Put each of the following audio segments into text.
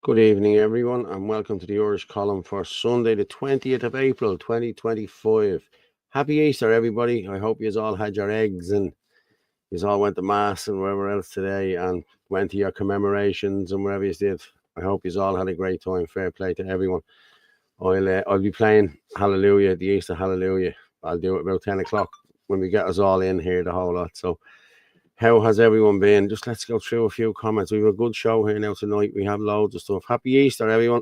Good evening, everyone, and welcome to the Irish column for Sunday, the 20th of April, 2025. Happy Easter, everybody. I hope you all had your eggs and you all went to Mass and wherever else today and went to your commemorations and wherever you did. I hope you all had a great time. Fair play to everyone. I'll be playing Hallelujah, the Easter Hallelujah. I'll do it about 10 o'clock when we get us all in here, the whole lot. So, how has everyone been? Just let's go through a few comments. We have a good show here now tonight. We have loads of stuff. Happy Easter, everyone.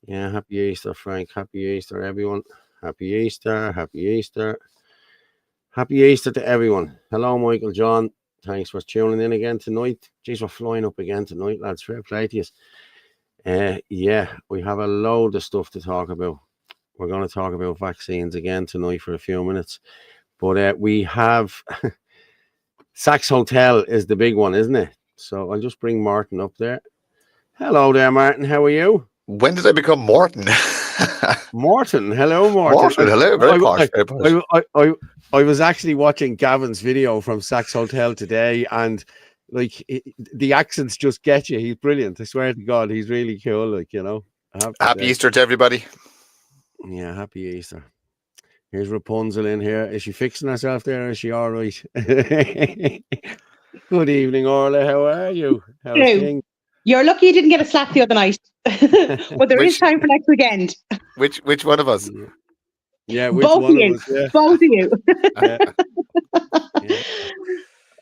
Yeah, happy Easter, Frank. Happy Easter, everyone. Happy Easter. Happy Easter. Happy Easter to everyone. Hello, Michael John. Thanks for tuning in again tonight. Jeez, we're flying up again tonight, lads. Fair play to you. Yeah, we have a load of stuff to talk about. We're going to talk about vaccines again tonight for a few minutes. But we have... Sachs Hotel is the big one, isn't it? So I'll just bring Martin up there. Hello there, Martin. How are you? When did I become Morton? Morton. Hello, Morton. Morton, hello. Very posh. I was actually watching Gavin's video from Sachs Hotel today, and like the accents just get you. He's brilliant. I swear to God, he's really cool. Like, you know. Happy Easter to everybody. Yeah, happy Easter. Here's Rapunzel in here. Is she fixing herself there? Is she all right? Good evening, Orla. How are you? How's things? You're lucky you didn't get a slap the other night. But there is time for next weekend. Which one of us? Yeah, which both one of us? Yeah. Both of you. Yeah.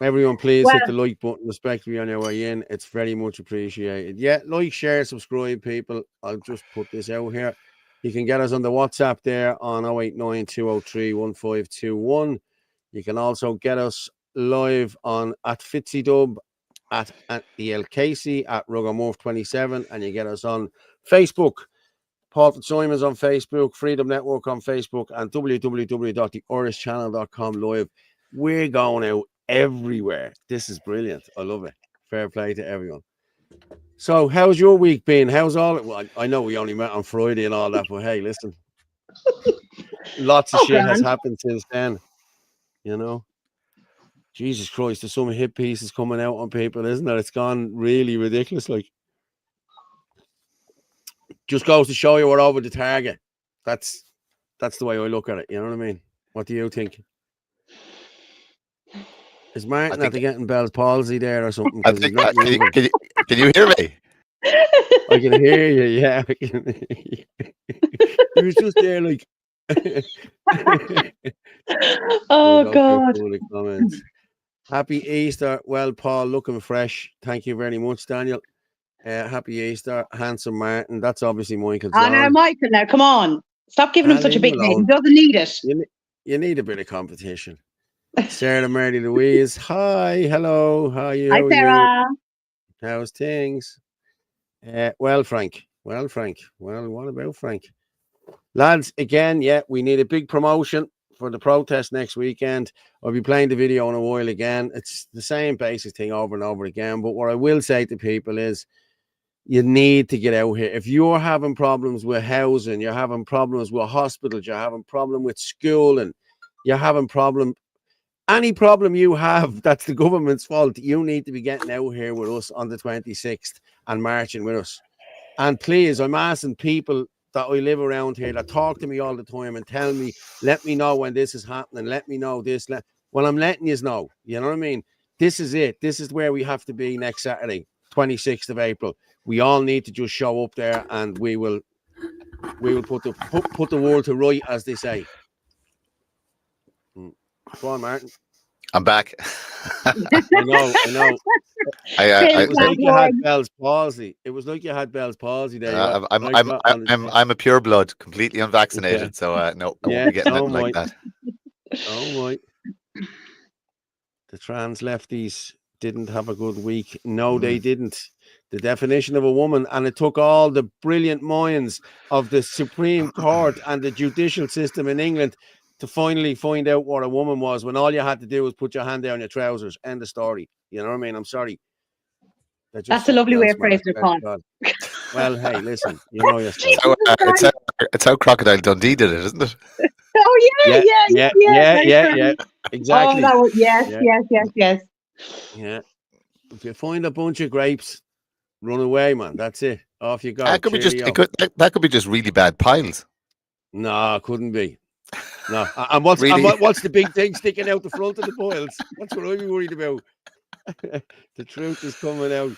Everyone, please hit the like button, respectively, on your way in. It's very much appreciated. Yeah, like, share, subscribe, people. I'll just put this out here. You can get us on the WhatsApp there on 089-203-1521. You can also get us live on at FitzyDub, at the El Casey, at Rugamorph27, and you get us on Facebook. Paul Fitzsimon's on Facebook, Freedom Network on Facebook, and www.theirishchannel.com live. We're going out everywhere. This is brilliant. I love it. Fair play to everyone. So, how's your week been? How's all? Well, I know we only met on Friday and all that, but hey, listen, lots of shit has happened since then. You know, Jesus Christ, there's some hit pieces coming out on people, isn't there? It's gone really ridiculous. Like, just goes to show you we're over the target. That's the way I look at it. You know what I mean? What do you think? Is Martin after getting Bell's palsy there or something? Can you hear me? I can hear you, yeah. He was just there like... Oh, God. Happy Easter. Well, Paul, looking fresh. Thank you very much, Daniel. Happy Easter. Handsome Martin. That's obviously Michael John. Now, Michael, now, come on. Stop giving him such a big name. He doesn't need it. You need a bit of competition. Sarah Mary Louise. Hi. Hello. How are you? Hi, Sarah. How's things? Well, Frank. Well, what about Frank? Lads, again, yeah, we need a big promotion for the protest next weekend. I'll be playing the video in a while again. It's the same basic thing over and over again. But what I will say to people is you need to get out here. If you're having problems with housing, you're having problems with hospitals, you're having problem with schooling, you're having any problem you have that's the government's fault, you need to be getting out here with us on the 26th and marching with us. And please, I'm asking people that I live around here that talk to me all the time and tell me, let me know when this is happening, let me know this. Well, I'm letting you know, you know what I mean? This is it. This is where we have to be next Saturday, 26th of April. We all need to just show up there and we will put the world to right, as they say. Go on, Martin. I'm back. I know. It was like you had Bell's palsy. There. I'm a pure blood, completely unvaccinated. Yeah. So no, I won't be getting anything like that. Oh my! The trans lefties didn't have a good week. No, they didn't. the definition of a woman, and it took all the brilliant minds of the Supreme Court and the judicial system in England to finally find out what a woman was, when all you had to do was put your hand down your trousers. End of story. You know what I mean? I'm sorry. That's a lovely way of phrasing it, Paul. Well, hey, listen, you know yourself. It's how Crocodile Dundee did it, isn't it? Oh yeah. Exactly. Oh, yes. Yeah. If you find a bunch of grapes, run away, man. That's it. Off you go. That could be just really bad piles. No, it couldn't be. No. And what's the big thing sticking out the front of the piles? That's what I'd be worried about. The truth is coming out.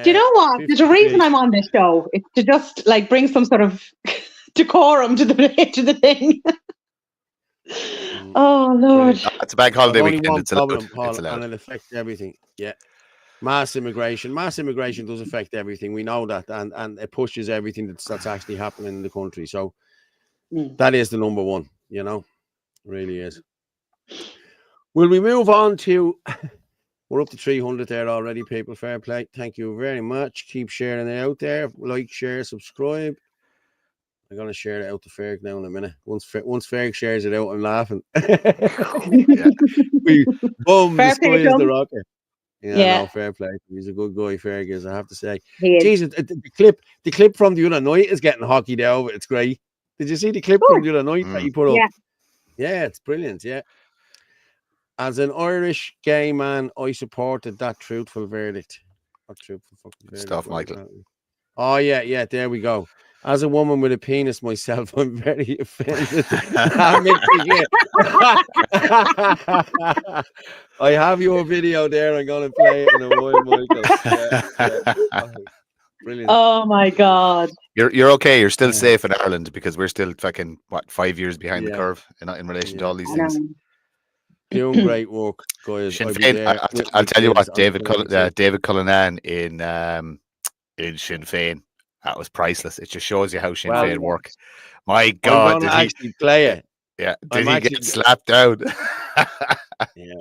Do you know what? There's a reason I'm on this show. It's to just like bring some sort of decorum to the thing. Oh Lord! It's a bank holiday weekend. It's allowed. Paul, and it affects everything. Yeah, mass immigration. Mass immigration does affect everything. We know that, and it pushes everything that's actually happening in the country. So that is the number one. You know, it really is. Will we move on to? We're up to 300 there already, people. Fair play. Thank you very much. Keep sharing it out there. Like, share, subscribe. I'm going to share it out to Ferg now in a minute. Once Ferg shares it out, I'm laughing. Boom, the sky is the rocket. Yeah. No, fair play. He's a good guy, Ferg is, I have to say. Jesus, the clip from the other night is getting hockeyed over. It's great. Did you see the clip from the other night that you put up? Yeah, it's brilliant, yeah. As an Irish gay man, I supported that truthful verdict. What truthful fucking verdict? Stuff, Michael. Oh, yeah, there we go. As a woman with a penis myself, I'm very offended. I have your video there. I'm going to play it in a while, Michael. Yeah. Brilliant. Oh, my God. You're okay. You're still safe in Ireland because we're still fucking, 5 years behind the curve in relation to all these things. Doing great work, guys. Sinn Féin, I'll tell you what, David Cullinan in Sinn Féin, that was priceless. It just shows you how Sinn Féin work. My God, did he actually play it? Yeah, did he get slapped down? Yeah,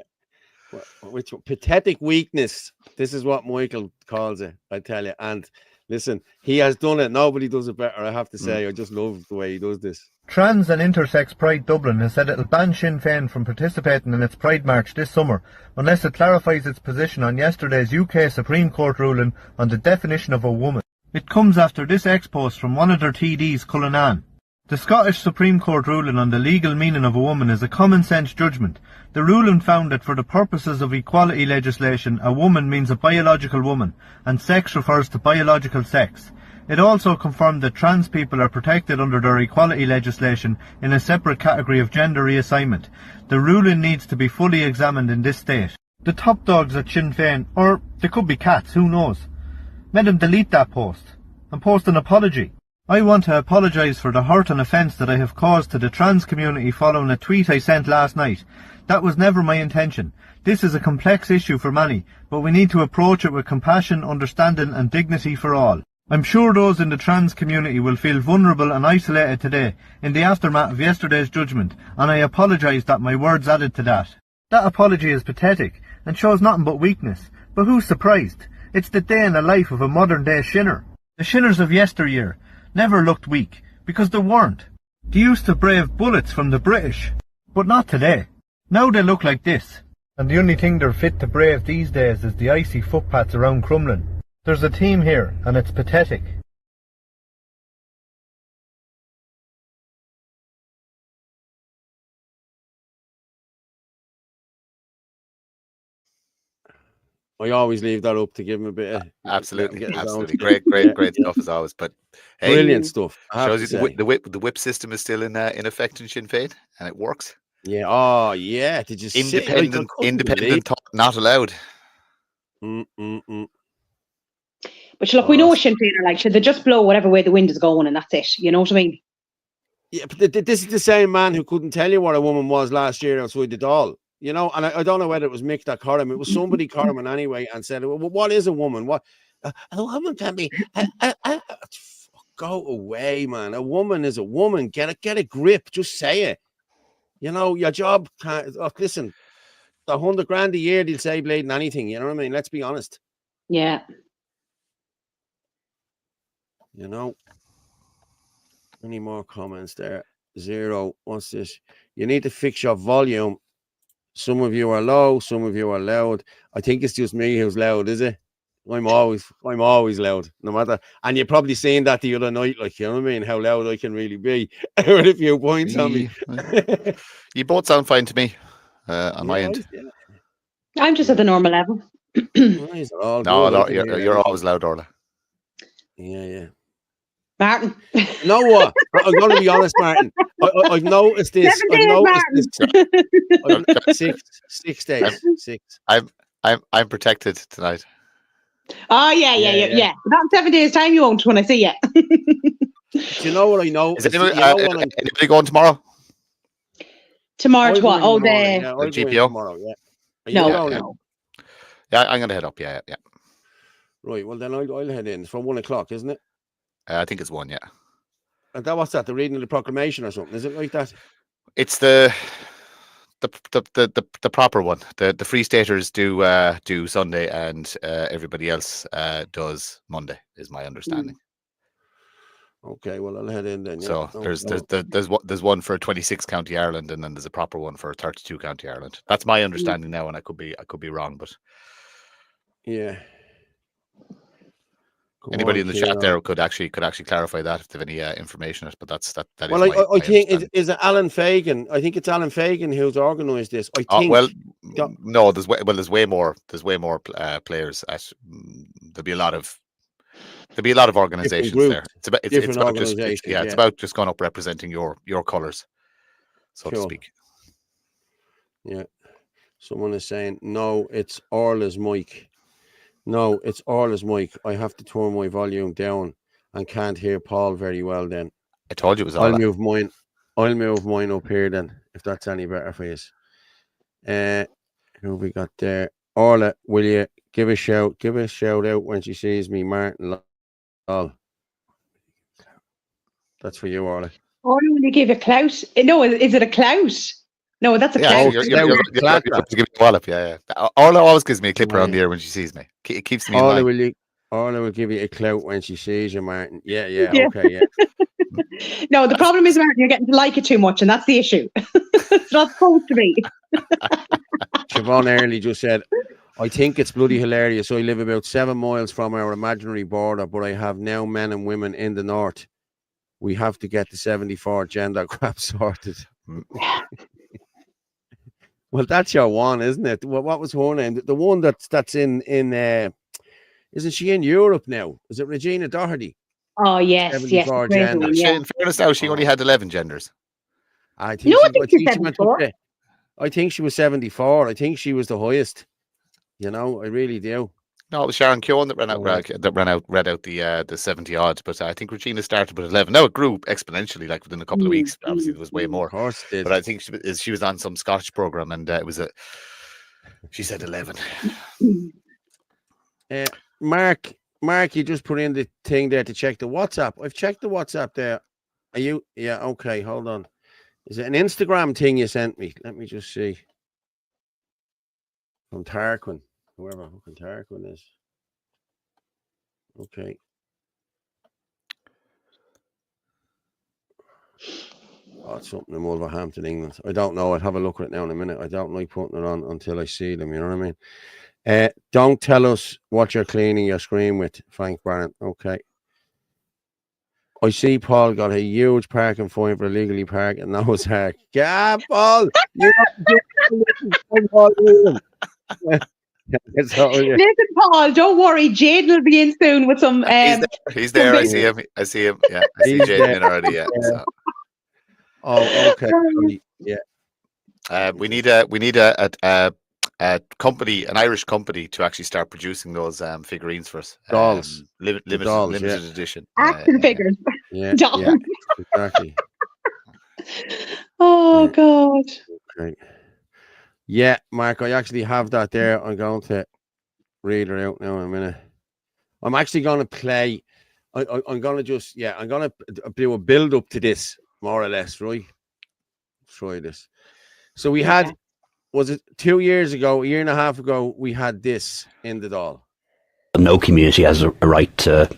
which pathetic weakness. This is what Michael calls it. I tell you. And listen, he has done it. Nobody does it better. I have to say. I just love the way he does this. Trans and Intersex Pride Dublin has said it'll ban Sinn Féin from participating in its Pride March this summer unless it clarifies its position on yesterday's UK Supreme Court ruling on the definition of a woman. It comes after this ex-post from one of their TDs, Cullinan. The Scottish Supreme Court ruling on the legal meaning of a woman is a common-sense judgment. The ruling found that for the purposes of equality legislation, a woman means a biological woman, and sex refers to biological sex. It also confirmed that trans people are protected under their equality legislation in a separate category of gender reassignment. The ruling needs to be fully examined in this state. The top dogs at Sinn Féin, or they could be cats, who knows, made him delete that post and post an apology. I want to apologise for the hurt and offence that I have caused to the trans community following a tweet I sent last night. That was never my intention. This is a complex issue for many, but we need to approach it with compassion, understanding and dignity for all. I'm sure those in the trans community will feel vulnerable and isolated today in the aftermath of yesterday's judgment, and I apologise that my words added to that. That apology is pathetic and shows nothing but weakness, but who's surprised? It's the day in the life of a modern day shinner. The shinners of yesteryear never looked weak, because they weren't. They used to brave bullets from the British, but not today. Now they look like this, and the only thing they're fit to brave these days is the icy footpaths around Crumlin. There's a team here, and it's pathetic. I always leave that up to give him a bit of... Absolutely. Great stuff as always. But hey, brilliant stuff. Shows you the whip system is still in effect in Sinn Féin, and it works. Yeah. Oh, yeah. Did you independent thought not allowed. But look, we know what Sinn Féin are like. They just blow whatever way the wind is going, and that's it. You know what I mean? Yeah, but this is the same man who couldn't tell you what a woman was last year outside the doll. You know, and I don't know whether it was Mick that caught him. It was somebody caught him anyway and said, well, what is a woman? What a woman can be. Go away, man. A woman is a woman. Get a grip. Just say it. You know, your job can't... listen, the $100,000 a year, they'll say bleeding anything. You know what I mean? Let's be honest. Yeah. You know, any more comments there? 0. What's this? You need to fix your volume. Some of you are low, some of you are loud. I think it's just me who's loud, is it? I'm always loud, no matter. And you're probably saying that the other night, like, you know what I mean? How loud I can really be with a few points on me. You both sound fine to me on my end. I'm just at the normal level. No, you're always loud, Orla. Yeah. Martin. You know what? I'm going to be honest, Martin. I've noticed this. 6 days. 6. I'm protected tonight. Oh yeah. About 7 days time you won't when I see you. Do you know what I know? Is anybody going tomorrow? Tomorrow to what? Oh, the GPO. Tomorrow, yeah. No. Yeah, I'm going to head up. Yeah. Right. Well, then I'll head in. It's for 1 o'clock, isn't it? I think it's 1. Yeah. And what's that? The reading of the proclamation or something? Is it like that? It's the proper one. The Free Staters do Sunday, and everybody else does Monday. Is my understanding. Okay, well I'll head in then. Yeah. So there's one for 26 County Ireland, and then there's a proper one for 32 County Ireland. That's my understanding now, and I could be wrong, but yeah. Anybody in the chat there could actually clarify that if they have any information. But that well, is I think is it Alan Fagan? I think it's Alan Fagan who's organised this. I think. No, there's way more players. There'll be a lot of organisations there. It's about just going up representing your colours, so to speak. Yeah. Someone is saying no. It's Orla's mic. No, it's Orla's mic. I have to turn my volume down and can't hear Paul very well then. I told you it was I'll move mine up here then, if that's any better for you. Who we got there? Orla, will you give a shout out when she sees me, Martin? That's for you, Orla. Orla, will you give a clout? No, is it a clout? No, that's a clout. You're to give me a wallop, yeah. Orla always gives me a clip around the ear when she sees me. It keeps me in line. Orla will give you a clout when she sees you, Martin. Yeah. Okay, yeah. No, the problem is, Martin, you're getting to like it too much, and that's the issue. It's not supposed to be. Siobhan Early just said, I think it's bloody hilarious. I live about 7 miles from our imaginary border, but I have now men and women in the north. We have to get the 74 gender crap sorted. Well, that's your one, isn't it? Well, what was her name? The one that's in isn't she in Europe now? Is it Regina Doherty? Oh yes. In fairness, now she only had 11 genders. I think I think she was 74. I think she was the highest. You know, I really do. No, it was Sharon Keown that read out the 70 odd, but I think Regina started with 11. Now it grew exponentially, like within a couple of weeks. Obviously, there was way more. Of course, it did. But I think she was on some Scottish program, and she said 11. Mark, you just put in the thing there to check the WhatsApp. I've checked the WhatsApp there. Are you? Yeah. Okay. Hold on. Is it an Instagram thing you sent me? Let me just see. From Tarquin. Whoever fucking Tarquin is. Okay. Oh, it's something in Wolverhampton, England. I don't know. I'll have a look at it now in a minute. I don't like putting it on until I see them. You know what I mean? Don't tell us what you're cleaning your screen with, Frank Barron. Okay. I see Paul got a huge parking fine for illegally parking. That was hard. Yeah, Paul. Listen, Paul, don't worry. Jade will be in soon with some. He's there. I see him. Yeah, I see Jade in already. Yeah. So. Oh, okay. Yeah. We need a company, an Irish company, to actually start producing those figurines for us. Dolls. Limited edition. Action figures. Yeah. Yeah. Exactly. Oh God. Okay. Yeah, Mark, I actually have that there. I'm going to read it out now in a minute. I'm actually going to play. I'm going to just, I'm going to do a build up to this, more or less, right? Try this. So we had, was it 2 years ago, a year and a half ago, we had this in the doll. No community has a right to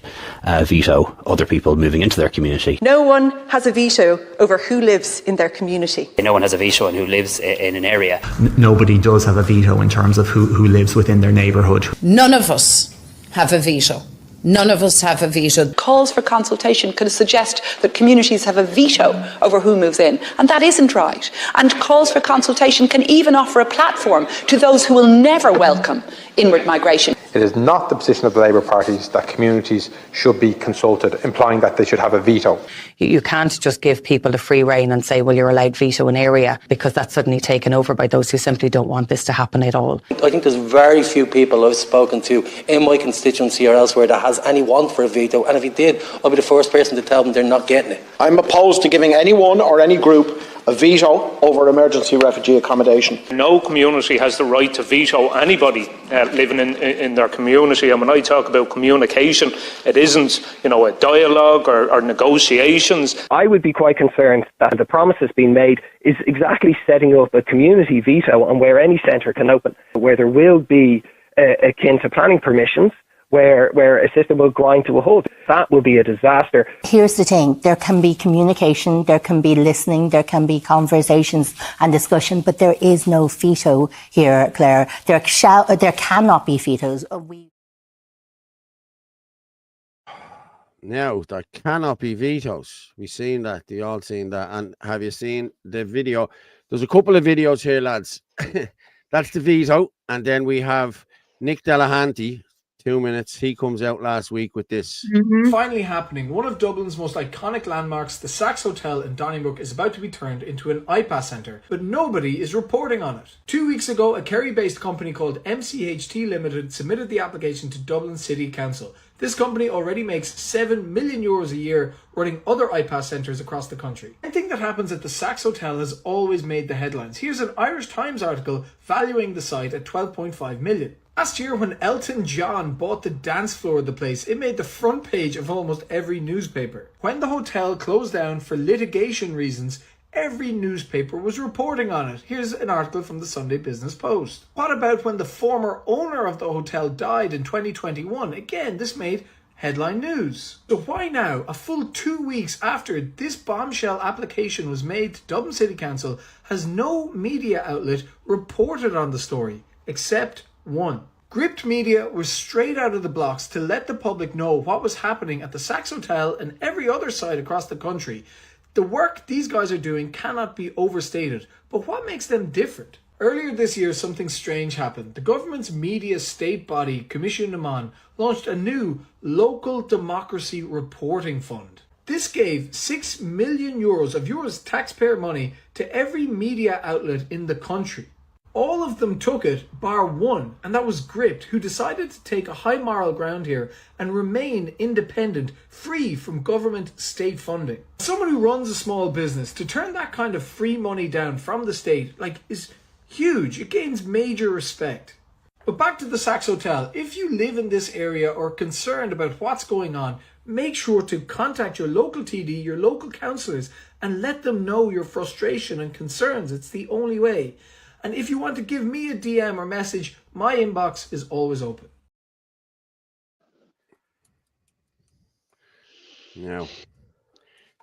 veto other people moving into their community. No one has a veto over who lives in their community. No one has a veto on who lives in an area. Nobody does have a veto in terms of who lives within their neighbourhood. None of us have a veto. None of us have a veto. Calls for consultation could suggest that communities have a veto over who moves in, and that isn't right. And calls for consultation can even offer a platform to those who will never welcome inward migration. It is not the position of the Labour parties that communities should be consulted, implying that they should have a veto. You can't just give people a free rein and say, well, you're allowed veto an area, because that's suddenly taken over by those who simply don't want this to happen at all. I think there's very few people I've spoken to in my constituency or elsewhere that has any want for a veto, and if he did, I'll be the first person to tell them they're not getting it. I'm opposed to giving anyone or any group a veto over emergency refugee accommodation. No community has the right to veto anybody living in their community, and when I talk about communication, it isn't, a dialogue or negotiations. I would be quite concerned that the promises being made is exactly setting up a community veto on where any centre can open, where there will be akin to planning permissions, where a system will grind to a halt. That will be a disaster. Here's the thing, there can be communication, there can be listening, there can be conversations and discussion, but there is no veto here, Claire. There cannot be vetoes. Now, there cannot be vetoes. We've seen that, you all seen that. And have you seen the video? There's a couple of videos here, lads. That's the veto. And then we have Nick Delahanty. 2 minutes. He comes out last week with this. Finally happening. One of Dublin's most iconic landmarks, the Sachs Hotel in Donnybrook, is about to be turned into an iPass centre, but nobody is reporting on it. 2 weeks ago, a Kerry-based company called MCHT Limited submitted the application to Dublin City Council. This company already makes €7 million a year running other iPass centres across the country. Anything that happens at the Sachs Hotel has always made the headlines. Here's an Irish Times article valuing the site at $12.5 million. Last year, when Elton John bought the dance floor of the place, it made the front page of almost every newspaper. When the hotel closed down for litigation reasons, every newspaper was reporting on it. Here's an article from the Sunday Business Post. What about when the former owner of the hotel died in 2021? Again, this made headline news. So why now, a full 2 weeks after this bombshell application was made to Dublin City Council, has no media outlet reported on the story, except one? Gript Media was straight out of the blocks to let the public know what was happening at the Sachs Hotel and every other site across the country. The work these guys are doing cannot be overstated, but what makes them different? Earlier this year, something strange happened. The government's media state body, Commission Naman, launched a new local democracy reporting fund. This gave €6 million of your taxpayer money to every media outlet in the country. All of them took it, bar one, and that was Gript, who decided to take a high moral ground here and remain independent, free from government state funding. Someone who runs a small business, to turn that kind of free money down from the state, is huge. It gains major respect. But back to the Sachs Hotel. If you live in this area or are concerned about what's going on, make sure to contact your local TD, your local councillors, and let them know your frustration and concerns. It's the only way. And if you want to give me a DM or message, my inbox is always open. Now,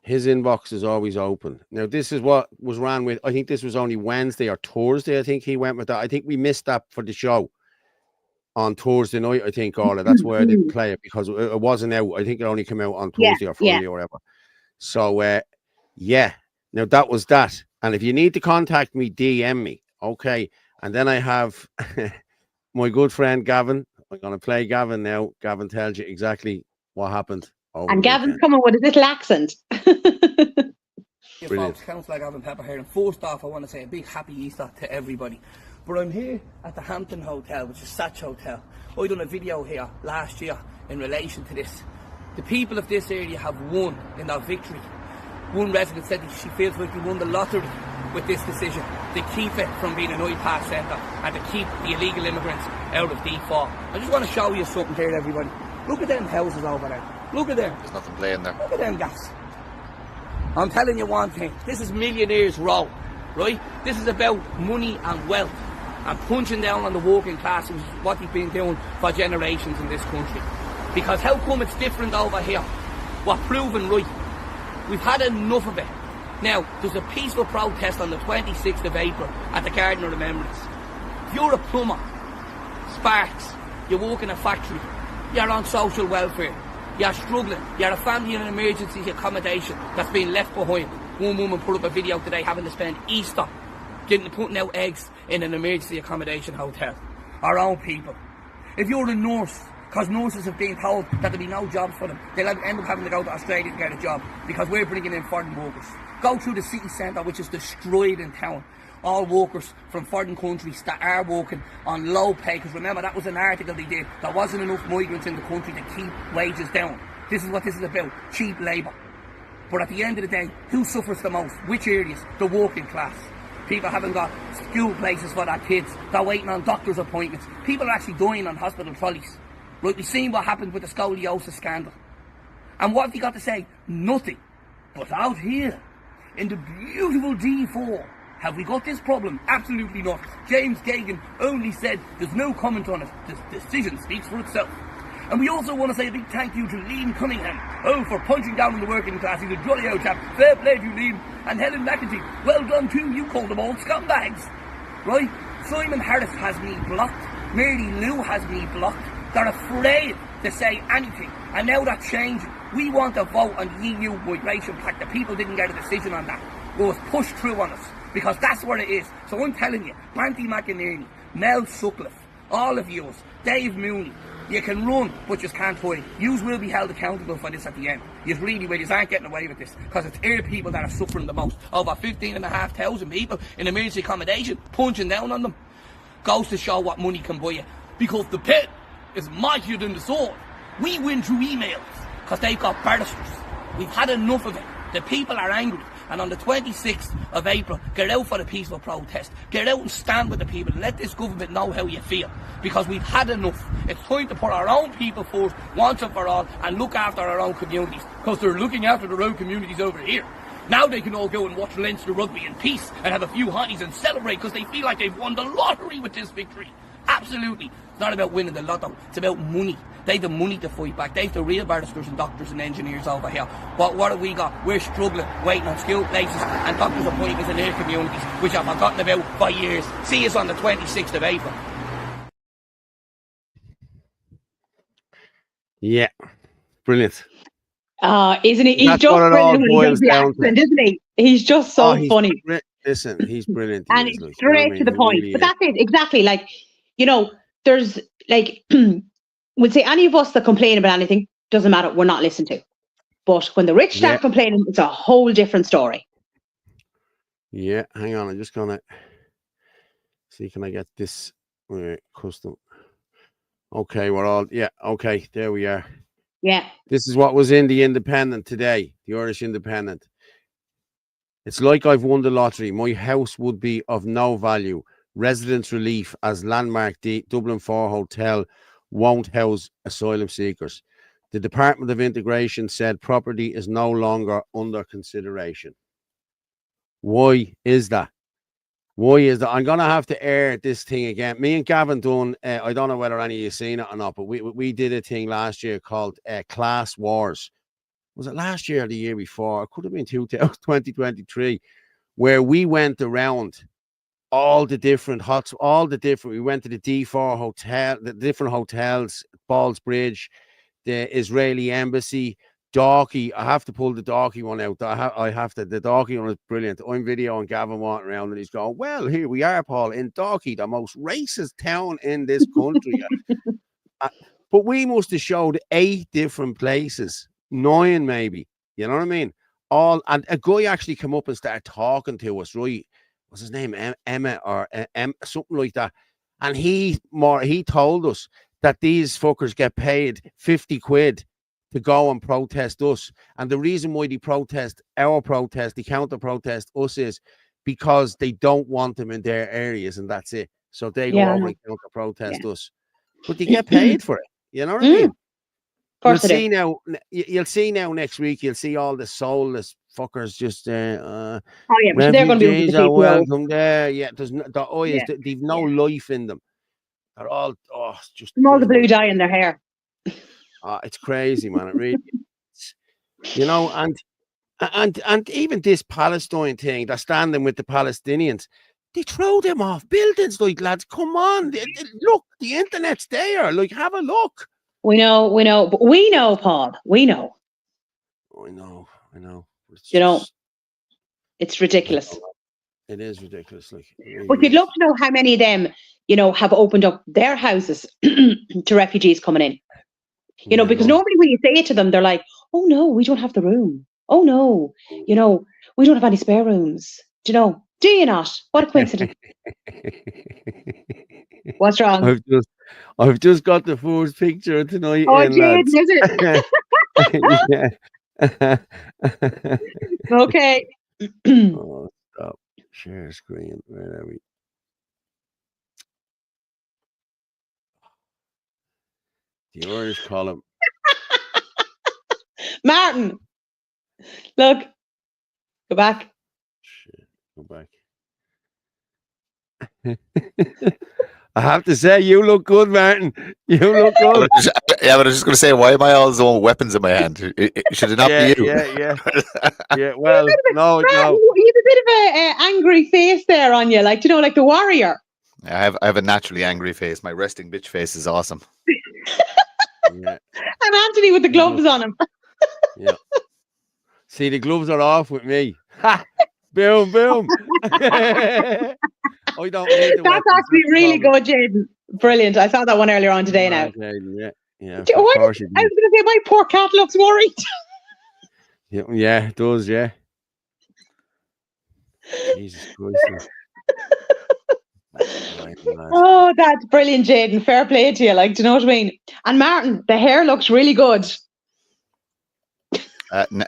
his inbox is always open. Now, this is what was ran with, I think this was only Wednesday or Thursday, I think he went with that. I think we missed that for the show on Thursday night, I think, Orla. That's where I didn't play it because it wasn't out. I think it only came out on Thursday or Friday or whatever. So, yeah. Now, that was that. And if you need to contact me, DM me. Okay, and then I have my good friend Gavin. I'm going to play Gavin now. Gavin tells you exactly what happened. And Gavin's coming with a little accent. Folks, Councillor Gavin Pepper here, and first off I want to say a big happy Easter to everybody. But I'm here at the Hampton Hotel, which is Sachs Hotel. I done a video here last year in relation to this. The people of this area have won in their victory. One resident said that she feels like they won the lottery with this decision. They keep it from being an iPass centre and to keep the illegal immigrants out of D4. I just want to show you something here, everybody. Look at them houses over there. Look at them. There's nothing playing there. Look at them gas. I'm telling you one thing. This is Millionaires Row, right? This is about money and wealth. and punching down on the working class, which is what they've been doing for generations in this country. Because how come it's different over here? We're proven right. We've had enough of it. Now, there's a peaceful protest on the 26th of April at the Garden of Remembrance. If you're a plumber, sparks, you work in a factory, you're on social welfare, you're struggling, you're a family in an emergency accommodation that's been left behind. One woman put up a video today having to spend Easter putting out eggs in an emergency accommodation hotel. Our own people. If you're a nurse, because nurses have been told that there'll be no jobs for them, they'll end up having to go to Australia to get a job because we're bringing in foreign workers. Go through the city centre, which is destroyed in town. All workers from foreign countries that are working on low pay, because remember that was an article they did, there wasn't enough migrants in the country to keep wages down. This is what this is about, cheap labour. But at the end of the day, who suffers the most? Which areas? The working class. People haven't got school places for their kids, they're waiting on doctor's appointments. People are actually dying on hospital trolleys. Right, we've seen what happened with the scoliosis scandal. And what have you got to say? Nothing. But out here, in the beautiful D4, have we got this problem? Absolutely not. James Gagan only said there's no comment on it. The decision speaks for itself. And we also want to say a big thank you to Liam Cunningham. Oh, for punching down on the working class. He's a jolly old chap. Fair play to you, Liam. And Helen McEntee. Well done too. You called them all scumbags. Right? Simon Harris has me blocked. Mary Lou has me blocked. They're afraid to say anything. And now that's changing. We want a vote on the EU Migration Pact. The people didn't get a decision on that. It was pushed through on us. Because that's what it is. So I'm telling you, Banty McInerney, Mel Sutcliffe, all of yous, Dave Mooney, you can run, but you can't hide. Yous will be held accountable for this at the end. Yous really will. Yous aren't getting away with this. Because it's our people that are suffering the most. Over 15,500 people in emergency accommodation, punching down on them. Goes to show what money can buy you. Because the pit is mightier than the sword. We win through emails, because they've got barristers. We've had enough of it. The people are angry. And on the 26th of April, get out for the peaceful protest. Get out and stand with the people. Let this government know how you feel. Because we've had enough. It's time to put our own people first, once and for all, and look after our own communities. Because they're looking after their own communities over here. Now they can all go and watch Leinster rugby in peace and have a few hotties and celebrate because they feel like they've won the lottery with this victory. Absolutely. It's not about winning the lotto. It's about money. They've the money to fight back. They've the real barristers and doctors and engineers over here. But what have we got? We're struggling, waiting on school places and doctors' appointments in their communities, which I've forgotten about for years. See us on the 26th of April. Yeah. Brilliant. Isn't he? He's just brilliant when he does the accent, isn't he? He's just so funny. Listen, he's brilliant. And it's straight to the point. Really, but that's it, exactly. Like, you know, there's like, would say any of us that complain about anything, doesn't matter, we're not listened to. But when the rich start complaining, it's a whole different story. Yeah, hang on, I'm just gonna see, can I get this custom? Okay, we're all, okay, there we are. Yeah. This is what was in the Independent today, the Irish Independent. It's like I've won the lottery. My house would be of no value. Residents relief as landmark Dublin 4 hotel won't house asylum seekers. The Department of Integration said property is no longer under consideration. Why is that? Why is that? I'm going to have to air this thing again. Me and Gavin done, I don't know whether any of you seen it or not, but we did a thing last year called Class Wars. Was it last year or the year before? It could have been 2023, where we went around all the different we went to the D4 hotel, the different hotels, Ballsbridge, the Israeli embassy, Dalkey. I have to pull the Dalkey one out. I have to. The Dalkey one is brilliant. I'm videoing Gavin walking around and he's going, well, here we are, Paul, in Dalkey, the most racist town in this country. But we must have showed 8 different places, 9 maybe. You know what I mean? And a guy actually came up and started talking to us, right? What's his name? Emma or something like that. And he told us that these fuckers get paid 50 quid to go and protest us. And the reason why they protest our protest, they counter protest us, is because they don't want them in their areas, and that's it. So they go over and counter protest us. But they get paid for it. You know what I mean? Of course you'll see now next week, you'll see all the soulless fuckers just oh yeah, but they're going to be refugees are welcome there. Yeah, there's no, they've no life in them. They're all just all the blue dye in their hair. It's crazy, man. It really is. You know, and even this Palestine thing, they're standing with the Palestinians. They throw them off buildings, like, lads, come on. Look, the internet's there. Like, have a look. We know, but we know, Paul. We know. I know. You know, it's ridiculous. It is ridiculous. Like, really but you'd love to know how many of them, you know, have opened up their houses to refugees coming in. You know, because normally when you say it to them, they're like, oh no, we don't have the room. Oh no, you know, we don't have any spare rooms. Do you know? Do you not? What a coincidence. What's wrong? I've just got the first picture tonight. Oh, Jade, is it? Yeah. Okay. Oh, stop. Share screen. Where are we? The Irish column. Martin, look. Go back. Shit, go back. I have to say, you look good, Martin. You look good. Yeah, but I was just going to say, why am I always the one with weapons in my hand? Should it not be you? Yeah. Well, no. You have a bit of an angry face there on you, like, you know, like the warrior. I have a naturally angry face. My resting bitch face is awesome. Yeah. And Anthony with the gloves on him. Yeah. See, the gloves are off with me. Ha! Boom, boom. I don't need the That's actually really good, Jaden. Brilliant. I saw that one earlier on today now. Yeah. I was going to say, my poor cat looks worried. Yeah, it does, yeah. Jesus Christ. Oh, that's brilliant, Jaden. Fair play to you. Like, do you know what I mean? And Martin, the hair looks really good.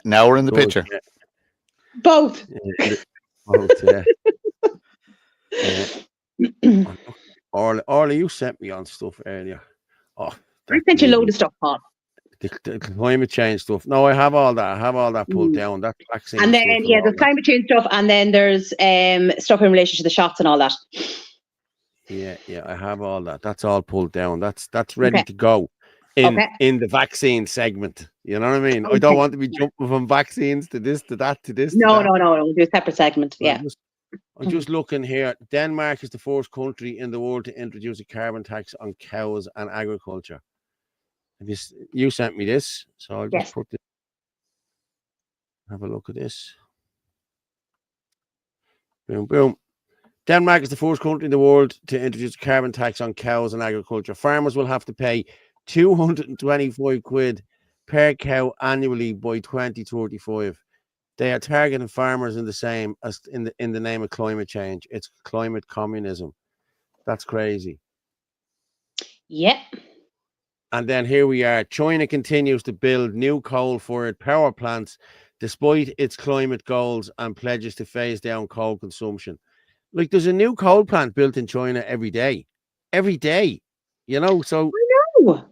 Now we're in the picture. Yeah. Both. Yeah. Orla, you sent me on stuff earlier. I sent you a load of stuff, Paul. The climate change stuff. No, I have all that. I have all that pulled down. That vaccine. And then there's climate change stuff, and then there's stuff in relation to the shots and all that. Yeah, I have all that. That's all pulled down. That's ready to go in the vaccine segment. You know what I mean? I don't want to be jumping from vaccines to this, to that, to this. No. We'll do a separate segment. Yeah. I'm just looking here. Denmark is the first country in the world to introduce a carbon tax on cows and agriculture. You sent me this, so I'll just put this. Have a look at this. Boom, boom. Denmark is the first country in the world to introduce a carbon tax on cows and agriculture. Farmers will have to pay 225 quid per cow annually by 2035. They are targeting farmers in the same as in the name of climate change. It's climate communism. That's crazy. Yep. And then here we are. China continues to build new coal-fired power plants despite its climate goals and pledges to phase down coal consumption. Like, there's a new coal plant built in China every day. Every day. You know, so... I know.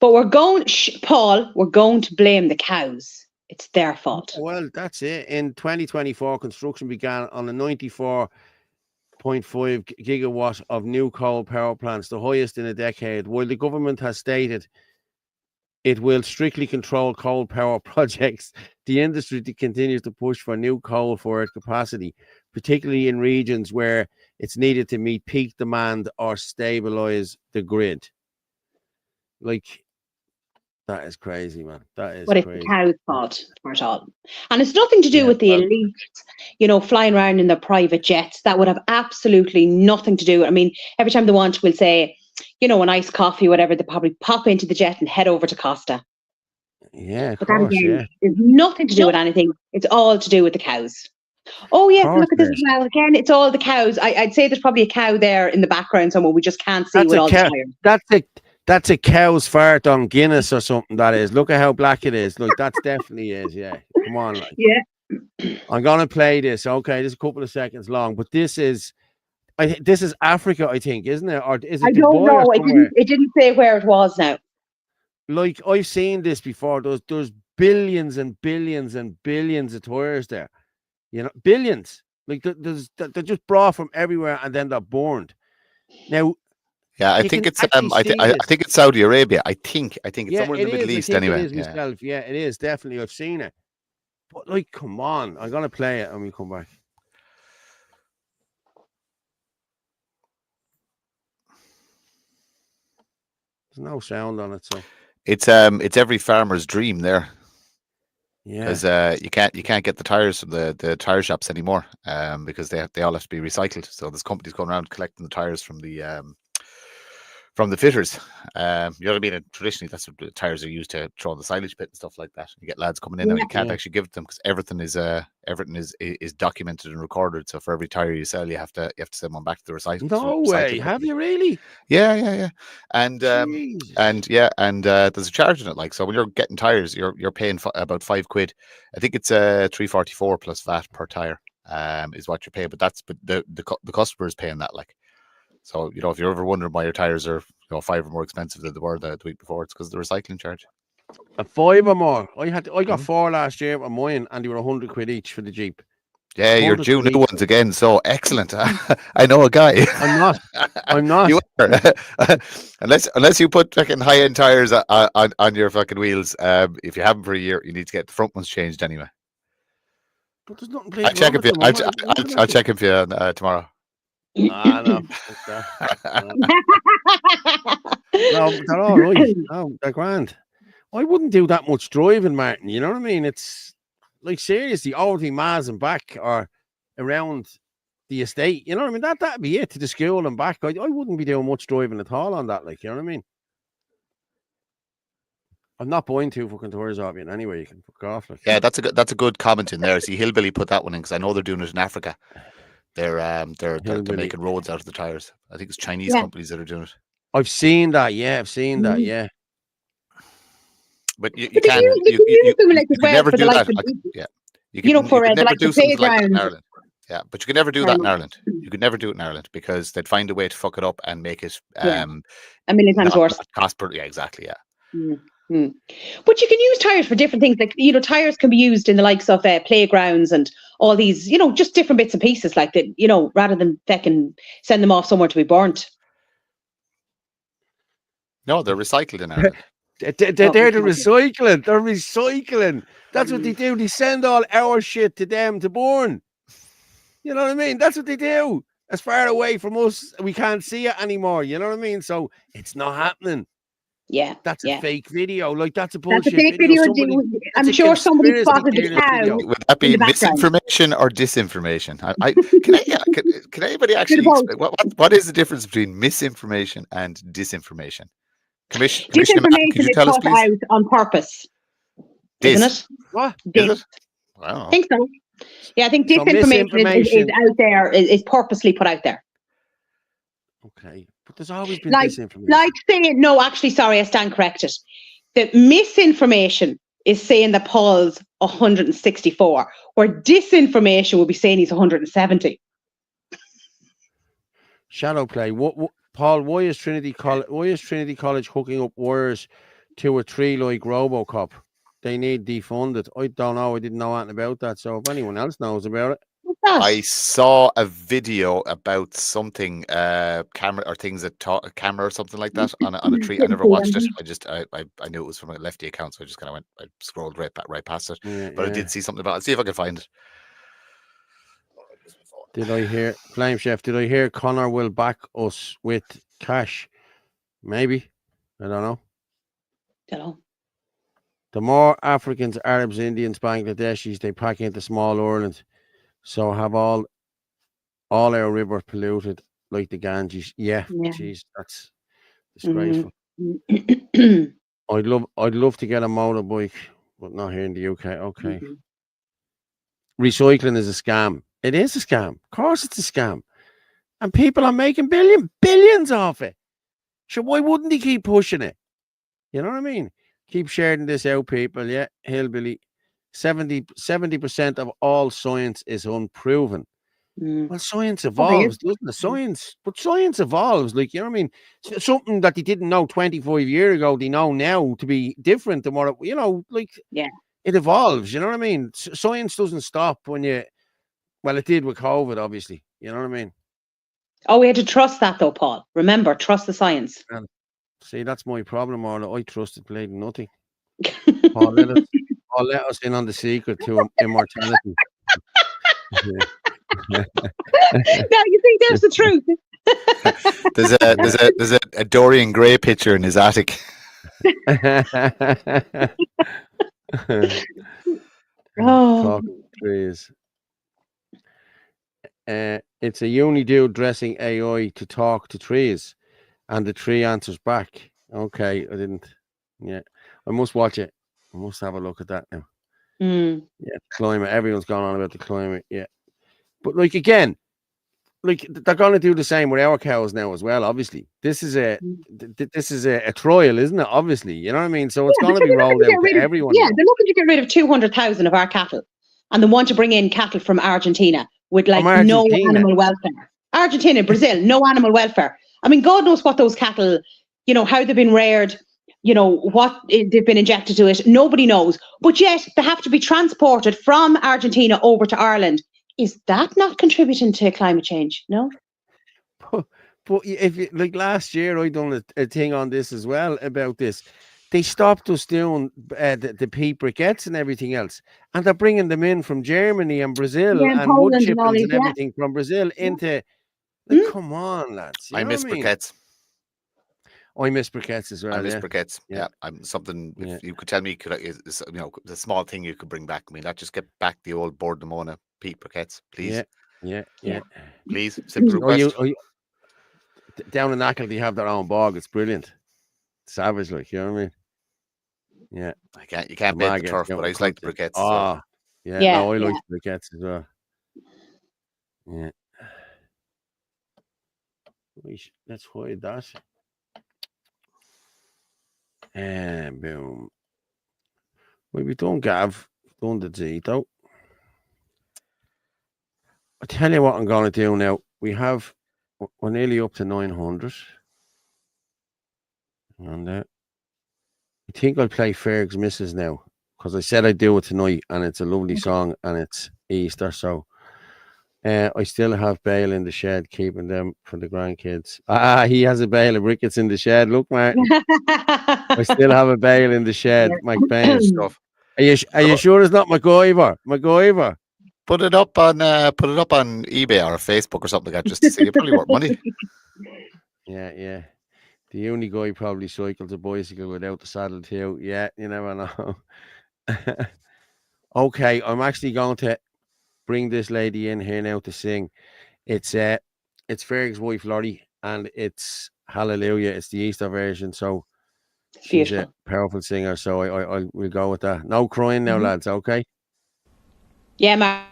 But we're going... Paul, we're going to blame the cows. It's their fault. Well, that's it. In 2024, construction began on a 94.5 gigawatt of new coal power plants, the highest in a decade. While the government has stated it will strictly control coal power projects, the industry continues to push for new coal-fired capacity, particularly in regions where it's needed to meet peak demand or stabilize the grid. Like, that is crazy, man. That is crazy. It's the cow's fault for it all. And it's nothing to do with the elite, you know, flying around in their private jets. That would have absolutely nothing to do. I mean, every time they want, we'll say, you know, a nice coffee, whatever, they probably pop into the jet and head over to Costa. Yeah, but that again, there's nothing to do with anything. It's all to do with the cows. Oh, yes, look at this as well. Again, it's all the cows. I'd say there's probably a cow there in the background somewhere. We just can't see with all the tires. That's a cow's fart on Guinness or something, that is. Look at how black it is. Look, that definitely is, yeah. Come on. Like. Yeah. I'm going to play this. Okay, this is a couple of seconds long, but this is Africa, I think, isn't it? Or is it I don't know. It didn't say where it was now. Like, I've seen this before. There's billions and billions and billions of tires there. You know, billions. Like they're just brought from everywhere and then they're burned. Now, yeah, I think it's I think it's Saudi Arabia. I think it's somewhere in the Middle East anyway. It is myself. Yeah, it is definitely. I've seen it. But like, come on, I'm gonna play it and we come back. There's no sound on it, so it's every farmer's dream there. Yeah, because you can't get the tires from the tire shops anymore, because they all have to be recycled. So there's companies going around collecting the tires from the fitters. You know what I mean? And traditionally, that's what the tires are used to throw in the silage pit and stuff like that. You get lads coming in and you can't actually give it to them because everything is documented and recorded. So for every tire you sell, you have to send one back to the recycling. No way! Have you really? Yeah. And there's a charge in it. Like, so when you're getting tires, you're paying about £5. I think it's $3.44 plus VAT per tire. Is what you're paying, but the customer is paying that, like. So, you know, if you're ever wondering why your tires are, you know, 5 or more expensive than they were the week before, it's because of the recycling charge. A 5 or more. I got 4 last year on mine, and they were £100 each for the Jeep. Yeah, you're due new ones again. So excellent. I know a guy. I'm not. You are. unless you put fucking high end tires on your fucking wheels. If you haven't for a year, you need to get the front ones changed anyway. But there's nothing. I'll check if I'll check if you tomorrow. No. No, they're all right. No, they're grand. I wouldn't do that much driving, Martin. You know what I mean? It's like, seriously, over the miles and back or around the estate. You know what I mean? That'd be it, to the school and back. I wouldn't be doing much driving at all on that. Like, you know what I mean? I'm not buying 2 fucking tours of you anyway. You can fuck off. Like. Yeah, that's a good comment in there. See, Hillbilly put that one in because I know they're doing it in Africa. They're making roads out of the tires. I think it's Chinese companies that are doing it. I've seen that. Yeah, I've seen that. Yeah. But you never do that. You can never do something like that in Ireland. Yeah, but you can never do that in Ireland. You could never do it in Ireland because they'd find a way to fuck it up and make it a million times worse. Yeah, exactly. Yeah. Mm-hmm. But you can use tires for different things. Like, you know, tires can be used in the likes of playgrounds and all these, you know, just different bits and pieces like that, you know, rather than they can send them off somewhere to be burnt. No, they're recycled in Ireland. They're the recycling. They're recycling. That's what they do. They send all our shit to them to burn. You know what I mean? That's what they do. As far away from us, we can't see it anymore. You know what I mean? So it's not happening. Yeah, that's a fake video. Like, that's a bullshit video. I'm sure somebody spotted the cow. Would that be misinformation or disinformation? Can anybody actually explain what is the difference between misinformation and disinformation? Disinformation is put out on purpose, isn't it? What? Is it? I think so. Yeah, I think disinformation is out there, is purposely put out there. Okay. But there's always been disinformation. Like saying, no, actually, sorry, I stand corrected. The misinformation is saying that Paul's 164, where disinformation would be saying he's 170. Shadow play. What Paul? Why is Trinity College hooking up wires to a tree like RoboCop? They need defunded. I don't know. I didn't know anything about that. So if anyone else knows about it. I saw a video about something, camera or things that a camera or something like that on a tree. I never watched it. I knew it was from a lefty account, so I just kind of I scrolled right past it. But I did see something about it. I'll see if I can find it. Did I hear Flame Chef? Did I hear Connor will back us with cash? Maybe. I don't know. The more Africans, Arabs, Indians, Bangladeshis they pack into small Ireland. So have all our rivers polluted like the Ganges. Yeah. Jeez, that's disgraceful. I'd love to get a motorbike, but not here in the UK. Okay. Recycling is a scam. It is a scam. Of course it's a scam. And people are making billions off it. So why wouldn't they keep pushing it? You know what I mean? Keep sharing this out, people. Yeah, Hillbilly. 70% of all science is unproven. Well, science evolves, doesn't it? Science evolves. Like, you know what I mean? Something that they didn't know 25 years ago, they know now to be different than what, you know, like, it evolves. You know what I mean? Science doesn't stop when you. Well, it did with COVID, obviously. You know what I mean? Oh, we had to trust that though, Paul. Remember, trust the science. And see, that's my problem, Orla. I trusted bleeding nothing. Paul, let us in on the secret to immortality. Now you think there's the truth. there's a Dorian Gray picture in his attic. Talking trees. It's a uni dude dressing AI to talk to trees, and the tree answers back. Okay, I didn't. Yeah, I must watch it. I must have a look at that now. Yeah, climate. Everyone's gone on about the climate. Yeah, but like again, like they're going to do the same with our cows now as well. Obviously, this is a trial, isn't it? Obviously, you know what I mean. So it's going to be rolled out to everyone. Yeah, they're looking to get rid of 200,000 of our cattle, and they want to bring in cattle from Argentina with like no animal welfare. Argentina, Brazil, no animal welfare. I mean, God knows what those cattle, you know, how they've been reared, you know, what they've been injected to it. Nobody knows. But yet they have to be transported from Argentina over to Ireland. Is that not contributing to climate change? No. But if you, like last year, I done a thing on this as well about this. They stopped us doing the pea briquettes and everything else, and they're bringing them in from Germany and Brazil and wood chippings and everything from Brazil into. Like, come on, lads! I miss briquettes. I miss briquettes as well. I miss briquettes. Yeah, I'm something. If you could tell me, is, you know, the small thing you could bring back. I mean, let's just get back the old Board Mona peat briquettes, please. Yeah. Please, simple request. Down in Ackle, they have their own bog. It's brilliant. Savage, like, you know what I mean? Yeah. You can't beat the turf, but I just like the briquettes. Oh, yeah. No, I like the briquettes as well. Yeah. Let's hide that. And boom. We don't Gav. Done the Z though. I tell you what I'm going to do now. We're nearly up to 900. And I think I'll play Ferg's Misses now, because I said I'd do it tonight, and it's a lovely song, and it's Easter. So I still have bale in the shed, keeping them for the grandkids. He has a bale of briquettes in the shed. Look, Martin. I still have a bale in the shed. Mike Bain stuff. Are you sure it's not MacGyver? Put it up on eBay or Facebook or something like that, just to see. It's probably worth money. Yeah. The uni guy probably cycles a bicycle without the saddle too. Yeah, you never know. Okay, I'm actually going to bring this lady in here now to sing. It's Ferg's wife Laurie, and it's Hallelujah. It's the Easter version, so she's a powerful singer. So we'll go with that. No crying now, lads. Okay. Yeah, Mark.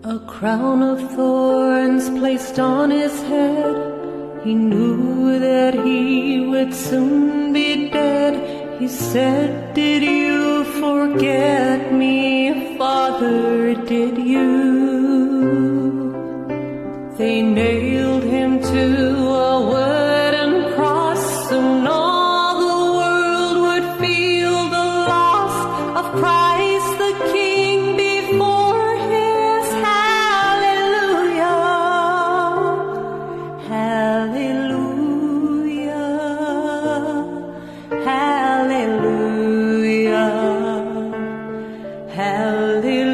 A crown of thorns placed on his head. He knew that he would soon be dead. He said, "Did you forget me, Father, did you?" They nailed him to a wooden cross, and all the world would feel the loss of Christ the King before his hallelujah, hallelujah, hallelujah, hallelujah,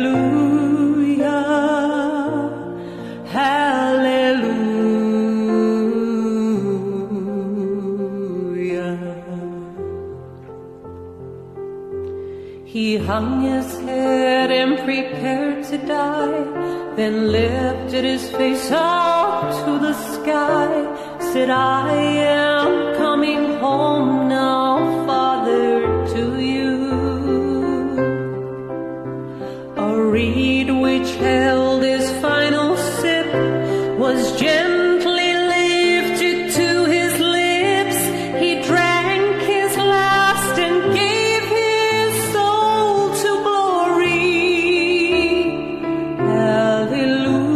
hallelujah. He hung his head and prepared to die, then lifted his face up to the sky, said, "I am coming home now, Father, to you." A reed which held his final sip was gently lifted to his lips. He drank his last and gave his soul to glory. Hallelujah,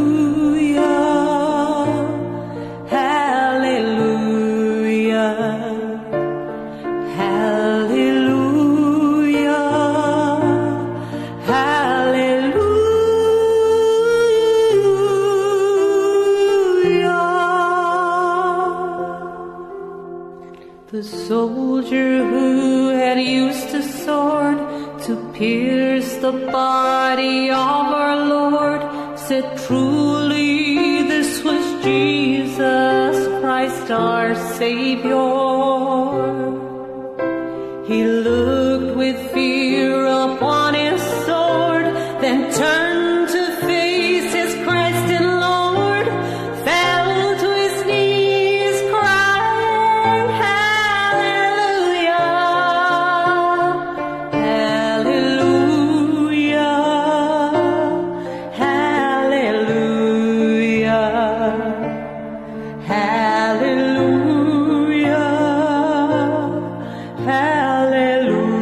to pierce the body of our Lord, said truly this was Jesus Christ our Savior. He looked with fear upon his sword, then turned to face his Christ and Lord, fell to his knees, crying, Hallelujah, Hallelujah, Hallelujah, Hallelujah,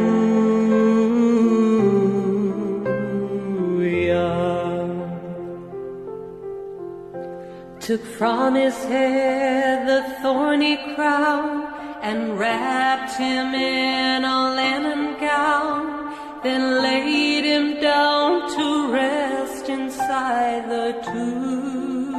took from his head the thorny crown and wrapped him in a linen gown, then laid him down to rest inside the tomb.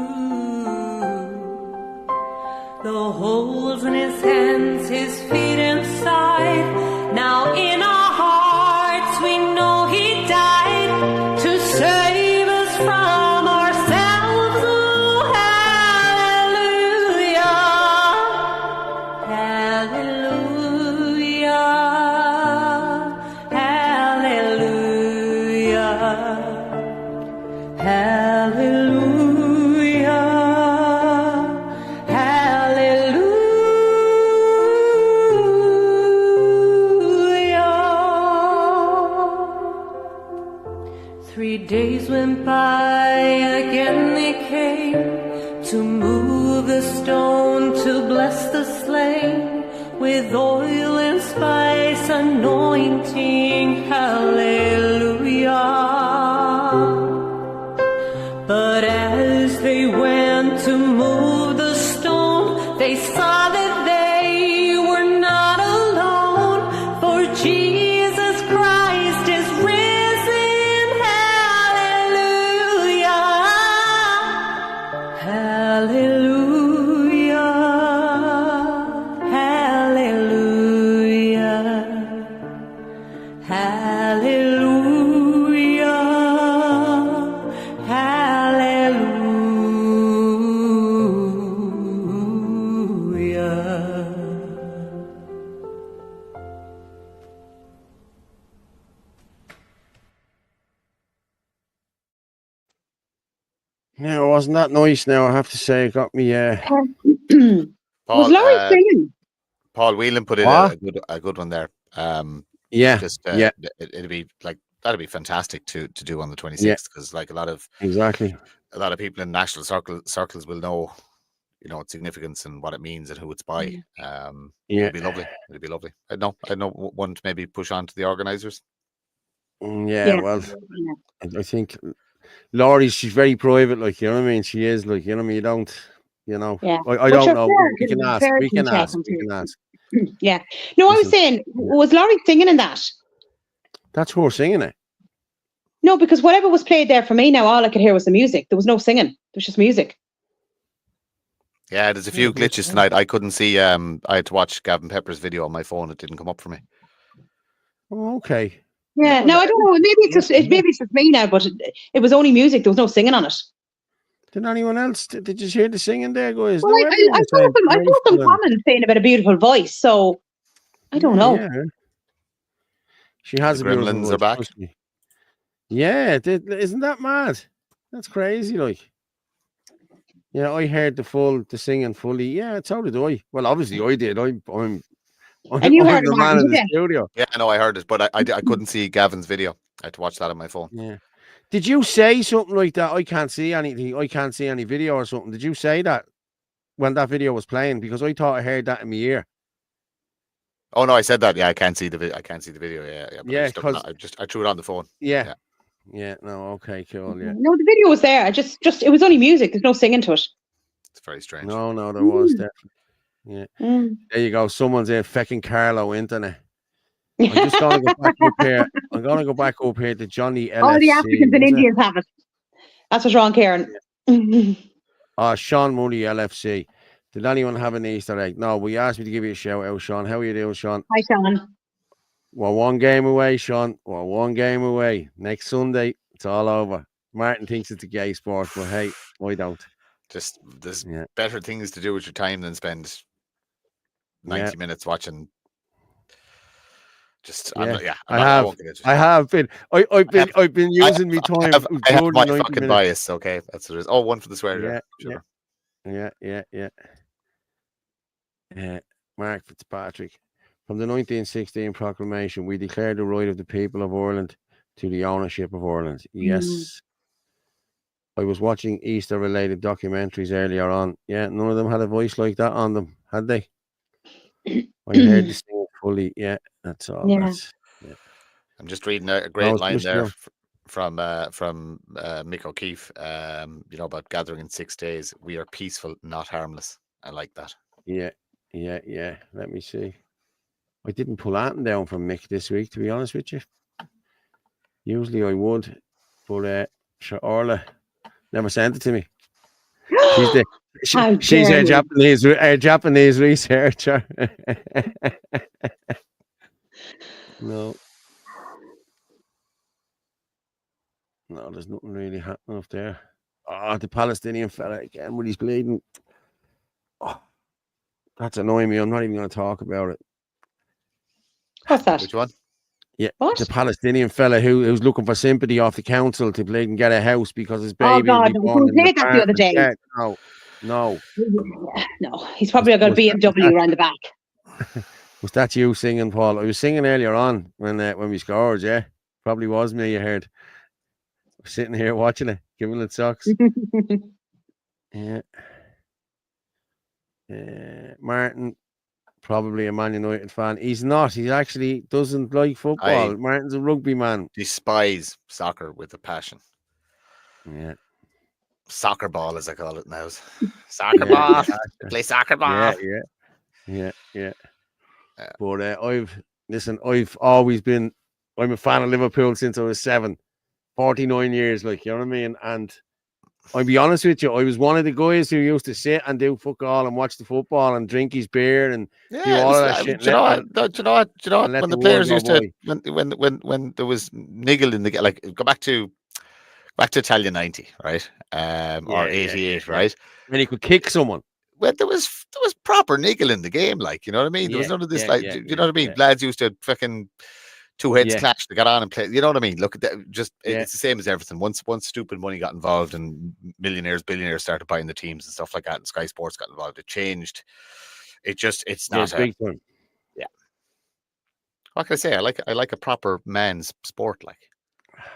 The holes in his hands, his feet and side, now in our hearts we know he died to save us from ourselves. Oh, hallelujah, hallelujah, hallelujah, hallelujah, hallelujah. 3 days went by, again they came to move the stone, to bless the slain with oil and spice, anointing, hallelujah. But as they went to move the stone, they saw that they were not alone, for Jesus Christ is risen, hallelujah, hallelujah, hallelujah, hallelujah, hallelujah. Now, wasn't that nice? Now I have to say, it got me. Was Paul, Laurie singing? Paul Whelan put in What? a good one there. Yeah, Just yeah, it'd be like that'd be fantastic to do on the 26th, yeah, because like a lot of exactly. people in national circles will know, you know, its significance and what it means and who it's by. Yeah, It'd be lovely. It'd be lovely. I know one to maybe push on to the organisers. yeah. Yeah. Well, I think Laurie, she's very private, like, you know what I mean. She is, like, you know what I mean. You don't, you know. Yeah. I But don't you're know. fair. We can You're ask. fair We to can check ask. them We too. can ask. Yeah. No, I was Listen, saying, was Laurie singing in that? that's her singing it. No, because whatever was played there for me now, all I could hear was the music. There was no singing. There was just music. Yeah, there's a few glitches tonight. I couldn't see. I had to watch Gavin Pepper's video on my phone. It didn't come up for me. Oh, okay. Yeah. No, I don't know. Maybe it's just me now, but it was only music. There was no singing on it. Did anyone else? Did you hear the singing there, guys? Well, No, I everyone was saying saw some comments saying about a beautiful voice, so I don't know. Yeah. She has The a beautiful Gremlins voice. are back. Trust me. Yeah, isn't that mad? That's crazy, like. Yeah, I heard the singing fully. Yeah, so did I. Well, obviously I did. I'm And you heard the it, man Martin, in the did you? studio. Yeah, no, I heard it, but I couldn't see Gavin's video. I had to watch that on my phone. Yeah. Did you say something like that? I can't see anything. I can't see any video or something. Did you say that when that video was playing? Because I thought I heard that in my ear. Oh no, I said that. Yeah, I can't see the video. I can't see the video. Yeah. But Yeah, I threw it on the phone. Yeah. No. Okay. Cool. Yeah. No, the video was there. It was only music. There's no singing to it. It's very strange. No, there was definitely. Yeah. There you go. Someone's in fecking Carlo internet. I'm just gonna go back up here. I'm gonna go back up here to Johnny LFC. All the Africans and Indians have it. That's what's wrong, Karen. Sean Mooney LFC. Did anyone have an Easter egg? No, we asked you to give you a shout out, Sean. How are you doing, Sean? Hi, Sean. We're one game away, Sean. We're one game away. Next Sunday, it's all over. Martin thinks it's a gay sport, but hey, I don't. Just there's better things to do with your time than spend 90 minutes watching. Just I have been using my time. I have my fucking bias. Okay, that's what it is. Oh, one for the swear. Mark Fitzpatrick. From the 1916 proclamation, we declare the right of the people of Ireland to the ownership of Ireland. Yes. I was watching Easter-related documentaries earlier on. Yeah, none of them had a voice like that on them, had they? I heard this thing fully. Yeah, that's all. Yeah. I'm just reading a great line there from Mick O'Keefe. About gathering in 6 days. We are peaceful, not harmless. I like that. Yeah. Let me see. I didn't pull anything down from Mick this week, to be honest with you. Usually I would, but Orla never sent it to me. She's a Japanese researcher. No, there's nothing really happening up there. Oh, the Palestinian fella again when he's bleeding. Oh, that's annoying me. I'm not even going to talk about it. What's that? Which one? Yeah, the Palestinian fella who's looking for sympathy off the council to bleed and get a house because his baby. Oh God, we played that the other day. Yeah, no. No, he's probably got a BMW around the back. Was that you singing, Paul? I was singing earlier on when we scored. Yeah, probably was me. You heard. I'm sitting here watching it, giving it socks. Yeah. Martin, probably a Man United fan. He's not. He actually doesn't like football. Martin's a rugby man. Despise soccer with a passion. Yeah. Soccer ball, as I call it now. Soccer ball. Play soccer ball. Yeah. But I've always been. I'm a fan of Liverpool since I was 7. 49 years, like, you know what I mean? And I'll be honest with you, I was one of the guys who used to sit and do fuck all and watch the football and drink his beer and do all of that shit. Do you know what? When the players used to, when there was niggle in the game, like go back to Italia 90, right? Or 88, right? And he could kick someone. Well, there was proper niggle in the game, like, you know what I mean? There was none of this, you know what I mean? Lads used to fucking two heads clash, they got on and play. You know what I mean? Look at that. It's the same as everything. Once stupid money got involved and millionaires, billionaires started buying the teams and stuff like that, and Sky Sports got involved, it changed. It's not big time. Yeah. What can I say? I like a proper man's sport, like.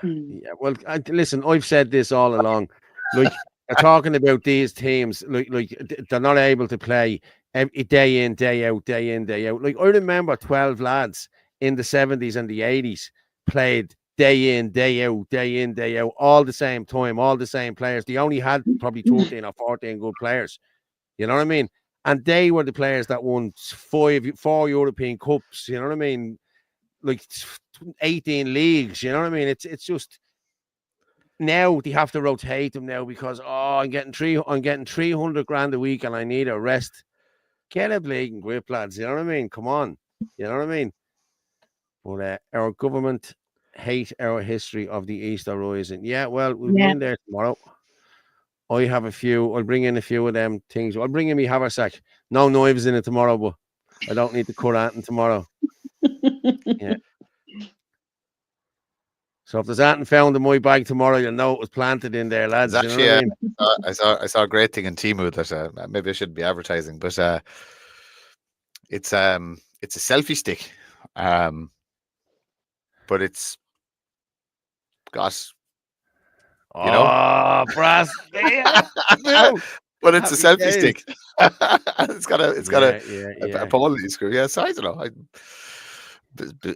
Yeah. Well, listen, I've said this all along. Like, talking about these teams, like they're not able to play day in, day out. Like, I remember 12 lads in the 70s and the 80s played day in, day out, all the same time, all the same players. They only had probably 13 or 14 good players. You know what I mean? And they were the players that won 4 European Cups. You know what I mean? Like 18 leagues. You know what I mean? It's just now they have to rotate them now because I'm getting 300 grand a week and I need a rest. Get a bleeding grip, lads. You know what I mean? Come on. You know what I mean? But our government hate our history of the Easter Rising. Yeah, well, we'll be in there tomorrow. I have a few. I'll bring in a few of them things. I'll bring in my haversack. No knives in it tomorrow, but I don't need to cut anything tomorrow. Yeah. So if there's anything found in my bag tomorrow, you'll know it was planted in there, lads. Actually, you know what I mean? I saw a great thing in Temu that maybe I shouldn't be advertising, but it's a selfie stick. But it's got, brass. But it's a selfie stick. it's got a pole that you screw. Yeah, so I don't know.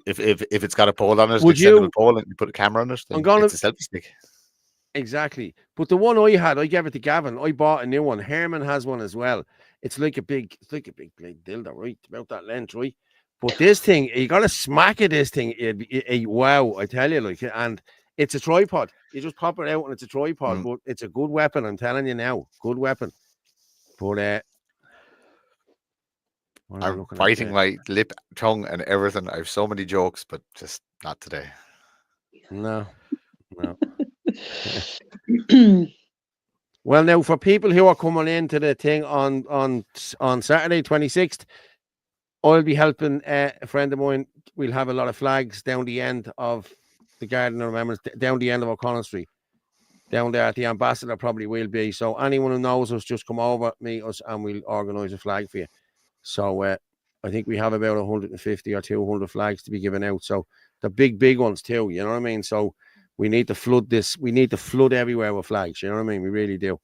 If it's got a pole on it, a pole and you put a camera on it, then it's a selfie stick. Exactly. But the one I had, I gave it to Gavin. I bought a new one. Herman has one as well. It's like a big blade dildo, right? About that length, right? But this thing, you got to smack at this thing. Wow, I tell you, like, and it's a tripod. You just pop it out and it's a tripod, but it's a good weapon. I'm telling you now, good weapon. But I'm biting my lip, tongue, and everything. I have so many jokes, but just not today. No. Well, now for people who are coming into the thing on Saturday 26th, I'll be helping a friend of mine. We'll have a lot of flags down the end of the Garden of Remembrance, down the end of O'Connell Street. Down there at the Ambassador probably will be. So anyone who knows us, just come over, meet us, and we'll organise a flag for you. So I think we have about 150 or 200 flags to be given out. So the big ones too, you know what I mean? So we need to flood this. We need to flood everywhere with flags, you know what I mean? We really do.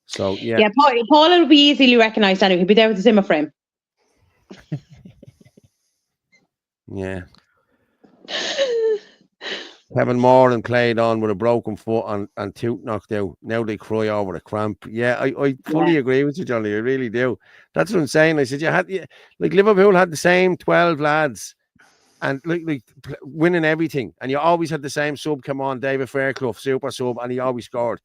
So, yeah. Yeah, Paul will be easily recognised anyway. He'll be there with the Zimmer frame. Yeah. Kevin Moran played on with a broken foot and tooth knocked out. Now they cry over a cramp. Yeah, I fully agree with you, Johnny. I really do. That's what I'm saying. I said like Liverpool had the same 12 lads and like winning everything, and you always had the same sub come on, David Fairclough, super sub, and he always scored.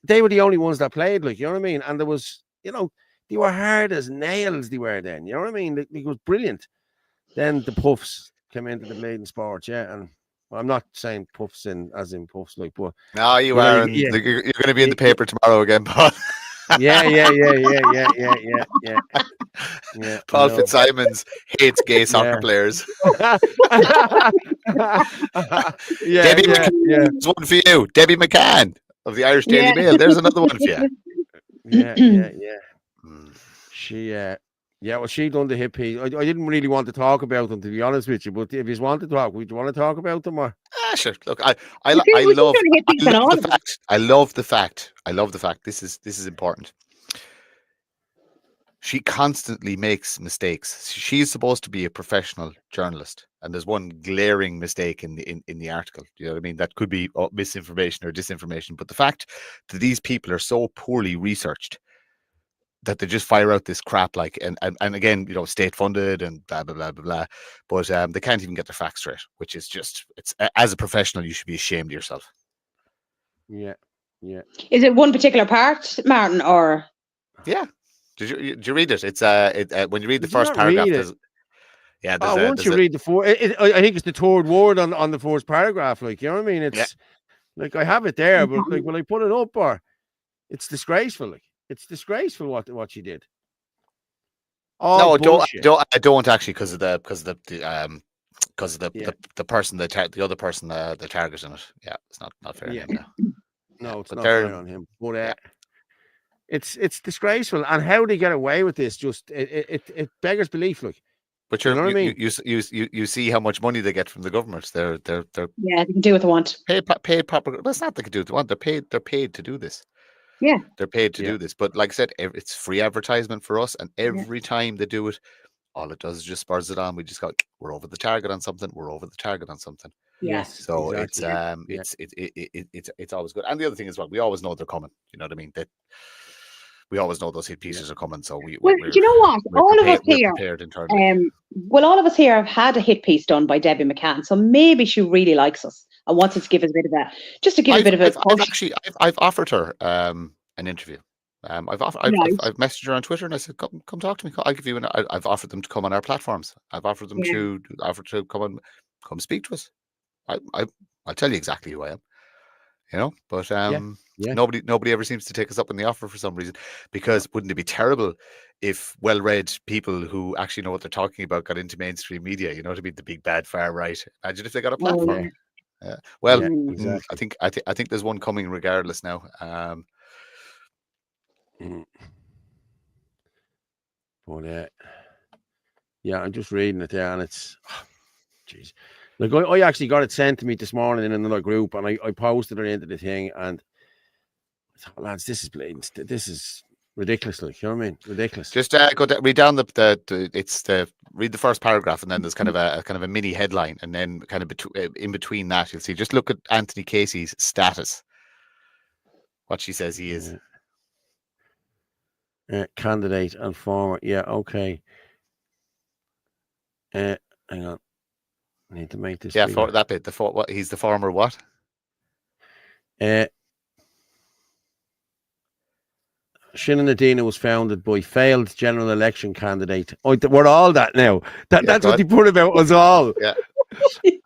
They were the only ones that played, like, you know what I mean? And there was, they were hard as nails. They were then, you know what I mean? It was brilliant. Then the Puffs came into the bleeding sports, yeah, and I'm not saying Puffs as in Puffs, like, but no, you are. You're going to be in the paper tomorrow again, Paul. Yeah. Paul Fitzsimons hates gay soccer players. Debbie McCann, there's one for you. Debbie McCann of the Irish Daily Mail. There's another one for you. Yeah. She, well, she done the hit piece. I didn't really want to talk about them, to be honest with you. But if you want to talk, would you want to talk about them? Or? Sure. Look, I love the fact. I love the fact. This is important. She constantly makes mistakes. She's supposed to be a professional journalist, and there's one glaring mistake in the article. You know what I mean? That could be misinformation or disinformation. But the fact that these people are so poorly researched that they just fire out this crap, like, and again, state funded and blah blah blah blah blah, but they can't even get their facts straight, which is just, it's, as a professional, you should be ashamed of yourself. Yeah. Is it one particular part, Martin, or? Yeah. Did you read it? It's when you read the first paragraph. Once you read the fourth, I think it's the third word on the first paragraph. Like, you know what I mean? It's like, I have it there, but like, will I put it up, or it's disgraceful? Like, it's disgraceful what she did. No, I don't actually, because of the person, the other person, the target in it. Yeah, it's not fair. Yeah. No, it's not fair on him. But it's disgraceful, and how they get away with this, just it beggars belief. Like, but you know what I mean? You see how much money they get from the government. They're they can do what they want. Paid proper. That's not they can do what they want. They're paid to do this. Yeah, they're paid to do this. But like I said, it's free advertisement for us, and every time they do it, all it does is just spurs it on. We just go, we're over the target on something. We're over the target on something. Yes. So exactly. It's always good. And the other thing is, we always know they're coming. You know what I mean? We always know those hit pieces are coming. So do you know what? All of us here, all of us here have had a hit piece done by Debbie McCann. So maybe she really likes us and wants us to give us a bit of a, just to give a bit of a. I've offered her an interview. I've messaged her on Twitter and I said, come talk to me. I'll give you I've offered them to come on our platforms. I've offered them to come speak to us. I'll tell you exactly who I am. But nobody ever seems to take us up on the offer for some reason, because wouldn't it be terrible if well-read people who actually know what they're talking about got into mainstream media, to be the big bad far right? Imagine if they got a platform. Exactly. I think there's one coming regardless now. But I'm just reading it there, and it's jeez. Like, I actually got it sent to me this morning in another group, and I posted it into the thing, and I thought, lads, this is blatant. This is ridiculous. Like, you know what I mean? Ridiculous. Just read down read the first paragraph, and then there's kind of a mini headline, and then kind of in between that, you'll see. Just look at Anthony Casey's status. What she says he is. Candidate and former. Yeah. Okay. Hang on. I need to make this. Yeah, for that bit. What he's the former what? Sinn Féin was founded by failed general election candidate. We're all that now. That's what they put about us all. Yeah.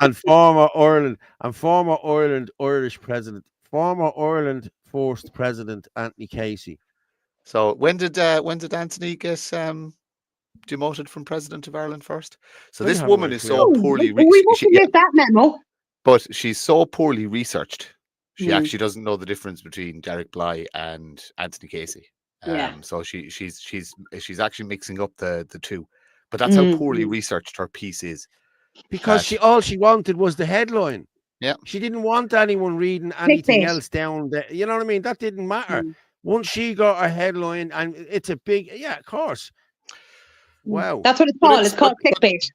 And former Ireland Irish president, former Ireland first president Anthony Casey. So when did Anthony get demoted from president of Ireland first? So this woman is so poorly researched. That memo. But she's so poorly researched. She actually doesn't know the difference between Derek Bly and Anthony Casey. So she's actually mixing up the two. But that's how poorly researched her piece is. Because all she wanted was the headline. Yeah. She didn't want anyone reading anything else down there. You know what I mean? That didn't matter. Once she got her headline, and it's a big, of course. Wow. That's what it's called. It's called clickbait.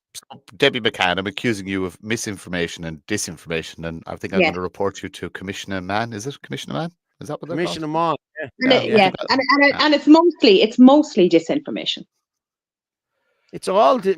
Debbie McCann, I'm accusing you of misinformation and disinformation, and I think I'm going to report you to Commissioner Mann. Is it Commissioner Mann? Is that what they're Commissioner Mann? And it's mostly disinformation. It's all there's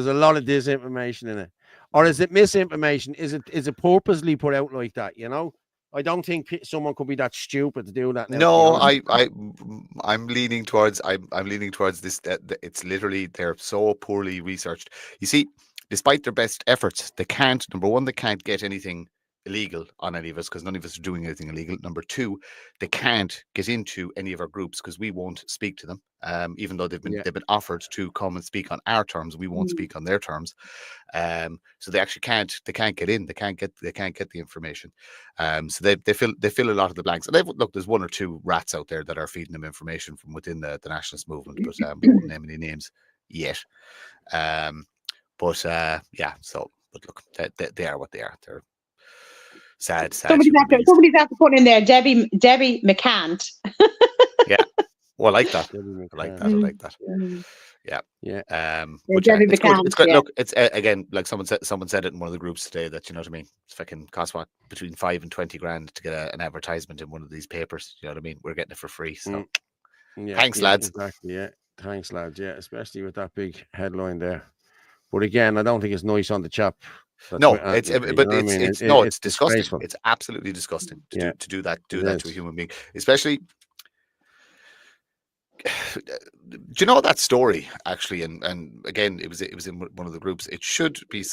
a lot of disinformation in it, or is it misinformation? Is it purposely put out like that? You know, I don't think someone could be that stupid to do that. Now, no, you know? I'm leaning towards this. It's literally they're so poorly researched. You see, despite their best efforts, they can't. Number one, they can't get anything illegal on any of us because none of us are doing anything illegal. Number two, they can't get into any of our groups because we won't speak to them. Even though they've been offered to come and speak on our terms, we won't speak on their terms. So they actually can't get in. They can't get the information. So they fill a lot of the blanks. And look, there's one or two rats out there that are feeding them information from within the nationalist movement, but we won't name any names yet. So but look, they are what they are. They're sad. Somebody's have to put in there Debbie McCann. Yeah. Well, I like that. I like that. Yeah. It's good. Look, it's again, like someone said it in one of the groups today that, you know what I mean, it's fucking cost between 5 and 20 grand to get an advertisement in one of these papers. You know what I mean? We're getting it for free. So thanks, lads. Exactly. Yeah. Thanks, lads. Yeah, especially with that big headline there. But again, I don't think it's nice on the chap. It's disgusting. It's absolutely disgusting to do that to a human being, especially. Do you know that story actually? And again, it was in one of the groups. It should be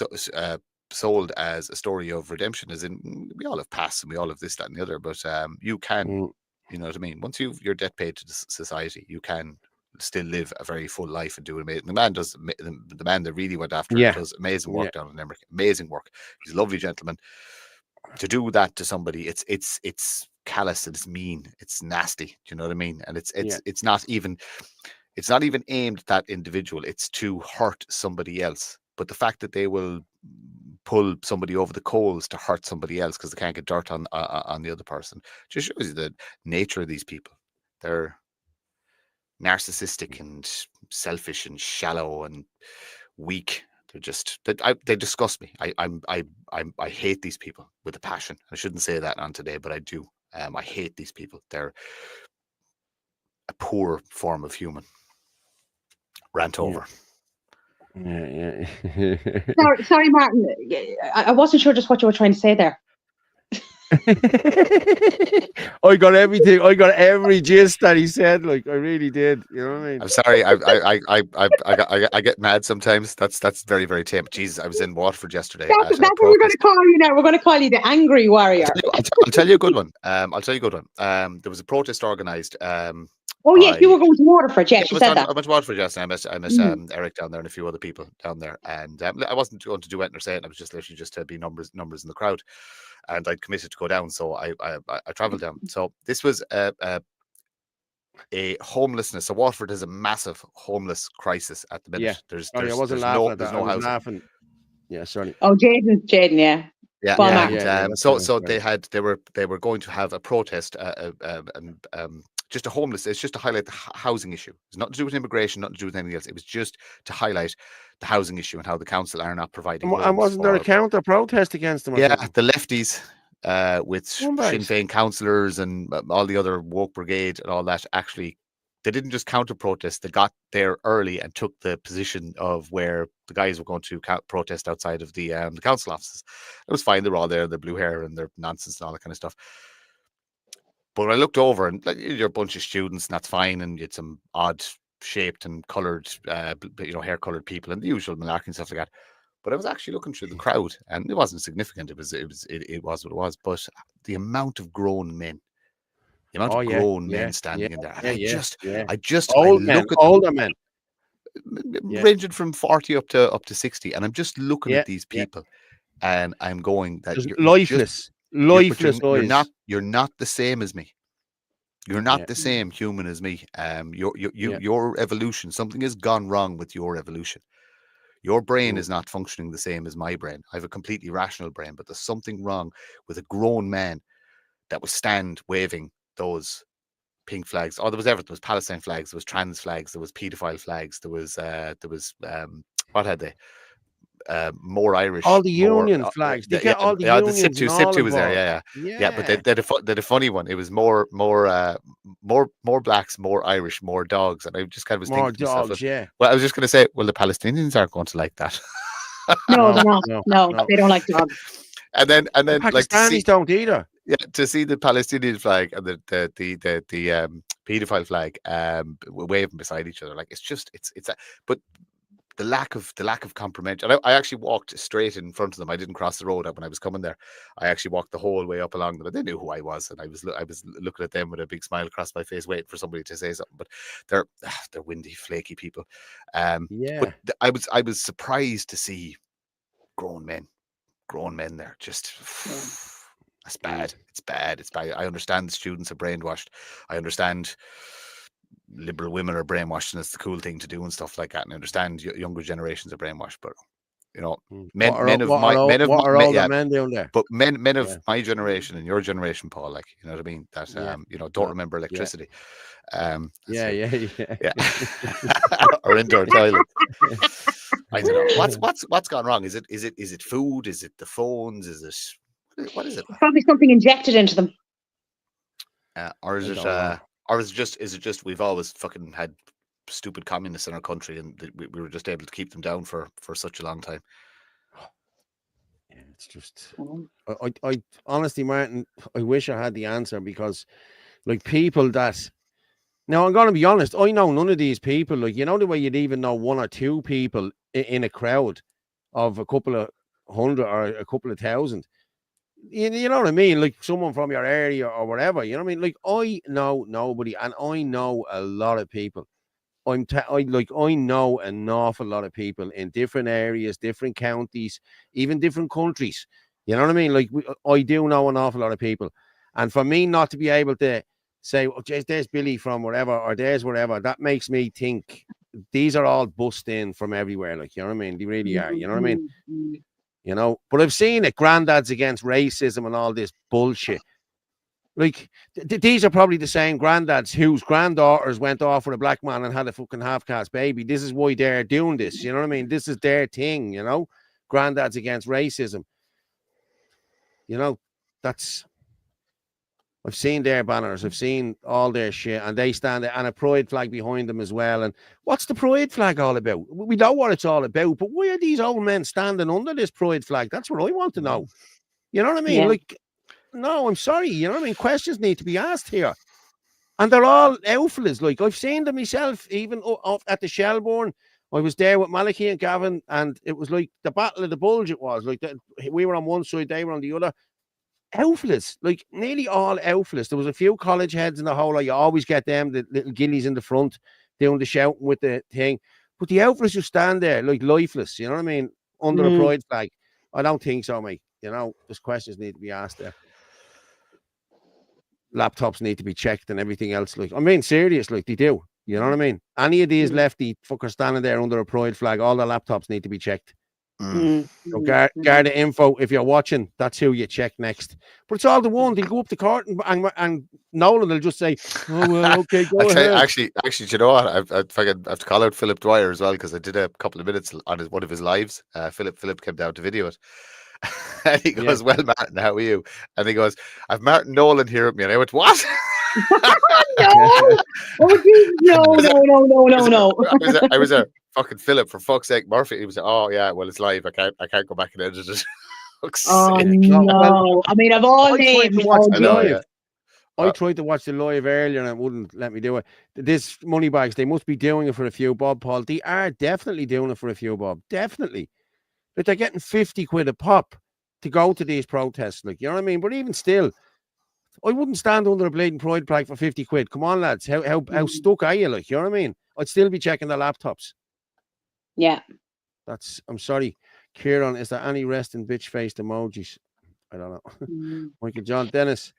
sold as a story of redemption, as in we all have past and we all have this, that, and the other. But you can, you know what I mean. Once your debt paid to society, you can still live a very full life and do amazing. The man that really went after it does amazing work down in Limerick. Amazing work. He's a lovely gentleman. To do that to somebody, it's callous and it's mean. It's nasty. Do you know what I mean? And it's not even aimed at that individual. It's to hurt somebody else. But the fact that they will pull somebody over the coals to hurt somebody else because they can't get dirt on the other person just shows you the nature of these people. They're narcissistic and selfish and shallow and weak. They're just they disgust me. I hate these people with a passion. I shouldn't say that on today, but I do. I hate these people. They're a poor form of human. Rant over. Yeah. Sorry, Martin. I wasn't sure just what you were trying to say there. I got everything. I got every gist that he said. Like, I really did. You know what I mean? I'm sorry. I get mad sometimes. That's very, very tame. Jesus, I was in Waterford yesterday. That's what we're going to call you now. We're going to call you the Angry Warrior. I'll tell you a good one. There was a protest organised. Oh yes, you were going to Waterford. Yes, you said that. I went to Waterford yesterday. I met Eric down there and a few other people down there. And I wasn't going to do anything or say it. I was just literally just to be numbers in the crowd. And I'd committed to go down, so I travelled down. So this was a homelessness. So Waterford has a massive homeless crisis at the minute. Yeah. I wasn't laughing at that. I was laughing. Yeah, sorry. Oh, Jaden, yeah. Yeah. So they were going to have a protest, just a homeless. It's just to highlight the housing issue. It's not to do with immigration, not to do with anything else. It was just to highlight the housing issue and how the council are not providing. And wasn't there a counter protest against them? Yeah, the lefties with Sinn Féin councillors and all the other woke brigade and all that. Actually, they didn't just counter protest. They got there early and took the position of where the guys were going to protest outside of the council offices. It was fine. They were all there, their blue hair and their nonsense and all that kind of stuff. But I looked over and like, you're a bunch of students, and that's fine, and it's some odd shaped and coloured, hair coloured people and the usual malarkey and stuff like that. But I was actually looking through the crowd, and it wasn't significant. It was what it was. But the amount of grown men, men standing in there, and I look at older men, ranging from 40 up to 60, and I'm just looking at these people, and I'm going that you're lifeless. You're not the same as me. You're not the same human as me. Your evolution, something has gone wrong with your evolution. Your brain is not functioning the same as my brain. I have a completely rational brain, but there's something wrong with a grown man that was stand waving those pink flags. Oh, there was everything. There was Palestine flags. There was trans flags. There was pedophile flags. There was what had they? More Irish, all the union flags. They get all the unions. The SIP2 was there, yeah. But they did a funny one. It was more blacks, more Irish, more dogs, and I just kind of was thinking to myself, well, I was just going to say, well, the Palestinians aren't going to like that. No, they're not. No, they don't like dogs. And then Pakistanis don't either. Yeah, to see the Palestinian flag and the pedophile flag waving beside each other, like but the lack of comprehension. And I actually walked straight in front of them. I didn't cross the road when I was coming there. I actually walked the whole way up along them. They knew who I was, and I was looking at them with a big smile across my face, waiting for somebody to say something. But they're windy, flaky people. But I was surprised to see grown men there. Just that's bad. It's bad. I understand the students are brainwashed. I understand liberal women are brainwashed and it's the cool thing to do and stuff like that, and I understand younger generations are brainwashed, but men down there. But men of my generation and your generation, Paul, like, you know what I mean, that don't remember electricity. Yeah. Or indoor toilet. I don't know what's gone wrong. Is it food? Is it the phones? What is it? Probably something injected into them. Or is it just we've always fucking had stupid communists in our country, and we were just able to keep them down for such a long time? Yeah, it's just I honestly, Martin, I wish I had the answer, because like people that now, I'm going to be honest, I know none of these people. Like, you know, the way you'd even know one or two people in a crowd of a couple of hundred or a couple of thousand. You know what I mean? Like someone from your area or whatever. You know what I mean? Like, I know nobody, and I know a lot of people. I know an awful lot of people in different areas, different counties, even different countries. You know what I mean? Like, I do know an awful lot of people, and for me not to be able to say, "Oh, geez, there's Billy from wherever or there's wherever," that makes me think these are all bussed in from everywhere. Like, you know what I mean? They really are. You know what I mean? You know, but I've seen it, granddads against racism and all this bullshit. Like, these are probably the same granddads whose granddaughters went off with a black man and had a fucking half-caste baby. This is why they're doing this. You know what I mean? This is their thing, you know? Granddads against racism. You know, I've seen their banners. I've seen all their shit, and they stand there, and a pride flag behind them as well. And what's the pride flag all about? We know what it's all about, but why are these old men standing under this pride flag? That's what I want to know. You know what I mean? Yeah. Like, no, I'm sorry. You know what I mean? Questions need to be asked here. And they're all outfellas. Like, I've seen them myself, even at the Shelbourne. I was there with Malachy and Gavin, and it was like the Battle of the Bulge. It was like we were on one side, they were on the other. Outfellas, like nearly all outfellas. There was a few college heads in the whole. You always get them, the little gillies in the front doing the shouting with the thing. But the outfellas just stand there like lifeless. You know what I mean? Under a pride flag. I don't think so, mate. You know, there's questions need to be asked there. Laptops need to be checked and everything else. Like, I mean, serious, like they do. You know what I mean? Any of these lefty fuckers standing there under a pride flag, all the laptops need to be checked. So guard the info. If you're watching, that's who you check next. But it's all the one. They'll go up the court and Nolan will just say, "Oh well, okay, go ahead." Actually, you know what? I have to call out Philip Dwyer as well, because I did a couple of minutes on one of his lives. Philip came down to video it. And he goes, "Well, Martin, how are you?" And he goes, "I've Martin Nolan here with me." And I went, "What?" No! Oh, geez, no. I was there. Fucking Philip, for fuck's sake, Murphy. He was like, "Oh yeah, well, it's live. I can't go back and edit it." Oh no! I mean, of all names, I tried to watch the live earlier and it wouldn't let me do it. This Moneybags, they must be doing it for a few bob, Paul. They are definitely doing it for a few bob. Definitely. But they're getting 50 quid a pop to go to these protests. Like, you know what I mean? But even still, I wouldn't stand under a blatant pride flag for 50 quid. Come on, lads. How stuck are you? Like, you know what I mean? I'd still be checking the laptops. Yeah. I'm sorry. Kieran, is there any resting bitch-faced emojis? I don't know. Michael John Dennis.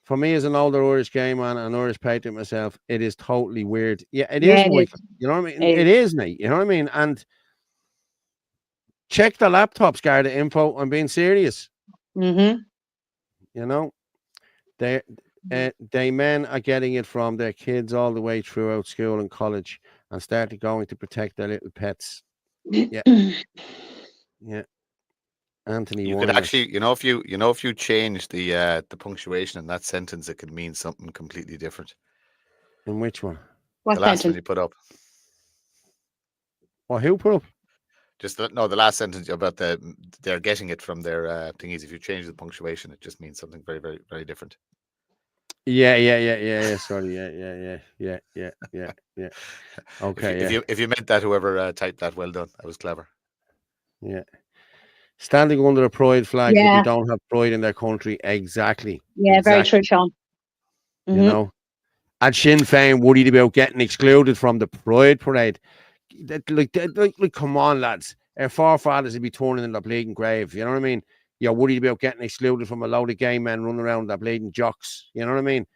For me, as an older Irish gay man and Irish patriot myself, it is totally weird. Yeah, it is, Michael. You know what I mean? It is, mate. You know what I mean? And check the laptops, Garda info. I'm being serious. Mm-hmm. You know, they men are getting it from their kids all the way throughout school and college and started going to protect their little pets. Yeah. Yeah. Anthony, you could actually, if you change the punctuation in that sentence, it could mean something completely different. In which one? What the last sentence? one you put up. What, who put up? The last sentence about they're getting it from their thingies. If you change the punctuation, it just means something very, very, very different. Yeah. Sorry. Yeah. Okay. If you meant that, whoever typed that, well done. That was clever. Yeah. Standing under a pride flag, but they don't have pride in their country. Exactly. Yeah, very true, Sean. Mm-hmm. You know, and Sinn Féin worried about getting excluded from the pride parade. Like, come on, lads. Our forefathers would be turning in the bleeding grave. You know what I mean? You're worried about getting excluded from a load of gay men running around the bleeding jocks. You know what I mean?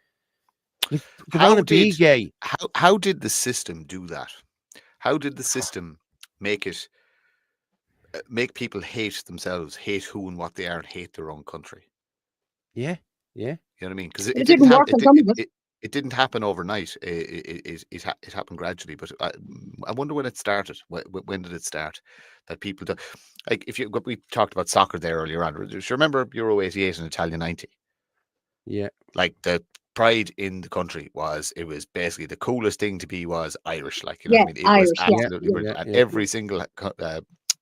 Like, be gay. How did the system do that? How did the system make people hate themselves, hate who and what they are, and hate their own country? Yeah. You know what I mean? Because it didn't work on some of us. It didn't happen overnight. It happened gradually, but I wonder when it started. When did it start? That people do, like we talked about soccer there earlier on. Do you remember Euro '88 and Italia '90? Yeah. Like the pride in the country was basically the coolest thing to be was Irish. Like, you know what I mean? It was absolutely brilliant. And every single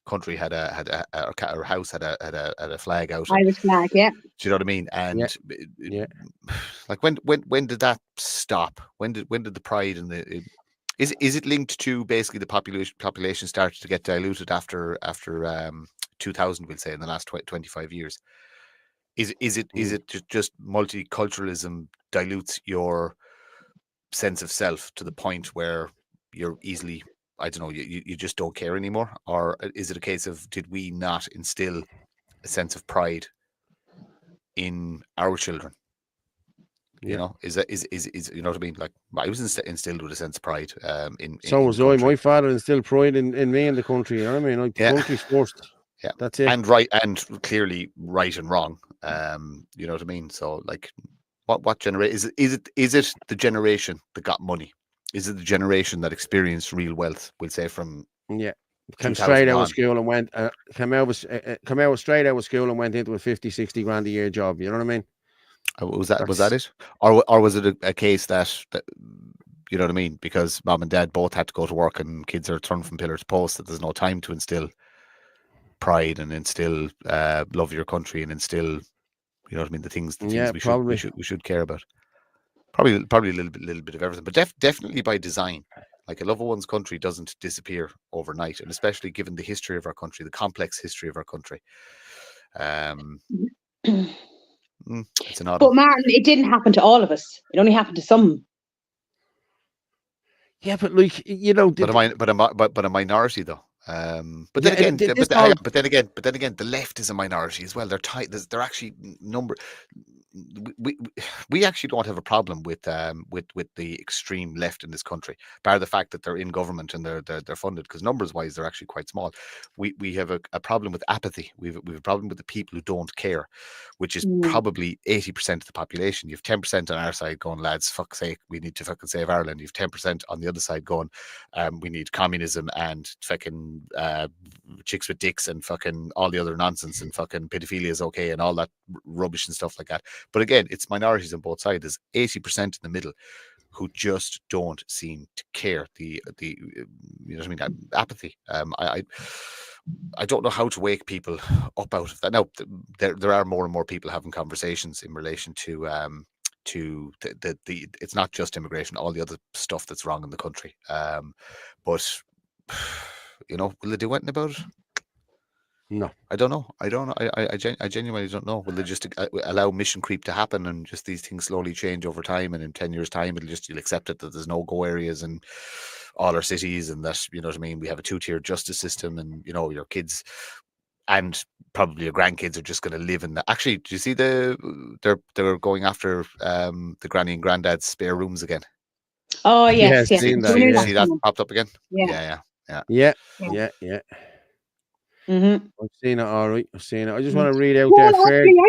country had or house had a flag out. Irish flag, yeah. Do you know what I mean? And like when did that stop? When did the pride and is it linked to basically the population started to get diluted after 2000? We'll say in the last 25 years. Is it just multiculturalism dilutes your sense of self to the point where you're easily, I don't know, you just don't care anymore? Or is it a case of, did we not instill a sense of pride in our children? You know, is you know what I mean? Like, I was instilled with a sense of pride. So was I. My father instilled pride in me and the country. You know what I mean? Like, the country's first. Yeah, that's it. And right, and clearly right and wrong. You know what I mean? So, like, what generation is it the generation that got money? Is it the generation that experienced real wealth? We'll say from came straight out of school and went come out straight out of school and went into a 50-60 grand a year job. You know what I mean? Was that it, or was it a case that you know what I mean? Because mom and dad both had to go to work and kids are turned from pillar to post. That there's no time to instill pride and instill love of your country and instill, you know what I mean, the things we should care about. Probably a little bit of everything, but definitely by design. Like, a love of one's country doesn't disappear overnight, and especially given the history of our country, the complex history of our country. It's an odd. But Martin, it didn't happen to all of us. It only happened to some. Yeah, but like, you know, but a minority though. But then again, the left is a minority as well. They're tight. They're actually number. We actually don't have a problem with the extreme left in this country, bar the fact that they're in government and they're funded, because numbers wise they're actually quite small. We have a problem with apathy. We've a problem with the people who don't care, which is probably 80% of the population. You have 10% on our side going, lads, fuck's sake, we need to fucking save Ireland. You have 10% on the other side going, we need communism and fucking chicks with dicks and fucking all the other nonsense, and fucking pedophilia is okay and all that rubbish and stuff like that. But again, it's minorities on both sides. There's 80% in the middle who just don't seem to care. The you know what I mean? Apathy. I don't know how to wake people up out of that. Now, there are more and more people having conversations in relation to to the it's not just immigration, all the other stuff that's wrong in the country. But will they do anything about it? No, I don't know. I genuinely don't know. Will they just allow mission creep to happen and just these things slowly change over time? And in 10 years' time, you'll accept it that there's no go areas in all our cities, and that, you know what I mean, we have a 2-tier justice system, and your kids and probably your grandkids are just going to live in that. Actually, do you see they're going after the granny and granddad's spare rooms again? Oh yes, yes. See that popped up again? Yeah. Mm-hmm. I've seen it, all right. I've seen it. I just want to read out Paul, there. actually,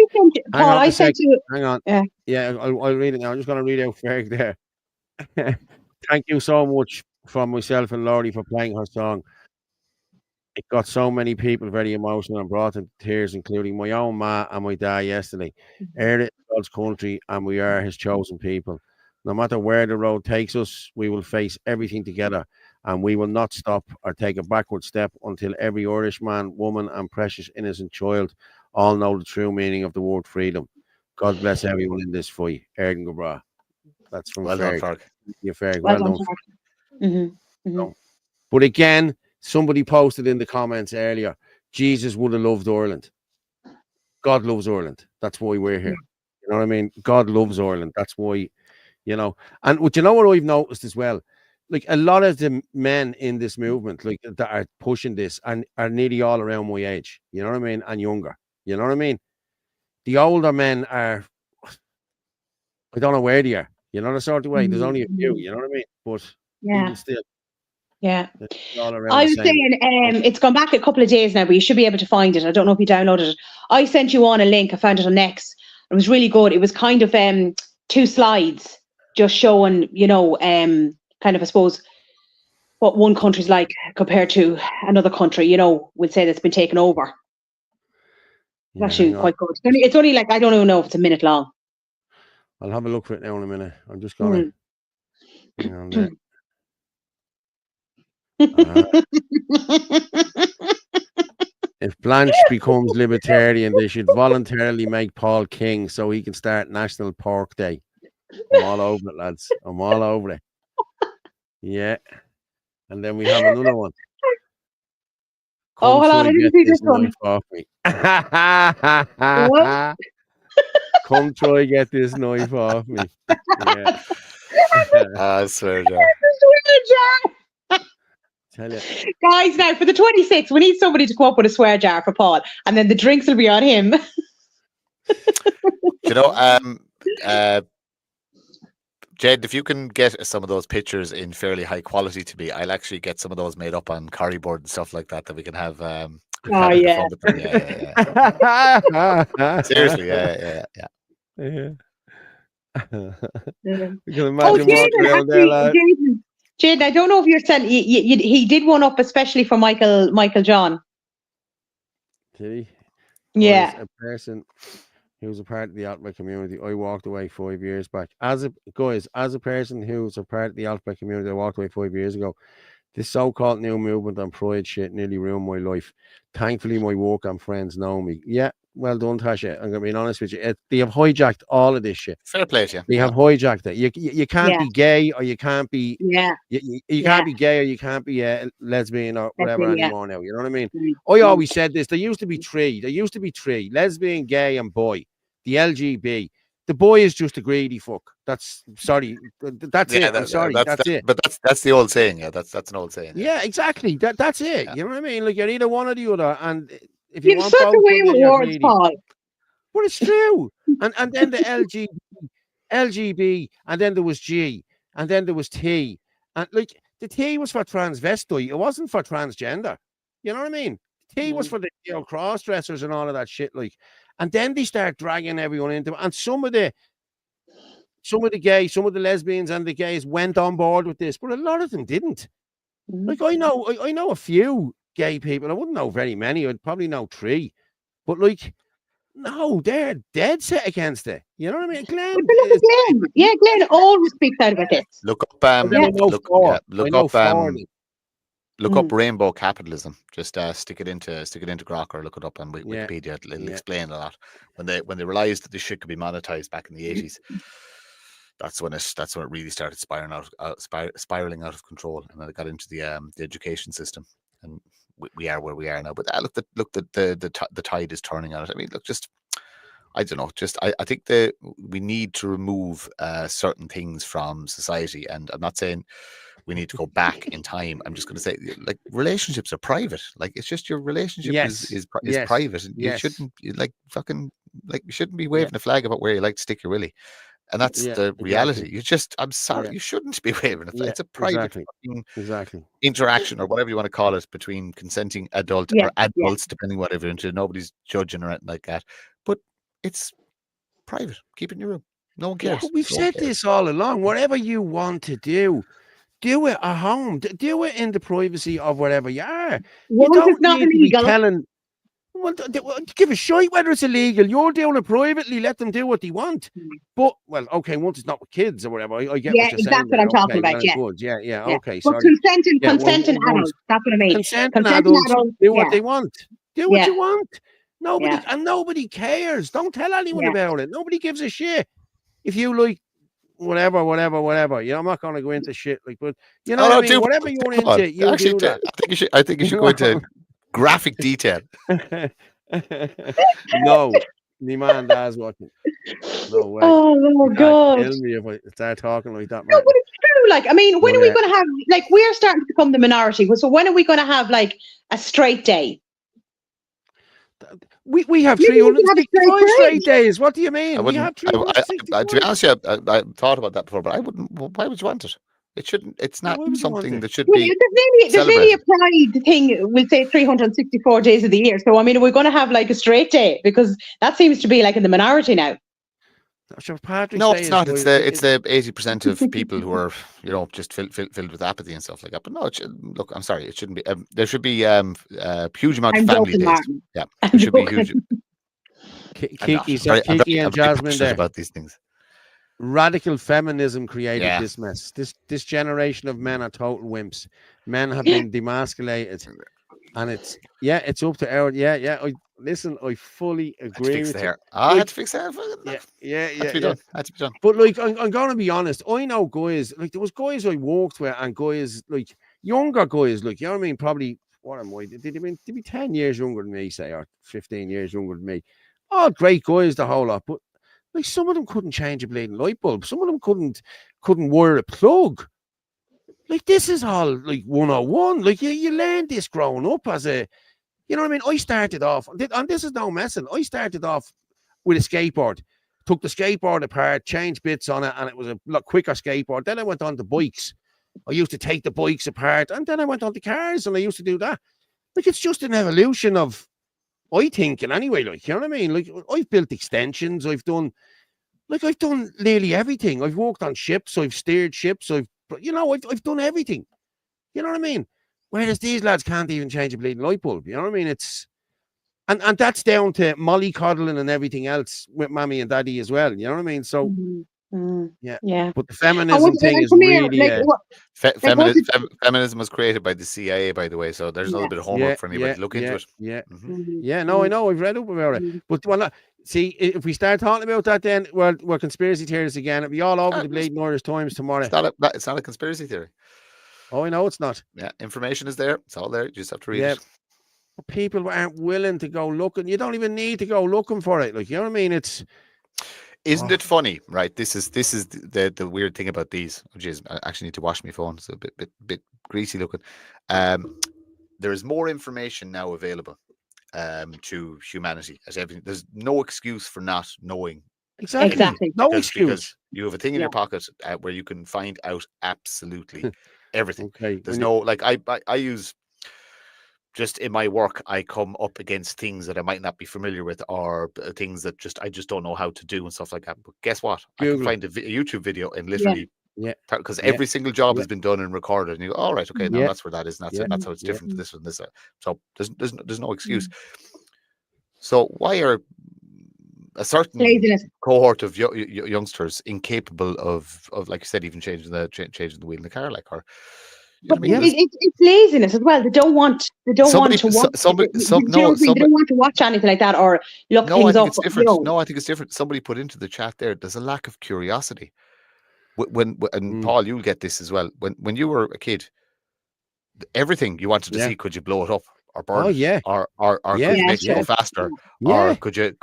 I sent you. Hang on. Yeah, I'll read it now. I'm just going to read out Ferg there. Thank you so much from myself and Laurie for playing her song. It got so many people very emotional and brought them to tears, including my own ma and my dad yesterday. Earth is God's country, and we are his chosen people. No matter where the road takes us, we will face everything together, and we will not stop or take a backward step until every Irish man, woman, and precious innocent child all know the true meaning of the word freedom. God bless everyone in this fight. Erden Gabra. That's from Ferg. Done, Ferg. Yeah, Ferg. Well done. Mm-hmm. Mm-hmm. But again, somebody posted in the comments earlier, Jesus would have loved Ireland. God loves Ireland. That's why we're here. You know what I mean? God loves Ireland. That's why, and you know what I've noticed as well? Like a lot of the men in this movement, like that are pushing this and are nearly all around my age, you know what I mean? And younger, you know what I mean? The older men are, I don't know where they are, you know, the sort of way. There's only a few, you know what I mean? But even still. Yeah. I was saying it's gone back a couple of days now, but you should be able to find it. I don't know if you downloaded it. I sent you on a link. I found it on X. It was really good. It was kind of 2 slides just showing, kind of, I suppose, what one country's like compared to another country, we'd say that's been taken over. It's actually quite good. It's only like, I don't even know if it's a minute long. I'll have a look for it now in a minute. I'm just going to... If Blanche becomes Libertarian, they should voluntarily make Paul king so he can start National Pork Day. I'm all over it, lads. I'm all over it. Yeah. And then we have another one. Hold on, I didn't see this one. Off me. Come try get this knife off me. Yeah. I swear, Tell you. Guys, now for the 26th, we need somebody to come up with a swear jar for Paul, and then the drinks will be on him. Jed, if you can get some of those pictures in fairly high quality to me, I'll actually get some of those made up on Curryboard and stuff like that we can have. Yeah. Seriously, yeah. You can imagine walking around there, lad. Jaden, I don't know if you're telling he did one up especially for Michael John. Did he? Yeah. A person who was a part of the Altback community. I walked away 5 years back. As a person who was a part of the Altback community, I walked away 5 years ago. This so-called new movement on pride shit nearly ruined my life. Thankfully, my work and friends know me. Yeah, well done, Tasha. I'm going to be honest with you. They have hijacked all of this shit. Fair play to you. They have hijacked it. You can't be gay, or you can't be you can't be gay, or you can't be lesbian or whatever anymore now. You know what I mean? I always said this. There used to be three. Lesbian, gay, and boy. The LGB. The boy is just a greedy fuck. That's it. I'm sorry. That's it. But that's the old saying. Yeah, that's an old saying. Yeah, exactly. That's it. Yeah. You know what I mean? Like you're either one or the other. And if you want such a way with words, Paul. But it's true. and then the LGB, and then there was G, and then there was T, and like the T was for transvestite. It wasn't for transgender. You know what I mean? T was for the cross dressers and all of that shit. Like. And then they start dragging everyone into it. And some of the gays, some of the lesbians and the gays went on board with this, but a lot of them didn't. Like I know a few gay people. I wouldn't know very many. I'd probably know 3. But like, no, they're dead set against it. You know what I mean? Glenn. Glenn always speaks out about this. Look up rainbow capitalism. Just stick it into Grok or look it up on Wikipedia. It'll explain a lot. When they realized that this shit could be monetized back in the 80s, that's when it really started spiraling out of control, and then it got into the education system, and we are where we are now. But the tide is turning on it. I mean, look, just I don't know. Just I think that we need to remove certain things from society, and I'm not saying we need to go back in time. I'm just going to say, like, relationships are private. Like, it's just your relationship is private. And you shouldn't you shouldn't be waving a flag about where you like to stick your willy. And that's the reality. Exactly. I'm sorry, you shouldn't be waving a flag. It's a private interaction or whatever you want to call it between consenting adults, depending whatever into. Nobody's judging or anything like that. But it's private. Keep it in your room. No one cares. Yeah, we've said this all along. Whatever you want to do it at home. Do it in the privacy of wherever you are. You don't need to be telling. Well, give a shite whether it's illegal. You're doing it privately. Let them do what they want. But, well, okay, once it's not with kids or whatever, I get what you're saying. That's what I'm talking about. Okay. But consenting adults. That's what I mean. Consenting adults do what they want. Do what you want. Nobody cares. Don't tell anyone about it. Nobody gives a shit. If you like whatever. You know, I'm not going to go into shit like, but you know what I mean. Whatever you're into, you do that. I think you should go into graphic detail. No, my man dad's watching. No way. Oh God! Tell me if I start talking like that. No, but it's true. Like, I mean, when are we going to have? Like, we're starting to become the minority. So when are we going to have like a straight day? We have 365 straight days. What do you mean? We have 365. To be honest, I thought about that before, but I wouldn't. Why would you want it? It shouldn't. It's not something that should be. There's maybe a pride thing. We'll say 364 days of the year. So I mean, we're going to have like a straight day because that seems to be like in the minority now. No, it's not. It's the 80% of people who are, you know, just filled with apathy and stuff like that. But no, look, I'm sorry, it shouldn't be. There should be a huge amount of family days. Martin. Yeah, there should be huge. Kiki and Jasmine there about these things. Radical feminism created this mess. This generation of men are total wimps. Men have been demasculated, and it's up to our Listen, I fully agree with you. I had to fix that. Had to be done. But like, I'm going to be honest. I know guys, like there was guys I worked with, and guys like younger guys, like, you know what I mean. Probably, what am I? They'd be 10 years younger than me, say, or 15 years younger than me. Oh, great guys, the whole lot. But like, some of them couldn't change a bleeding light bulb. Some of them couldn't wire a plug. Like, this is all like 101. Like, you learn this growing up as a. You know what I mean? I started off, and this is no messing. I started off with a skateboard, took the skateboard apart, changed bits on it, and it was a lot quicker skateboard. Then I went on to bikes. I used to take the bikes apart, and then I went on to cars, and I used to do that. Like, it's just an evolution of, I think, and anyway, like, you know what I mean? Like, I've built extensions. I've done nearly everything. I've walked on ships. I've steered ships. I've done everything. You know what I mean? Whereas these lads can't even change a bleeding light bulb. You know what I mean? It's and that's down to mollycoddling and everything else with mommy and daddy as well. You know what I mean? So yeah. But the feminism thing is really feminism was created by the CIA, by the way. So there's a little bit of homework for anybody to look into it. No, I know. I've read up about it. But see, if we start talking about that, then we're conspiracy theorists again. It'll be all over the bleeding Irish Times tomorrow. It's not a conspiracy theory. Oh, I know it's not. Yeah, information is there. It's all there. You just have to read it. But people aren't willing to go looking. You don't even need to go looking for it. Like, you know what I mean? Isn't it funny, right? This is the weird thing about these. Which is, I actually need to wash my phone. It's a bit greasy looking. There is more information now available to humanity as everything. There's no excuse for not knowing. Exactly. No excuse. Because you have a thing in your pocket where you can find out absolutely everything. Okay. There's no, like, I use, just in my work, I come up against things that I might not be familiar with, or things that I just don't know how to do and stuff like that. But guess what? Google. I can find a YouTube video and literally, because every single job has been done and recorded, and you go, all right, okay, now that's where that is, and that's it. That's how it's different to this and this. So there's no excuse. So why are a certain cohort of youngsters incapable of, like you said, even changing the wheel in the car, like, or but it's laziness as well. They don't want to watch. They don't want to watch anything like that or look things up. It's different. No, I think it's different. Somebody put into the chat there, there's a lack of curiosity. And Paul, you'll get this as well. When you were a kid, everything you wanted to see, could you blow it up or burn it? Or could you make it go faster? Or could you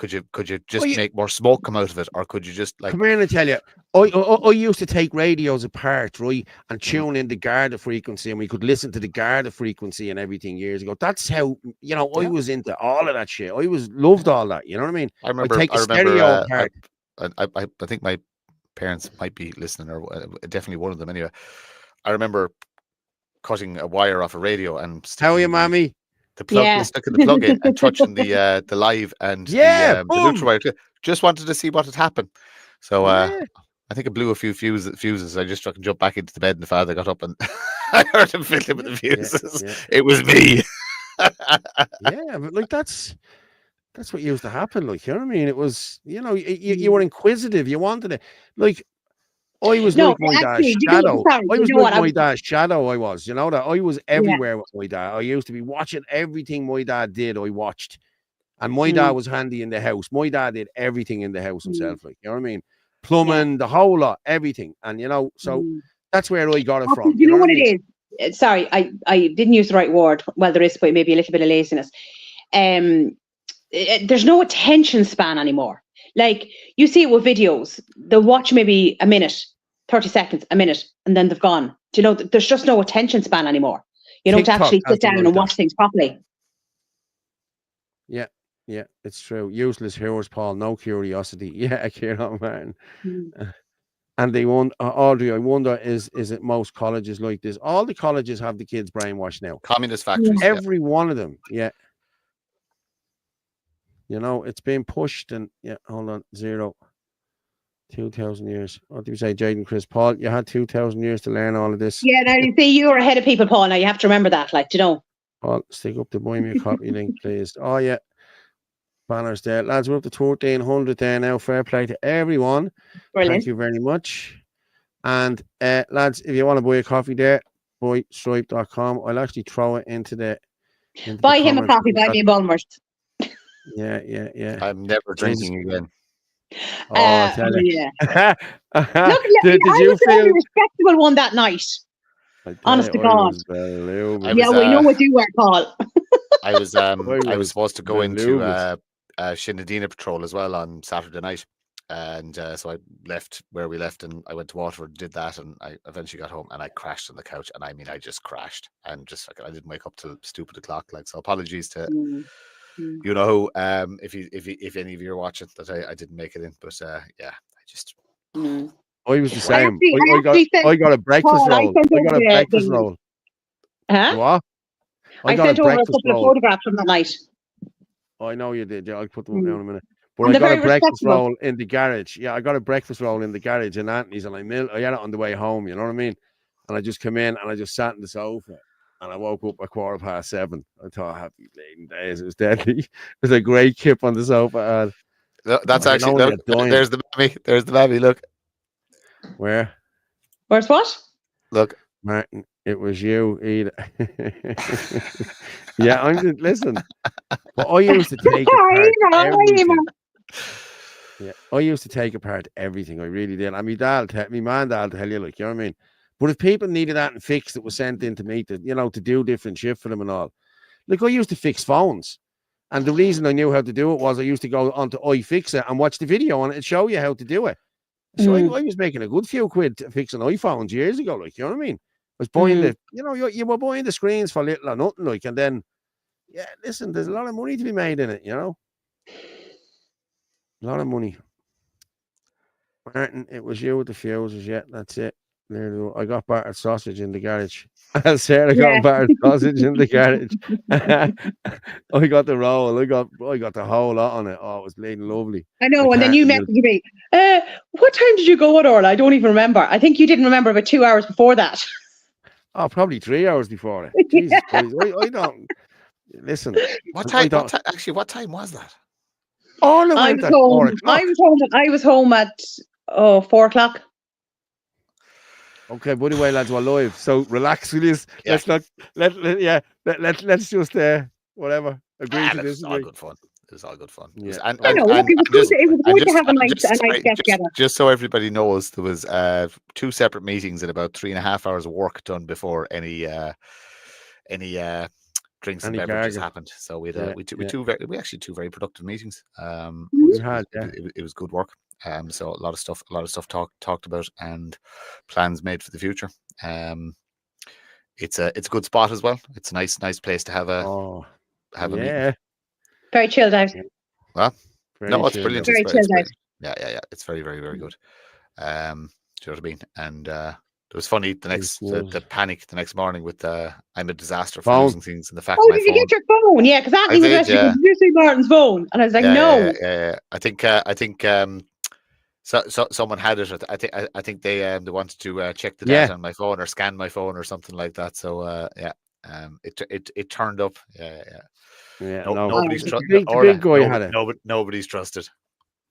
just make more smoke come out of it? Or could you just come here and tell you, I used to take radios apart, right, and tune in the Garda frequency, and we could listen to the Garda frequency and everything years ago. That's how, you know, I was into all of that shit. I loved all that, you know what I mean? I remember stereo apart. I think my parents might be listening, or definitely one of them anyway. I remember cutting a wire off a radio and how are you, mommy? Sticking the plug in and touching the live and the neutral wire. Just wanted to see what had happened. So I think it blew a few fuses. I just jumped back into the bed, and the father got up and I heard him fiddling with the fuses. It was me. But like that's what used to happen. Like, you know what I mean? It was, you know, you were inquisitive. You wanted it. Like, I was like my dad's shadow. I was like my dad's shadow. I was, you know, that I was everywhere with my dad. I used to be watching everything my dad did. I watched, and my dad was handy in the house. My dad did everything in the house himself. Like, you know what I mean? Plumbing, the whole lot, everything. And you know, so that's where I got it from. You know what it is? Sorry, I didn't use the right word. Well, there is maybe a little bit of laziness. There's no attention span anymore. Like, you see it with videos. They'll watch maybe a minute, 30 seconds, a minute, and then they've gone. Do you know, there's just no attention span anymore. You know, to actually sit down and watch things properly. Yeah, it's true. Useless heroes, Paul. No curiosity. Yeah, Kieran Martin. And they wonder, Audrey, I wonder, is it most colleges like this? All the colleges have the kids brainwashed now. Communist factories. Every one of them. Yeah. You know, it's been pushed, and hold on, 2,000 years. What do you say, Jaden, Chris? Paul, you had 2,000 years to learn all of this. Yeah, now you see, you're ahead of people, Paul. Now you have to remember that, like, you know. Paul, stick up the buy me a copy link, please. Oh, yeah. Banners there. Lads, we're up to 1,400 there now. Fair play to everyone. Brilliant. Thank you very much. And lads, if you want to buy a coffee there, buy stripe.com. I'll actually throw it into the buy him a coffee, buy me a Bulmers. Yeah. I'm never drinking again. Oh, I tell you. Yeah. Look, I was the only respectable one that night. Honest to God. We know what you were, Paul. I was supposed to go into Shinadina Patrol as well on Saturday night, and so I left where we left, and I went to Waterford, did that, and I eventually got home, and I crashed on the couch, and I mean, I just crashed, and just I didn't wake up till stupid o'clock, like, so apologies to you know, if any of you are watching that I didn't make it in, but I just. I was the same. I got a breakfast roll. I got a breakfast roll. Huh? What? I sent over a couple of photographs from that night. I know you did. Yeah, I'll put them up now in a minute. But I got a breakfast roll in the garage. Yeah, I got a breakfast roll in the garage in Anthony's, and I had it on the way home. You know what I mean? And I just came in and I just sat in the sofa, and I woke up at 7:15. I thought, happy bleeding days. It was deadly. It was a great kip on the sofa. That's actually there's the baby. There's the baby. Look. Where? Where's what? Look, Martin. It was you, Eda. Yeah, I'm just listen. But I used to take apart everything. Yeah, I used to take apart everything. I really did. And my man, dad, tell you, like, you know what I mean. But if people needed that and fixed, it was sent in to me to, you know, to do different shit for them and all. Like, I used to fix phones, and the reason I knew how to do it was I used to go onto iFixit and watch the video on it and show you how to do it. So I was making a good few quid fixing iPhones years ago, like, you know what I mean. I was buying the, you know, you were buying the screens for little or nothing, like, and then, yeah, listen, there's a lot of money to be made in it, you know. A lot of money. Martin, it was you with the fuses, yeah, that's it. There, I got battered sausage in the garage. Sarah got battered sausage in the garage. I got the roll. I got the whole lot on it. Oh, it was bleeding lovely. I know. And then you messaged me. What time did you go at all? I don't even remember. I think you didn't remember about 2 hours before that. Oh, probably 3 hours before it. Jesus Christ. I don't listen. What time was that? Oh no, I was home at 4 o'clock. Okay, by the way, lads, we're live, so relax with this. Yeah. Let's just whatever agree to this. It's all good fun. was all good fun. Yeah. I know. Look, it was good to have a nice get together. Just so everybody knows, there was 2 separate meetings and about 3.5 hours of work done before any drinks and beverages happened. So we actually 2 very productive meetings. It was good work. So a lot of stuff talked about and plans made for the future. It's a good spot as well. It's a nice place to have a meeting. Very chilled out. Well, no, it's brilliant. Very chilled out. Yeah. It's very, very, very good. Do you know what I mean? And it was funny the panic the next morning with I'm a disaster for losing things and the fact. Oh, did you get your phone? Yeah, because Anthony was actually, did you see Martin's phone? And I was like, no. Yeah. I think so someone had it. I think they wanted to check the data on my phone or scan my phone or something like that. So it turned up. Yeah. Nobody's trusted. The big guy had it. Nobody's trusted.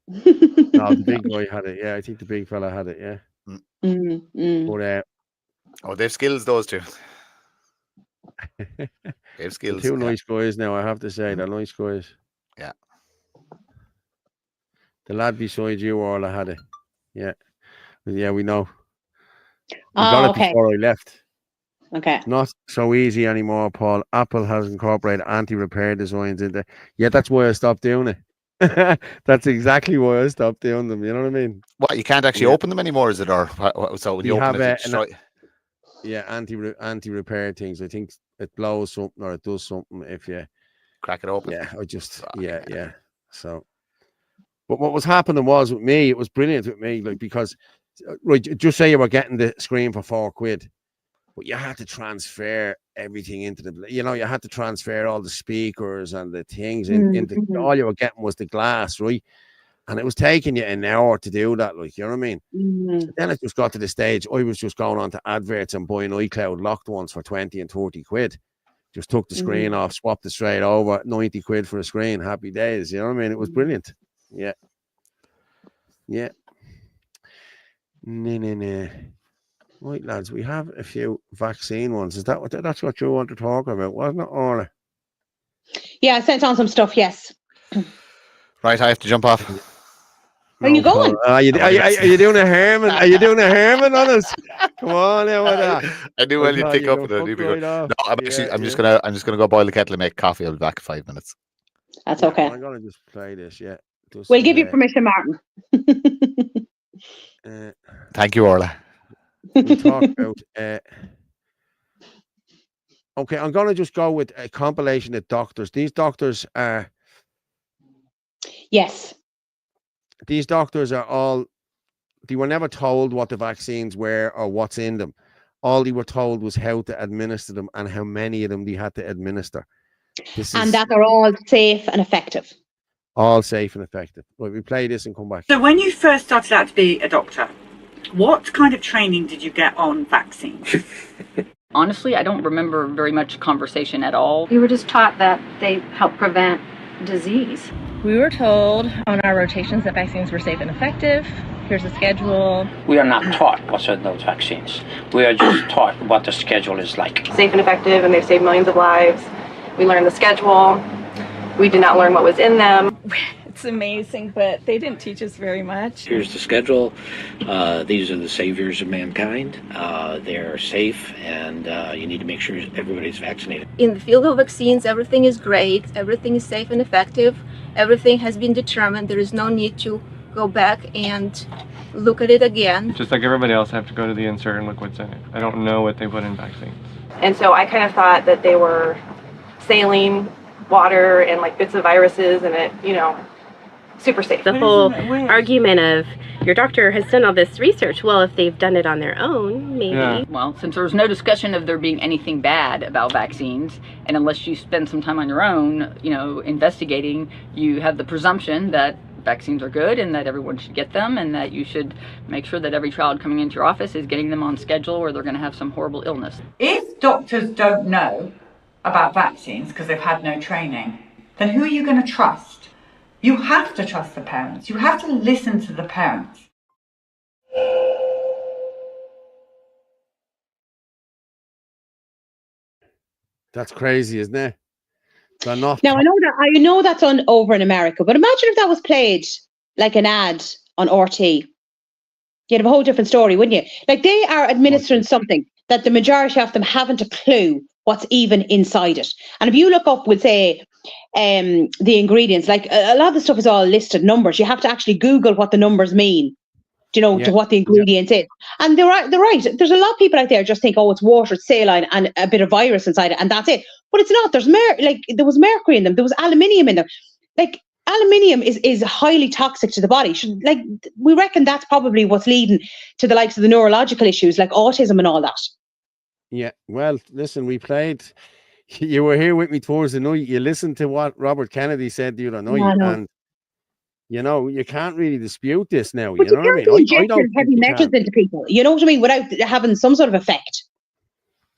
No, the big guy had it. Yeah, I think the big fella had it. Yeah. But they've skills, those two. They've skills. 2 nice guys now, I have to say. They're nice guys. Yeah. The lad beside you, Orla, had it. Yeah. Yeah, we know. We got it before I left. Okay. Not so easy anymore, Paul. Apple has incorporated anti-repair designs into. Yeah, that's why I stopped doing it. That's exactly why I stopped doing them. You know what I mean? What, you can't actually open them anymore, is it? Or so when you open it, anti-repair things. I think it blows something or it does something if you crack it open. Yeah, yeah. So, but what was happening was with me, it was brilliant with me, like because just say you were getting the screen for £4, but you had to transfer everything into the, you had to transfer all the speakers and the things into all you were getting was the glass, right? And it was taking you an hour to do that, like, you know what I mean? So then it just got to the stage, I was just going on to adverts and buying iCloud locked ones for 20 and 30 quid. Just took the screen off, swapped it straight over, 90 quid for a screen, happy days, you know what I mean? It was brilliant. Yeah. No. Right, lads, we have a few vaccine ones. Is that's what you want to talk about, wasn't it, Orla? Yeah, I sent on some stuff, yes. Right, I have to jump off. Where are you going? Are you doing a Herman? Are you doing a Herman on us? Come on, now with that. I knew when you'd pick up and I'd be going. No, I'm just gonna go boil the kettle and make coffee. I'll be back in 5 minutes. That's okay. I'm gonna just play this, yeah. We'll give you permission, Martin. Thank you, Orla. We talk about okay, I'm gonna just go with a compilation of doctors. These doctors are these doctors are all, they were never told what the vaccines were or what's in them. All they were told was how to administer them and how many of them they had to administer. That they're all safe and effective. All safe and effective. Right, we play this and come back. So when you first started out to be a doctor, what kind of training did you get on vaccines? Honestly, I don't remember very much conversation at all. We were just taught that they help prevent disease. We were told on our rotations that vaccines were safe and effective. Here's the schedule. We are not taught what's in those vaccines. We are just taught what the schedule is like. Safe and effective, and they've saved millions of lives. We learned the schedule. We did not learn what was in them. It's amazing, but they didn't teach us very much. Here's the schedule. These are the saviors of mankind. They're safe, and you need to make sure everybody's vaccinated. In the field of vaccines, everything is great. Everything is safe and effective. Everything has been determined. There is no need to go back and look at it again. Just like everybody else, I have to go to the insert and look what's in it. I don't know what they put in vaccines. And so I kind of thought that they were saline water and like bits of viruses and it, super safe. The whole argument of your doctor has done all this research. Well, if they've done it on their own, maybe. Yeah. Well, since there was no discussion of there being anything bad about vaccines, and unless you spend some time on your own, investigating, you have the presumption that vaccines are good and that everyone should get them and that you should make sure that every child coming into your office is getting them on schedule or they're going to have some horrible illness. If doctors don't know about vaccines because they've had no training, then who are you going to trust? You have to trust the parents. You have to listen to the parents. That's crazy, isn't it? They're not. Now, I know that's on over in America, but imagine if that was played like an ad on RT. You'd have a whole different story, wouldn't you? Like, they are administering something that the majority of them haven't a clue what's even inside it. And if you look up, we'll say, the ingredients, like a lot of the stuff is all listed numbers. You have to actually Google what the numbers mean, to what the ingredients is. And they're right. There's a lot of people out there just think, oh, it's water, it's saline, and a bit of virus inside it, and that's it. But it's not. There was mercury in them. There was aluminium in them. Like, aluminium is highly toxic to the body. We reckon that's probably what's leading to the likes of the neurological issues like autism and all that. Yeah. Well, listen, we played. You were here with me towards the night. You listened to what Robert Kennedy said the other night, and you can't really dispute this now. But you know what I mean? I don't heavy metals into people. You know what I mean? Without having some sort of effect.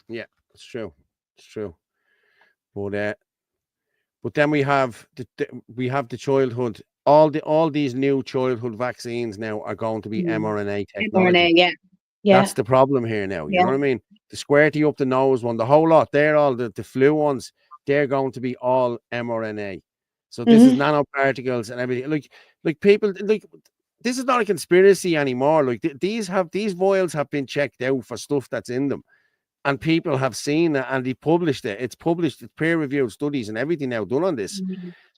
Yeah, it's true. It's true. But then we have the childhood. All these new childhood vaccines now are going to be mRNA technology. mRNA, yeah. That's the problem here now. You know what I mean? The squirty up the nose one, the whole lot. They're all the flu ones. They're going to be all mRNA. So this is nanoparticles and everything. Like people, like, this is not a conspiracy anymore. Like these vials have been checked out for stuff that's in them, and people have seen it and they published it. It's published, it's peer-reviewed studies and everything now done on this.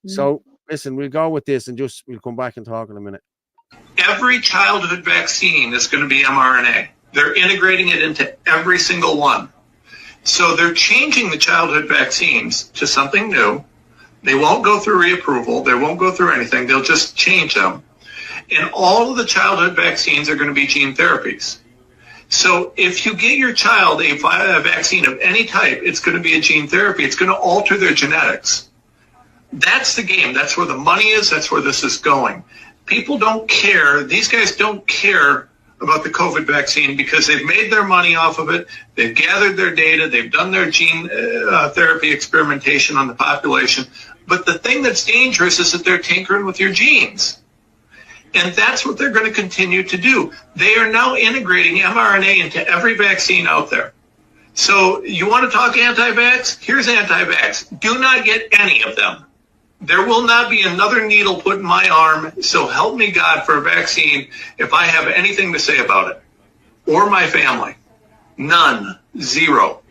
So listen, we'll go with this and we'll come back and talk in a minute. Every childhood vaccine is going to be mRNA. They're integrating it into every single one. So they're changing the childhood vaccines to something new. They won't go through reapproval. They won't go through anything. They'll just change them. And all of the childhood vaccines are going to be gene therapies. So if you get your child a vaccine of any type, it's going to be a gene therapy. It's going to alter their genetics. That's the game. That's where the money is. That's where this is going. People don't care. These guys don't care about the COVID vaccine because they've made their money off of it. They've gathered their data. They've done their gene therapy experimentation on the population. But the thing that's dangerous is that they're tinkering with your genes. And that's what they're going to continue to do. They are now integrating mRNA into every vaccine out there. So you want to talk anti-vax? Here's anti-vax. Do not get any of them. There will not be another needle put in my arm, so help me God, for a vaccine if I have anything to say about it. Or my family. None. Zero.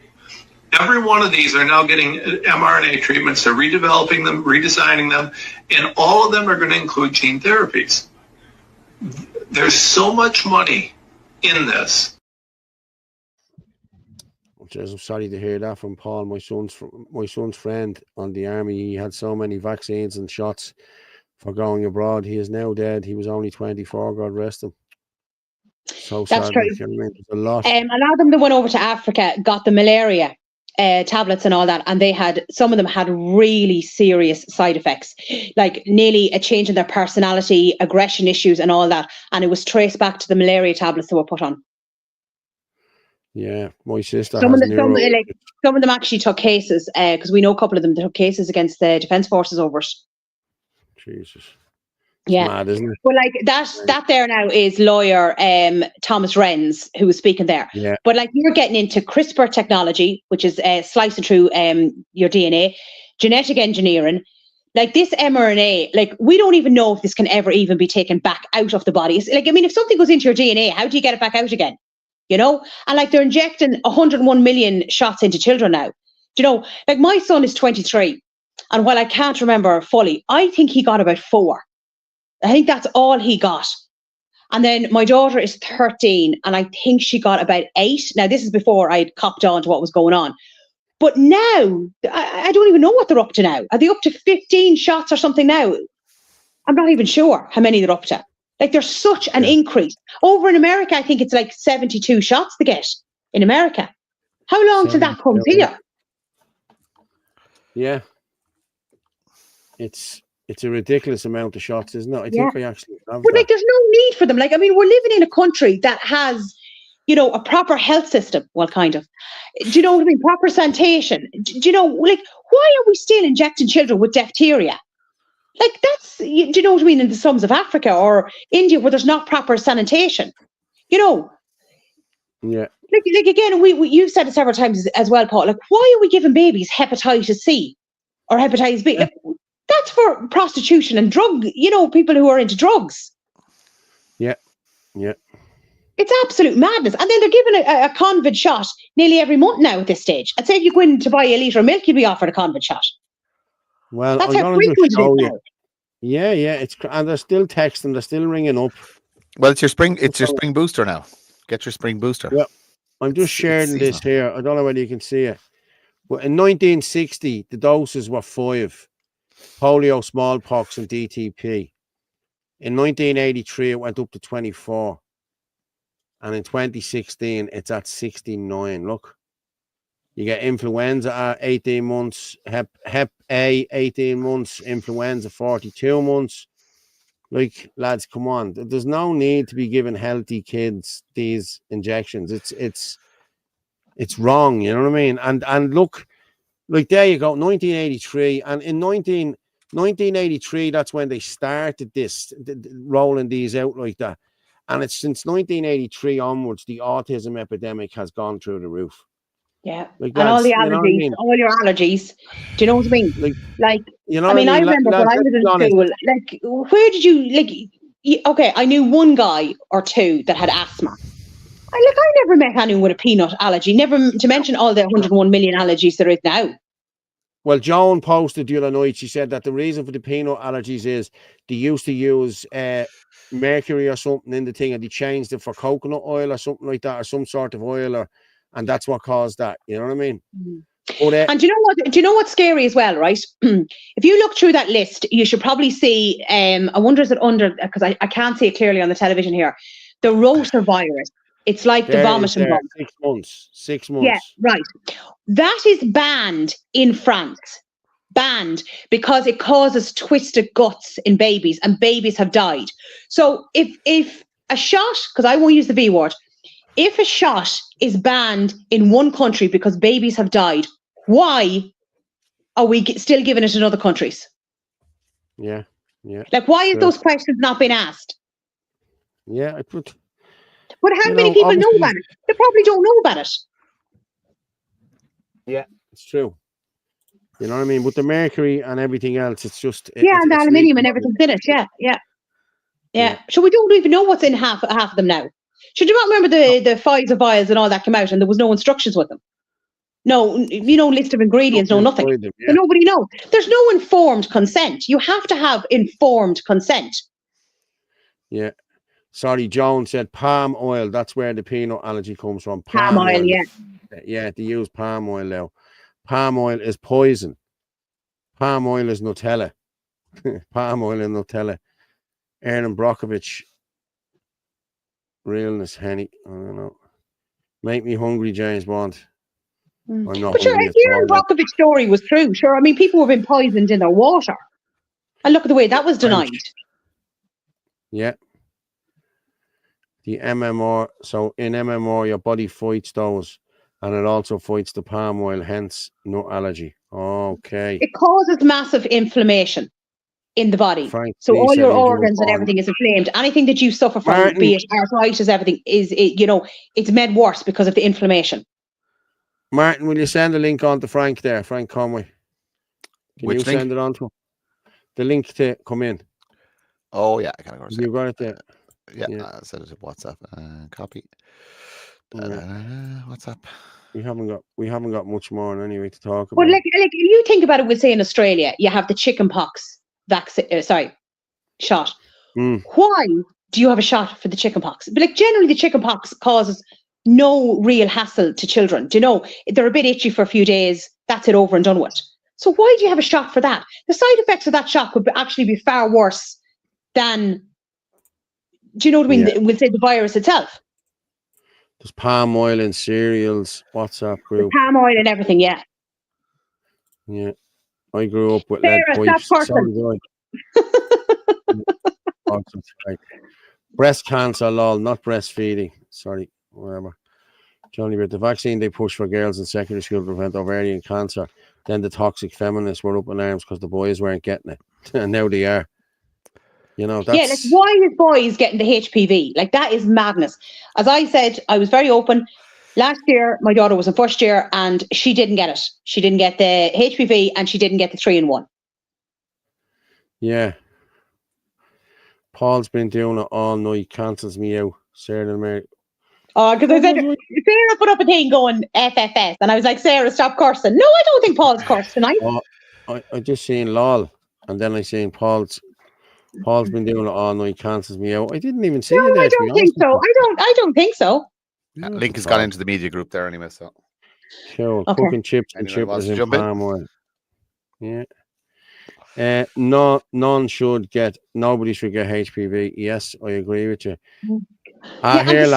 Every one of these are now getting mRNA treatments. They're redeveloping them, redesigning them, and all of them are going to include gene therapies. There's so much money in this. I'm sorry to hear that from Paul, my son's friend on the army. He had so many vaccines and shots for going abroad. He is now dead. He was only 24. God rest him. So that's sad. true. A lot of them that went over to Africa got the malaria tablets and all that, and some of them had really serious side effects, like nearly a change in their personality, aggression issues, and all that. And it was traced back to the malaria tablets that were put on. Yeah, my sister. Some of them actually took cases because we know a couple of them that took cases against the Defence Forces over it. Jesus. Yeah, mad, isn't it? Well, like that there now is lawyer Thomas Renz who was speaking there. Yeah. But like you're getting into CRISPR technology, which is slicing through your DNA, genetic engineering. Like this mRNA, like we don't even know if this can ever even be taken back out of the body. It's like, I mean, if something goes into your DNA, how do you get it back out again? You know? And like they're injecting 101 million shots into children now. Do you know? Like my son is 23, and while I can't remember fully, I think he got about 4. I think that's all he got. And then my daughter is 13, and I think she got about 8. Now, this is before I'd copped on to what was going on. But now, I don't even know what they're up to now. Are they up to 15 shots or something now? I'm not even sure how many they're up to. Like, there's such an increase. Over in America, I think it's like 72 shots to get in America. How long till that comes here? Yeah. It's a ridiculous amount of shots, isn't it? I think I actually have But like, there's no need for them. Like, I mean, we're living in a country that has, you know, a proper health system. Well, kind of. Do you know what I mean? Proper sanitation. Do you know, like, why are we still injecting children with diphtheria? Like, that's, do you know what I mean? In the slums of Africa or India where there's not proper sanitation. You know? Yeah. Like again, you've said it several times as well, Paul. Like, why are we giving babies hepatitis C? or hepatitis B. Like, that's for prostitution and drug, people who are into drugs. Yeah. It's absolute madness. And then they're given a COVID shot nearly every month now at this stage. I'd say if you go in to buy a litre of milk, you'd be offered a COVID shot. Well, that's I'm how going to frequent show it is you. Yeah, and they're still texting, they're still ringing up. Well, it's your spring booster now. Get your spring booster. Yeah, I'm just sharing this here. I don't know whether you can see it. But in 1960, the doses were 5: polio, smallpox, and DTP. In 1983, it went up to 24. And in 2016, it's at 69. Look, you get influenza at 18 months, Hep A 18 months, influenza 42 months. Like, lads, come on. There's no need to be giving healthy kids these injections. It's wrong, you know what I mean? And look, like, there you go, 1983. And in 1983, that's when they started this, rolling these out like that. And it's since 1983 onwards, the autism epidemic has gone through the roof. Yeah, like and all the allergies, you know what I mean? all your allergies. Do you know what I mean? Like you know, I mean, I remember lads, when I was in school. Like, where did you okay? I knew one guy or two that had asthma. I never met anyone with a peanut allergy. Never to mention all the 101 million allergies there is now. Well, Joan posted the other night. She said that the reason for the peanut allergies is they used to use mercury or something in the thing, and they changed it for coconut oil or something like that, or some sort of oil, and that's what caused that. You know what I mean? Mm. But, and do you know what? Do you know what's scary as well, right? If you look through that list, you should probably see. I wonder is it under, because I can't see it clearly on the television here. The rotavirus. It's like the vomiting bug. 6 months. 6 months. Yeah, right. That is banned in France. Banned because it causes twisted guts in babies, and babies have died. So if a shot, because I won't use the V word, if a shot is banned in one country because babies have died, why are we still giving it in other countries? Yeah. Like, why is those questions not being asked? Yeah, I put. But how many people know about it? They probably don't know about it. Yeah, it's true. You know what I mean? With the mercury and everything else, it's just and the aluminium and everything's in it. Yeah. So we don't even know what's in half of them now. Should you not remember the Pfizer vials and all that came out, and there was no instructions with them? No, list of ingredients, no nothing. So nobody knows. There's no informed consent. You have to have informed consent. Yeah. Sorry, Joan said palm oil. That's where the peanut allergy comes from. Palm oil, yeah. Yeah, they use palm oil now. Palm oil is poison. Palm oil is Nutella. Palm oil and Nutella. Aaron Brockovich. Realness, Henny. I don't know. Make me hungry, James Bond. I'm not but sure, if Aaron Brockovich's story was true, sure. I mean, people have been poisoned in their water. And look at the way that was denied. Yeah. The MMR, so in MMR, your body fights those, and it also fights the palm oil, hence nut allergy. Okay. It causes massive inflammation in the body. So all your organs and everything is inflamed. Anything that you suffer from, be it arthritis, everything, it's made worse because of the inflammation. Martin, will you send a link on to Frank there, Frank Conway? Can you send it on to him? The link to come in. Oh, yeah. I gotta go. You got it there. Yeah. Send it to WhatsApp. Copy. WhatsApp. We haven't got much more anyway to talk about. But like you think about it, we'll say in Australia, you have the chickenpox shot. Why do you have a shot for the chickenpox? But like generally, the chickenpox causes no real hassle to children. Do you know, they're a bit itchy for a few days. That's it, over and done with. So why do you have a shot for that? The side effects of that shot could actually be far worse than. Do you know what I mean? Yeah. We'll say the virus itself. There's palm oil in cereals, WhatsApp group. The palm oil and everything, yeah. Yeah. I grew up with lead pipes. Breast cancer, lol, not breastfeeding. Sorry, whatever. Johnny, but the vaccine they push for girls in secondary school to prevent ovarian cancer. Then the toxic feminists were up in arms because the boys weren't getting it. And now they are. You know, that's... Yeah, like, why is boys getting the HPV? Like, that is madness. As I said, I was very open. Last year, my daughter was in first year and she didn't get it. She didn't get the HPV and she didn't get the 3-in-1. Yeah. Paul's been doing it all night, cancels me out. Sarah and Mary. Oh, because I said, Sarah put up a thing going FFS. And I was like, Sarah, stop cursing. No, I don't think Paul's cursed tonight. Oh, I just seen lol. And then I seen Paul's been doing it all night, cancels me out. I didn't even see it there. I don't think so. I don't think so. Yeah, Link has gone into the media group there anyway, so. Cool. Okay. Cooking chips and chippers in palm oil. Yeah. Nobody should get HPV. Yes, I agree with you. And the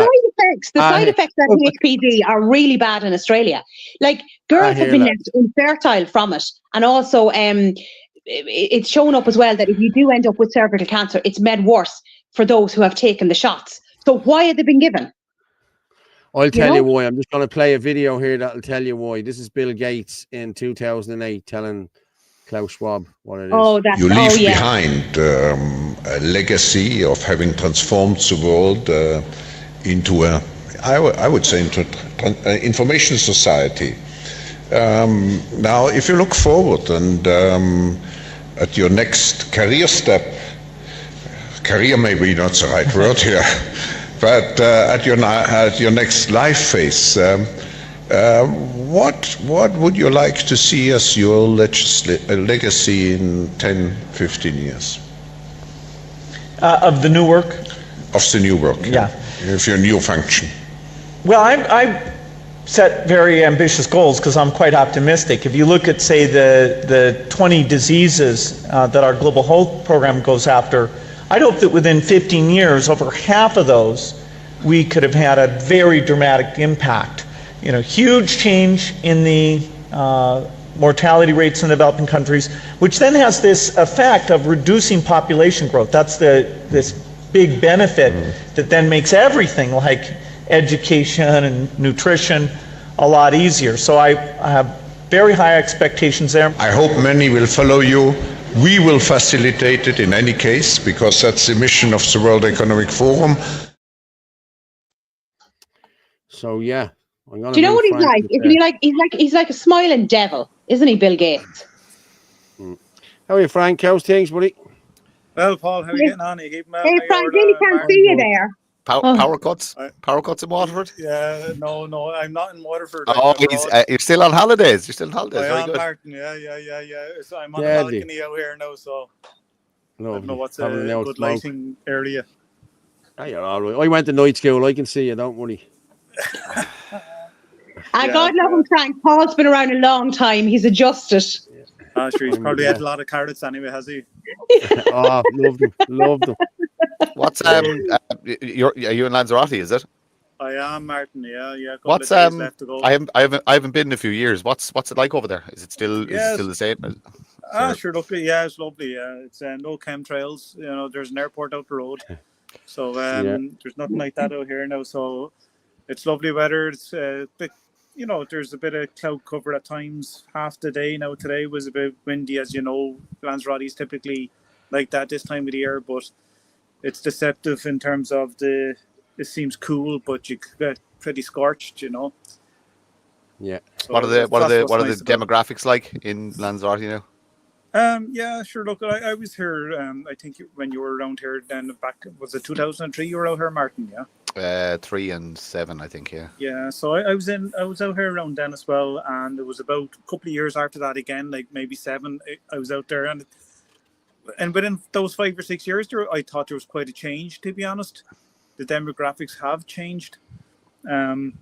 side effects of HPV are really bad in Australia. Like, girls have been left infertile from it. And also, it's shown up as well that if you do end up with cervical cancer, it's made worse for those who have taken the shots. So why have they been given? I'll tell you why. I'm just going to play a video here that'll tell you why. This is Bill Gates in 2008 telling Klaus Schwab what it is. You leave behind a legacy of having transformed the world into I would say, into an information society. Now, if you look forward and at your next career step, career may be not the right word here, but at your next life phase, what would you like to see as your legacy in 10, 15 years? Of the new work? Of the new work, yeah. Of your new function. Well, I set very ambitious goals because I'm quite optimistic. If you look at, say, the 20 diseases that our global health program goes after, I'd hope that within 15 years, over half of those, we could have had a very dramatic impact. You know, huge change in the mortality rates in developing countries, which then has this effect of reducing population growth. That's this big benefit that then makes everything like education and nutrition a lot easier. So I have very high expectations there. I hope many will follow you. We will facilitate it in any case, because that's the mission of the World Economic Forum. So yeah. Do you know what he's like? Isn't he's like a smiling devil, isn't he, Bill Gates? How are you, Frank? How's things, buddy? Well, Paul, how are you getting on? You keeping Hey, Frank, really can't see you there. Power cuts? Power cuts in Waterford? Yeah, no, I'm not in Waterford. Oh, you're still on holidays. You're still on holidays. I Very am, good. Martin. Yeah. So I'm on the balcony out here now, so I don't know what's a good lighting area. Oh, you're all right. I went to night school. I can see you. Don't worry. God love him, Frank. Paul's been around a long time. He's adjusted. Sure, he's probably had a lot of carrots anyway, has he? Oh, loved them. What's are you in Lanzarote? Is it? I am, Martin. Yeah. What's left to go. I haven't been in a few years. What's it like over there? Is it still the same? Sure. Look, it's lovely. It's no chemtrails. You know, there's an airport out the road, so there's nothing like that out here now. So it's lovely weather. It's a bit. You know, there's a bit of cloud cover at times, half the day. Now, today was a bit windy, as you know. Lanzarote is typically like that this time of the year, but it's deceptive in terms of it seems cool, but you get pretty scorched, you know. Yeah. So what are the demographics like in Lanzarote now? Yeah, sure. Look, I was here. I think when you were around here, then back was it 2003? You were out here, Martin? Yeah. 3 and 7, I think. Yeah. Yeah. So I was out here around then as well, and it was about a couple of years after that again, like maybe 7. I was out there, and within those 5 or 6 years, I thought there was quite a change. To be honest, the demographics have changed, you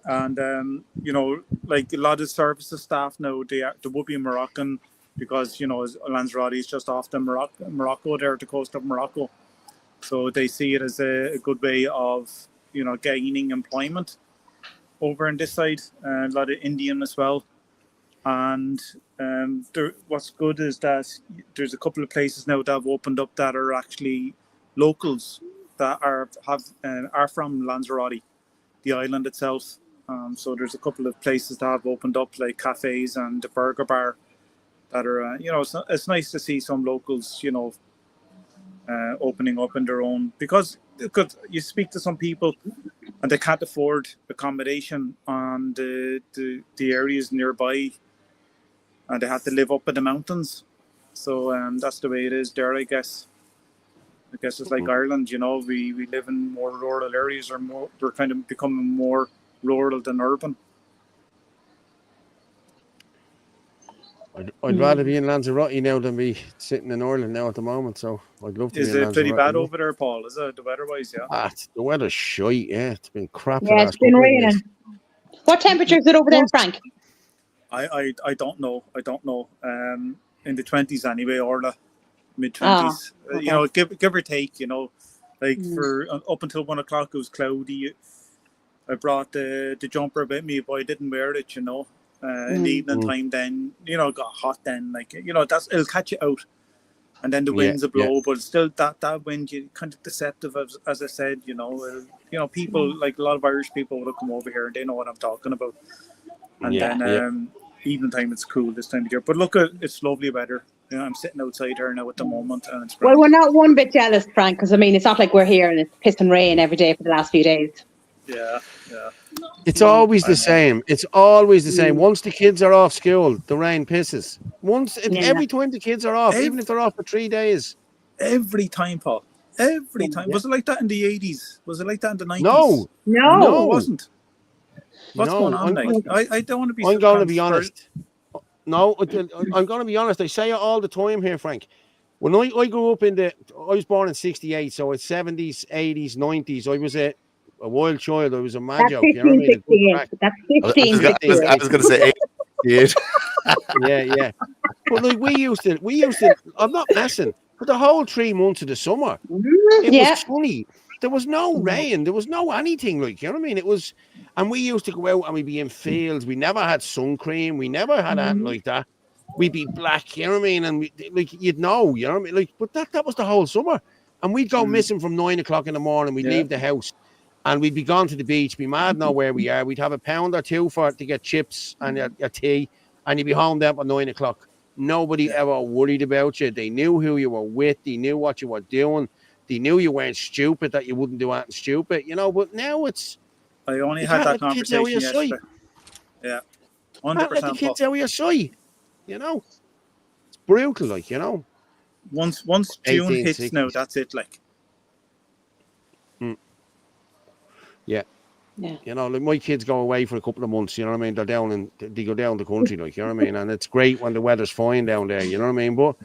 know, like a lot of services staff now, they would be Moroccan. Because, you know, Lanzarote is just off the Morocco, there at the coast of Morocco. So they see it as a good way of, you know, gaining employment over on this side. A lot of Indian as well. And what's good is that there's a couple of places now that have opened up that are actually locals that are from Lanzarote, the island itself. So there's a couple of places that have opened up, like cafes and the burger bar. That are, you know, it's nice to see some locals, you know, opening up in their own, because because you speak to some people and they can't afford accommodation on the areas nearby, and they have to live up in the mountains. So that's the way it is there, I guess. I guess it's like Ireland, you know, we live in more rural areas, or we're kind of becoming more rural than urban. I'd rather be in Lanzarote now than be sitting in Ireland now at the moment. So I'd love to be in Lanzarote. Is it pretty bad over there, Paul? Is it the weather-wise? Yeah. The weather's shite. Yeah, it's been crap. Yeah, it's been raining. What temperature is it over there, Frank? I don't know. In the 20s anyway, or the mid-20s. Okay. You know, give or take. You know, like for up until 1 o'clock it was cloudy. I brought the jumper with me, but I didn't wear it. You know. In the evening time, then you know, it got hot. Then, like, you know, it'll catch you out, and then the winds will blow. But still, that wind, you kind of deceptive, as I said. You know, people like a lot of Irish people will come over here and they know what I'm talking about. And then evening time, it's cool this time of year. But look, it's lovely weather. You know, I'm sitting outside here now at the moment, and it's great. Well, we're not one bit jealous, Frank, because I mean, it's not like we're here and it's pissing rain every day for the last few days. Yeah. It's always the same. It's always the same. Once the kids are off school, the rain pisses. Every time the kids are off, even if they're off for 3 days. Every time, Paul. Every time. Was it like that in the 80s? Was it like that in the 90s? No, it wasn't. What's going on? Like? I don't want to be. I'm going to be honest. No, I'm going to be honest. I say it all the time here, Frank. When I grew up I was born in '68, so it's 70s, 80s, 90s. I was a wild child. I was a mad joke. You know what I mean? That's 15. I was going to say 8. Yeah. But like we used to. I'm not messing. For the whole 3 months of the summer, it was sunny. There was no rain. There was no anything. Like, you know what I mean? It was, and we used to go out and we'd be in fields. We never had sun cream. We never had anything like that. We'd be black. You know what I mean? And you'd know. You know what I mean? Like, but that was the whole summer. And we'd go missing from 9 o'clock in the morning. We'd leave the house. And we'd be gone to the beach, be mad know where we are. We'd have a pound or two to get chips and a tea, and you'd be home then by 9 o'clock. Nobody ever worried about you. They knew who you were with. They knew what you were doing. They knew you weren't stupid, that you wouldn't do anything stupid, you know. But now it's... I only had that conversation yesterday. Yeah, 100%. Let the kids out of your sight, you know. It's brutal, like, you know. Once June hits now, that's it, like. Yeah. You know, like my kids go away for a couple of months, you know what I mean? They go down the country, like, you know what I mean? And it's great when the weather's fine down there, you know what I mean? But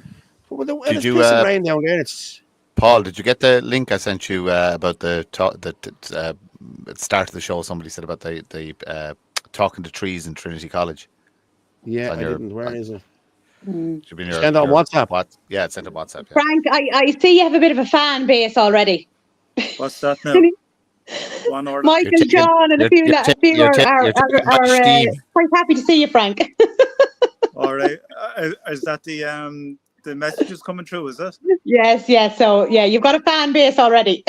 when it's pissing rain down there, it's... Paul, did you get the link I sent you about the start of the show? Somebody said about the talking to trees in Trinity College. Yeah, I didn't. Where is it? Should be send on WhatsApp. Yeah, it's sent on WhatsApp. Yeah. Frank, I see you have a bit of a fan base already. What's that now? Michael, John, and a few are quite happy to see you, Frank. All right. Is that the messages coming through, is it? Yes. So, yeah, you've got a fan base already.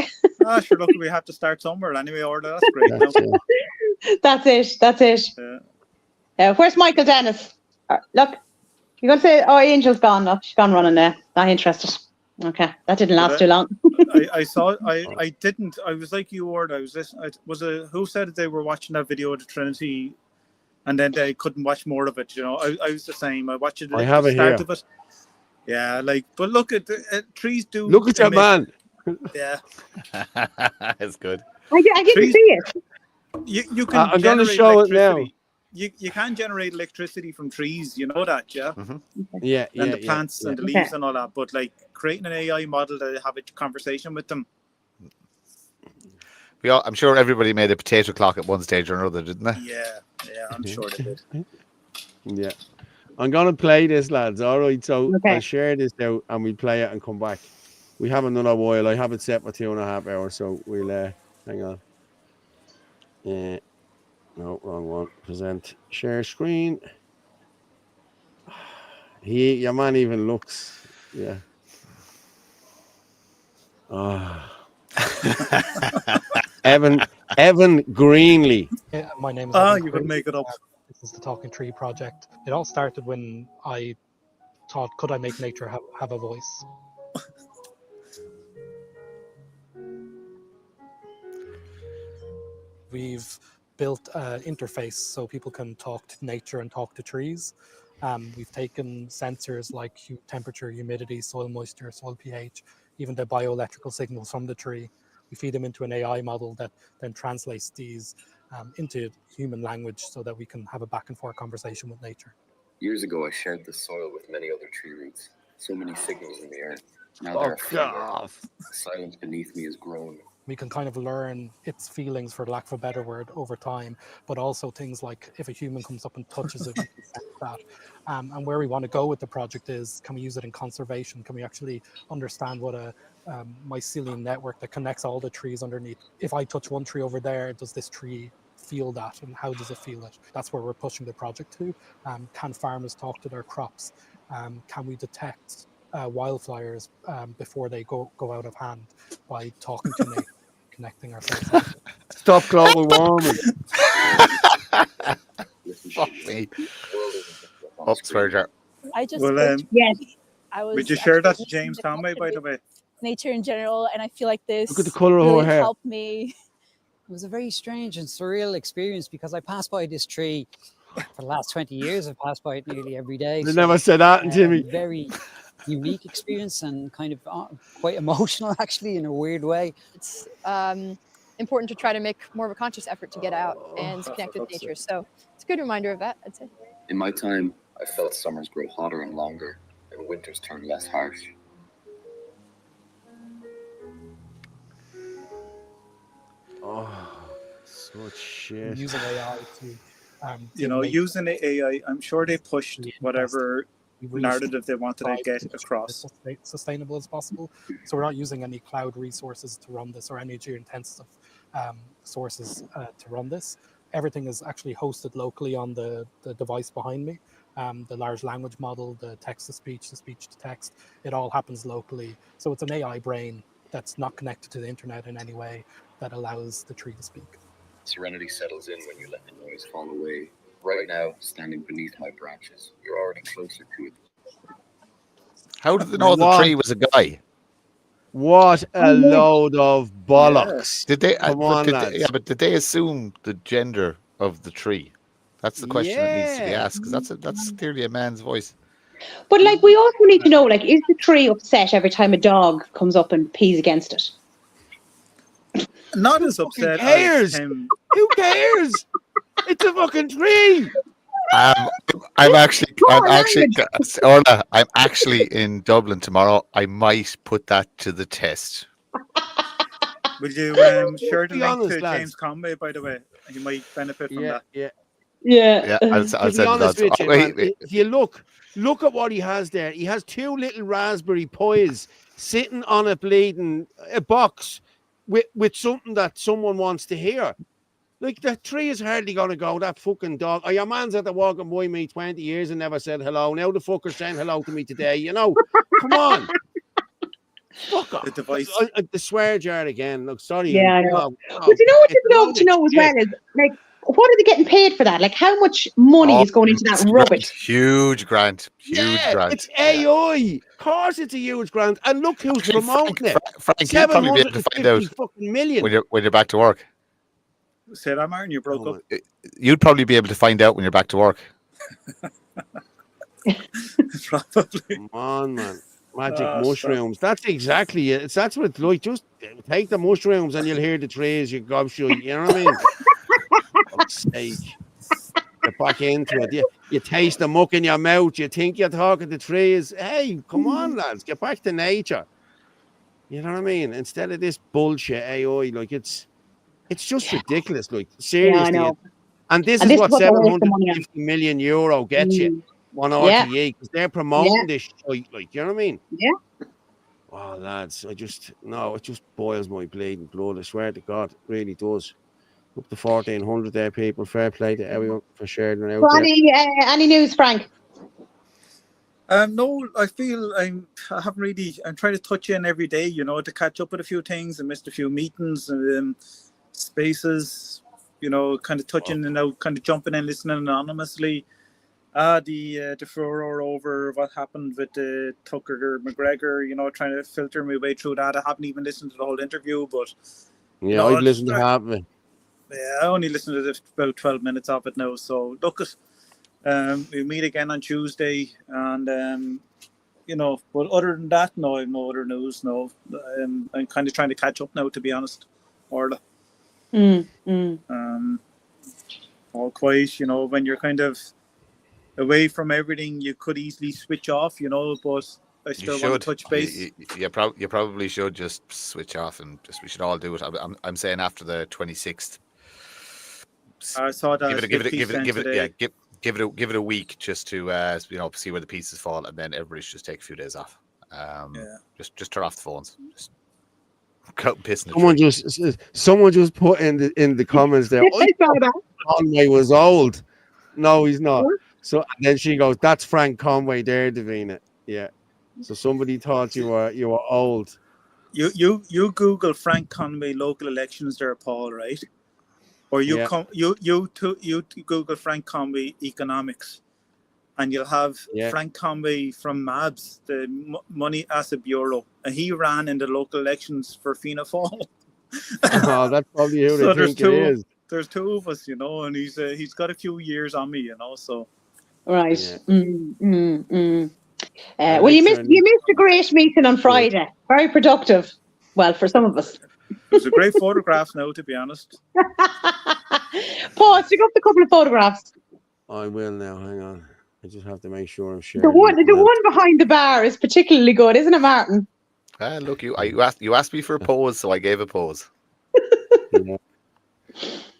Sure, look, we have to start somewhere anyway, Orla. That's great. That's it. Where's Michael Dennis? Look, you're going to say, Angel's gone. Look, she's gone running there. Not interested. Okay, that didn't last too long. I saw. I didn't. I was like you, Orla. I was listening. Who said that they were watching that video of the Trinity, and then they couldn't watch more of it? You know, I was the same. I watched it. I have it here. Of it. Yeah, like, but look at trees do. Look at that man. Yeah, it's good. I didn't see it. You can. I'm going to show it now. You can generate electricity from trees. You know that, yeah. Mm-hmm. Yeah, and the plants and the leaves and all that. But like creating an AI model to have a conversation with them. I'm sure everybody made a potato clock at one stage or another, didn't they? Yeah, I'm sure they did. Yeah. I'm going to play this, lads. All right. So I'll share this out and we'll play it and come back. We have another while. I have it set for 2.5 hours. So we'll, hang on. Yeah. No, wrong one. Present. Share screen. Your man even looks. Yeah. Evan Greenlee. Yeah, my name is. You could make it up. This is the Talking Tree project. It all started when I thought, could I make nature have a voice? We've built an interface so people can talk to nature and talk to trees. We've taken sensors like temperature, humidity, soil moisture, soil pH, even the bioelectrical signals from the tree. We feed them into an AI model that then translates these into human language so that we can have a back and forth conversation with nature. Years ago, I shared the soil with many other tree roots. So many signals in the air. Now they're everywhere. The silence beneath me has grown. We can kind of learn its feelings, for lack of a better word, over time, but also things like if a human comes up and touches it, we can sense that. And where we want to go with the project is, can we use it in conservation? Can we actually understand what a mycelium network that connects all the trees underneath? If I touch one tree over there, does this tree feel that, and how does it feel it? That's where we're pushing the project to. Can farmers talk to their crops? Can we detect wildfires before they go out of hand by talking to nature, connecting ourselves? Stop global warming. Fuck me. Oh, swear jar. I just yes. I was. Would you share that to James Conway, by the way? Nature in general, and I feel like this Look at the colour of really her hair. helped me. It was a very strange and surreal experience because I passed by this tree for the last 20 years. I've passed by it nearly every day. They never said that to me. Very unique experience and kind of quite emotional, actually, in a weird way. It's important to try to make more of a conscious effort to get out and connect with nature. So it's a good reminder of that, I'd say. In my time, I felt summers grow hotter and longer, and winters turn less harsh. Oh, such shit. Using AI to, using the AI, I'm sure they pushed whatever narrative they wanted to get across. As sustainable as possible. So we're not using any cloud resources to run this or energy intensive sources to run this. Everything is actually hosted locally on the device behind me. The large language model, the text to speech, the speech to text, it all happens locally. So it's an AI brain that's not connected to the internet in any way that allows the tree to speak. Serenity settles in when you let the noise fall away. Right now, standing beneath my branches, you're already closer to it. How did they know the tree was a guy? What a load of bollocks. Did they? Come on, lads. But did they assume the gender of the tree? That's the question that needs to be asked, because that's clearly a man's voice. But like, we also need to know, like, is the tree upset every time a dog comes up and pees against it? Not as upset as him. Who cares? It's a fucking tree. I'm actually in Dublin tomorrow. I might put that to the test. Would you share the link to James Conway, by the way? You might benefit from that. Yeah. I'll to be honest with you, man, if you look at what he has there. He has two little raspberry pies sitting on a bleeding box with something that someone wants to hear. Like, the tree is hardly going to go, that fucking dog. Oh, your man's at the walking by me 20 years and never said hello. Now the fucker's saying hello to me today, Come on. Fuck off. The swear jar again. Look, sorry. Yeah, I know. But you know what you'd love to know as well is, like, what are they getting paid for that? Like, how much money is going into that rubbish? Huge grant. Grant. It's AI. Of course it's a huge grant. And look who's promoting it. Frank, you'd probably be able to find out million. When you're back to work. Say that, Martin, you broke up. You'd probably be able to find out when you're back to work. Probably. Come on, man. Magic mushrooms. That's exactly it. That's what it's like. Just take the mushrooms and you'll hear the trees. You gobshite. You know what I mean? Fuck's sake. Get back into it. You taste the muck in your mouth. You think you're talking to trees. Hey, come on, lads. Get back to nature. You know what I mean? Instead of this bullshit AI, like, it's just ridiculous. Like, seriously. Yeah, I know. And this is what 750 million euro gets you on RTE, because they're promoting this shit. Like, you know what I mean? Yeah. Oh, lads, it just boils my bleeding blood. I swear to God, it really does. Up to 1,400 there, people. Fair play to everyone for sharing it out. Any news, Frank? No, I feel I'm trying to touch in every day, to catch up with a few things. I missed a few meetings and spaces, kind of touching and out, kind of jumping in, listening anonymously. The furore over what happened with Tucker McGregor, trying to filter my way through that. I haven't even listened to the whole interview, but I've listened to half of it. Yeah, I only listened to about 12 minutes of it now. So look, we meet again on Tuesday, and but other than that, no, I have no other news. No, I'm kind of trying to catch up now, to be honest, Orla. All quiet, when you're kind of away from everything, you could easily switch off, but I still want to touch base. You probably should just switch off, and we should all do it. I'm saying after the 26th. I saw that. Give it a week just to see where the pieces fall, and then everybody should just take a few days off. Just turn off the phones. Just go piss in the someone just put in the comments there. I saw that Conway was old. No, he's not. So then she goes, "That's Frank Conway there, Davina." Yeah. So somebody thought you were old. You Google Frank Conway local elections there, Paul, right? Or you Google Frank Conway economics, and you'll have Frank Conway from MABS, the Money Asset Bureau, and he ran in the local elections for Fianna Fáil. Oh, that's probably who they think it is. There's two of us, and he's got a few years on me, so. Right. Yeah. Well, you missed a great meeting on Friday. Very productive. Well, for some of us. It was a great photograph now, to be honest. Paul, stick up a couple of photographs. I will now. Hang on. I just have to make sure I'm sharing. The one behind the bar is particularly good, isn't it, Martin? Look, you asked me for a pose, so I gave a pose.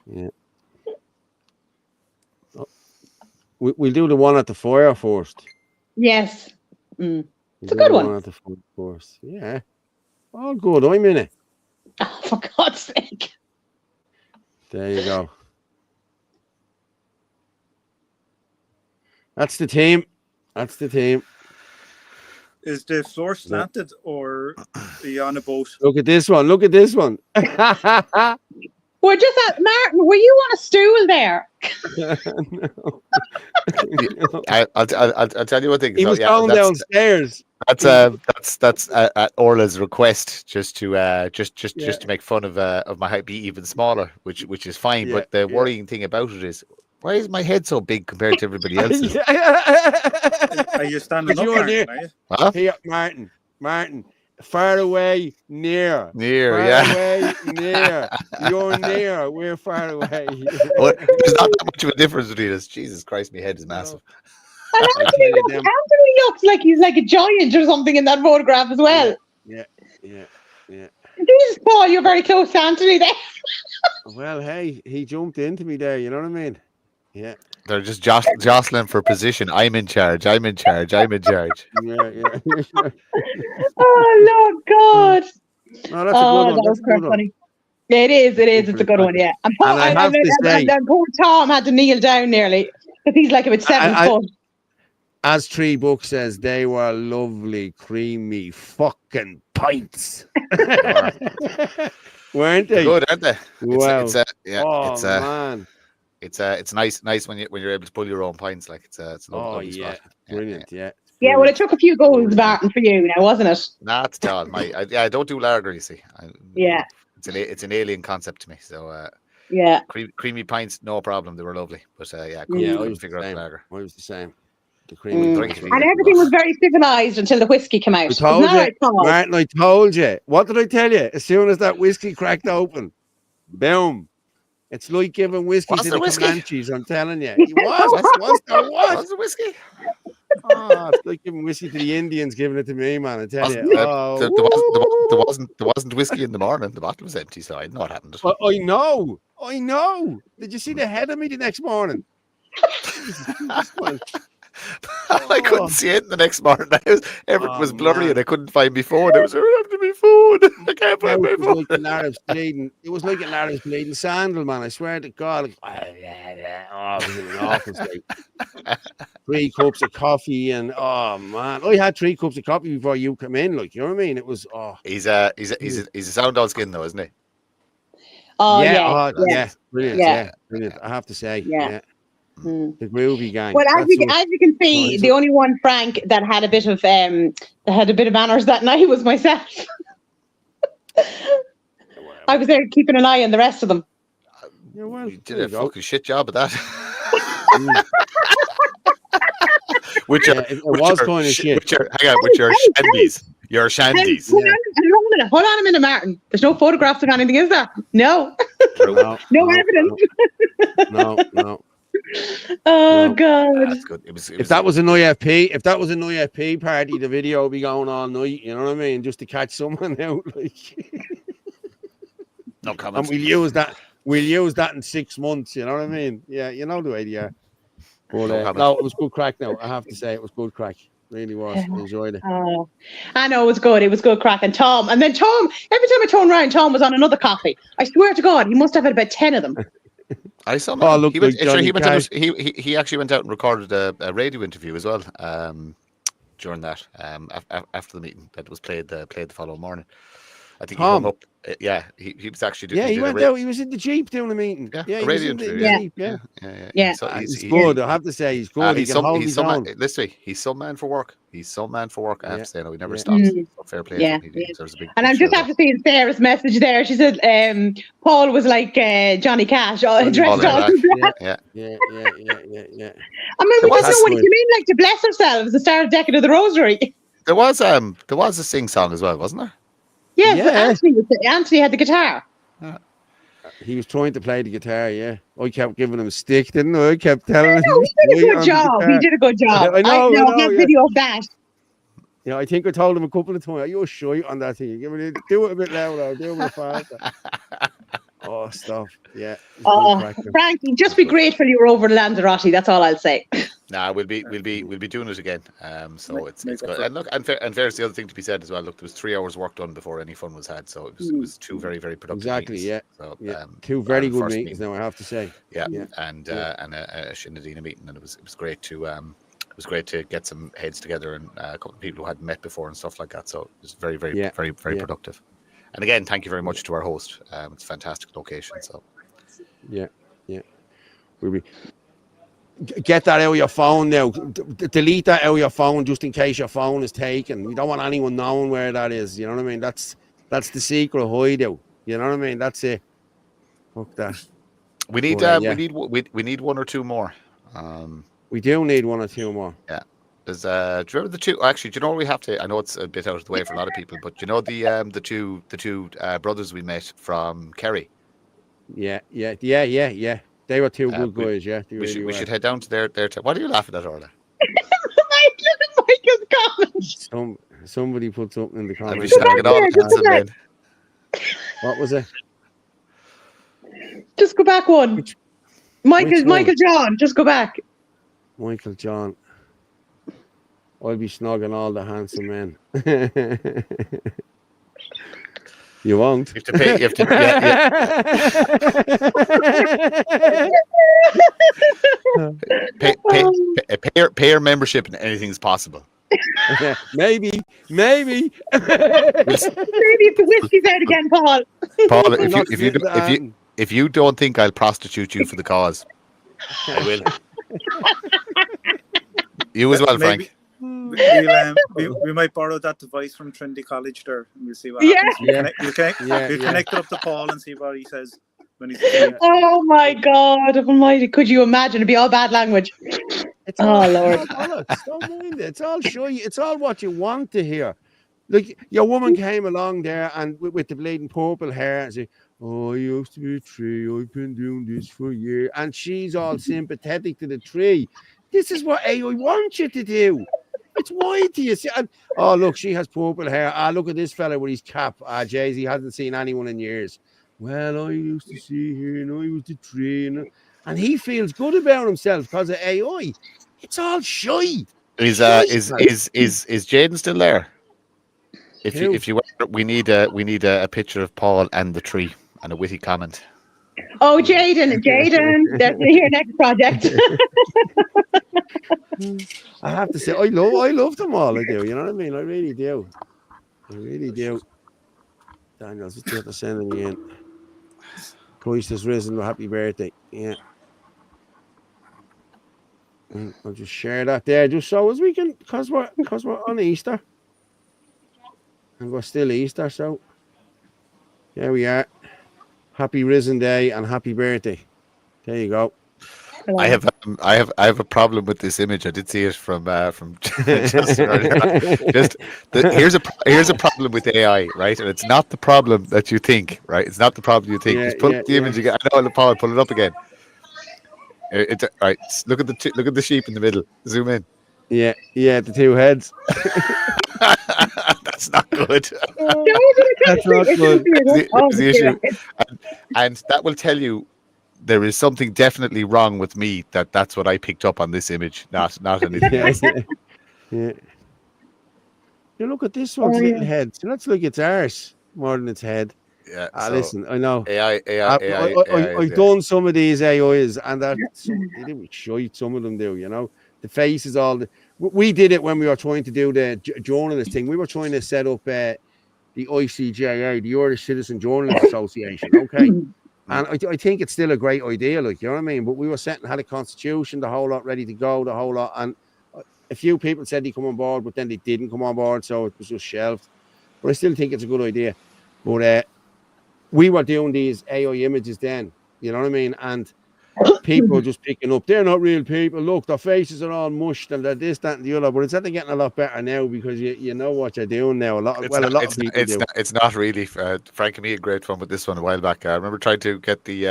Yeah. Oh, we'll do the one at the fire first. Yes. It's a good one. At the fire first. Yeah. All good. I'm in it. Oh, for God's sake. There you go. That's the team. Is the floor slanted or are you on a boat? Look at this one. We're just at Martin. Were you on a stool there? I'll tell you one thing. He was going downstairs. That's at Orla's request, just to make fun of my height, be even smaller, which is fine. But the worrying thing about it is, why is my head so big compared to everybody else's? Are you standing up, Martin? Huh? Here, Martin. Far away, near. Far away, near. You're near. We're far away. Well, there's not that much of a difference between us. Jesus Christ, my head is massive. And Anthony looks like he's like a giant or something in that photograph as well. Yeah. Jesus, Paul, you're very close to Anthony there. Well, hey, he jumped into me there. You know what I mean? Yeah. They're just jostling for position. I'm in charge. Yeah. Oh, Lord God. Oh, that's a good one. That was quite funny. It is. It's a good one, yeah. And Paul, I have to say, poor Tom had to kneel down nearly because he's like about 7 foot. As Tree Book says, they were lovely, creamy fucking pints. Weren't they? Good, aren't they? Wow. Man. It's nice when you're able to pull your own pints. Like it's a lovely spot. Brilliant, yeah. Yeah, well, it took a few goals, Martin, for you now, wasn't it? Not at all. I don't do lager, you see. It's an alien concept to me. So creamy pints, no problem. They were lovely, but I couldn't figure out the lager. I was the same. The creamy and everything was very civilized until the whiskey came out. I told you, Martin. I told you. What did I tell you? As soon as that whiskey cracked open, boom. It's like giving whiskey to the Comanches, I'm telling you. What's the whiskey? Oh, it's like giving whiskey to the Indians, giving it to me, man. I tell you. There wasn't whiskey in the morning. The bottle was empty, so I know what happened. I know. Did you see the head of me the next morning? I couldn't see it the next morning. Everything was blurry and I couldn't find my phone. It was after my phone. I can't find my phone. It was like a Larry's bleeding sandal, man. I swear to God. It was in an awful state. 3 cups of coffee and man, I had 3 cups of coffee before you come in. Like, you know what I mean? It was He's a sound all skin though, isn't he? Yeah, brilliant. Yeah, brilliant. I have to say, yeah. The groovy gang. Well, as you can see, the only one, Frank, that had a bit of manners that night was myself. I was there keeping an eye on the rest of them. Yeah, well, you did a fucking shit job of that. Which it was kind of shit. Hang on, with your shandies. Your shandies. Hold on a minute, Martin. There's no photographs of anything, is there? No. No evidence. No. Oh God. That's good. If that was an IFP party, the video would be going all night. You know what I mean? Just to catch someone out, like. No comments. And we'll use that in 6 months. You know what I mean? Yeah, you know the idea. But no, it was good crack. Now I have to say, it was good crack. Really was. I enjoyed it. Oh, I know it was good. It was good crack. And Tom, every time I turned around, Tom was on another coffee. I swear to God, he must have had about 10 of them. I saw him. He actually went out and recorded a radio interview as well. During that, after the meeting that was played the following morning. I think Tom. he hung up. Yeah, he was actually doing. Yeah, he went out. He was in the Jeep doing a meeting. Yeah, he radio was in interview. the Jeep. Yeah. He's good. I have to say, he's good. He's some man. Listen, he's some man for work. I have to say, no, he never stops. Fair play. Yeah. There's a big And I'm just have to see Sarah's message there. She said Paul was like Johnny Cash, dressed all in black. Yeah. I mean, we just know what he mean, like to bless ourselves, the start of Decade of the Rosary. There was a sing song as well, wasn't there? Yeah. Anthony had the guitar. He was trying to play the guitar, I kept giving him a stick, didn't I? I kept telling him. He did a good job. I know. I have video of that. Yeah, I think I told him a couple of times, you're shy on that thing. Do it a bit louder, do it a bit faster. Oh, stop. Yeah. Frankie, just be grateful you were over Lanzarote. That's all I'll say. Nah, we'll be doing it again. So it's good. And look, and there's the other thing to be said as well. Look, there was 3 hours work done before any fun was had. So it was 2 very, very productive meetings. So, 2 very good meetings now, I have to say. And a Shinadina meeting, and it was great to get some heads together and a couple of people who hadn't met before and stuff like that. So it was very, very, very, very productive. And again, thank you very much to our host. It's a fantastic location. So yeah. We'll be. Get that out of your phone now. Delete that out of your phone just in case your phone is taken. We don't want anyone knowing where that is. You know what I mean? That's the secret hideout. You know what I mean? That's it. Fuck that. We need we need 1 or 2 more. We do need 1 or 2 more. Yeah. There's do you remember the 2? Actually, do you know what we have to? I know it's a bit out of the way for a lot of people, but do you know the two brothers we met from Kerry? Yeah. They were 2 good guys. Yeah, we should head down to their. What are you laughing at, Orla? Michael's comments. Somebody put something in the comments. What was it? Just go back one. Michael John. Just go back. Michael John. I'll be snogging all the handsome men. You won't. You have to pay. You have to pay your membership, and anything's possible. Maybe. Maybe if the whiskey's out again, Paul. Paul, if you don't think I'll prostitute you for the cause, I will. You as well, Frank. We might borrow that device from Trinity College there, and we'll see what happens. We'll connect it up to Paul and see what he says when he's. Oh my God! Almighty, could you imagine? It'd be all bad language. Lord! Don't mind it. It's all show you. It's all what you want to hear. Like your woman came along there and with the bleeding purple hair and say, "Oh, I used to be a tree. I've been doing this for a year," and she's all sympathetic to the tree. This is what I want you to do. It's why do you see? And, look, she has purple hair. Look at this fella with his cap. Jay-Z hasn't seen anyone in years. Well, I used to see here, and I was the tree, and he feels good about himself because of AI. It's all shy. Is Jaden still there? If you we need a picture of Paul and the tree and a witty comment. Oh, Jaden, that's your next project. I have to say, I love them all. I do. You know what I mean? I really do. Daniel's just have to send me in. Christ has risen. Happy birthday. Yeah. And I'll just share that there, just so as we can, because we're on Easter, and we're still Easter. So there we are. Happy Risen Day and happy birthday. There you go. I have a problem with this image. I did see it from just earlier on. Here's a problem with AI, right? And it's not the problem that you think, right? It's not the problem you think. Just pull up the image again. I know, Paul, pull it up again. It's right. Look at the sheep in the middle. Zoom in. Yeah, the two heads. That's not good. That's not good. That's the issue, and that will tell you there is something definitely wrong with me. That's what I picked up on this image, not anything else. Yeah. You look at this one's little head. So let's look at its arse more than its head. Yeah. Listen, I know. AI, I've done some of these AIs, and they do shite. Some of them do. You know, the face is all. We did it when we were trying to do the journalist thing. We were trying to set up the ICJA, the Irish Citizen Journalists Association. Okay. And I think it's still a great idea, like, you know what I mean? But we were had a constitution, the whole lot ready to go, the whole lot. And a few people said they come on board, but then they didn't come on board. So it was just shelved. But I still think it's a good idea. But we were doing these AI images then, you know what I mean? And people are just picking up, they're not real people. Look, their faces are all mushed and they're this, that, and the other. But it's getting a lot better now because you know what you're doing now. A lot of people do. It's not really. Frank and me had great fun with this one a while back. I remember trying to get the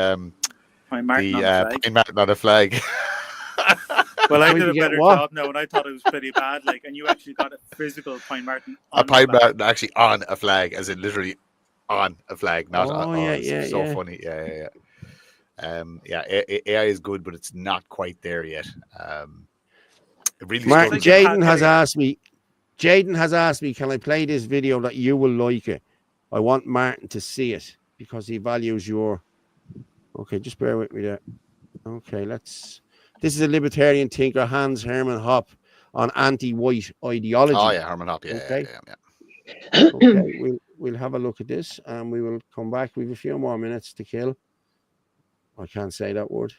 Pine Martin on a flag. Well, I did a better job now, and I thought it was pretty bad. Like, and you actually got a physical Pine Martin on a Pine Martin actually on a flag, as in literally on a flag, not funny. AI is good, but it's not quite there yet. Really, Jaden has asked me, can I play this video that you will like it? I want Martin to see it because he values your. Okay, just bear with me there. Okay, this is a libertarian thinker, Hans Hermann Hoppe, on anti-white ideology. Oh yeah, Hermann Hoppe. Okay. Okay, we'll have a look at this and we will come back. We have a few more minutes to kill. I can't say that word.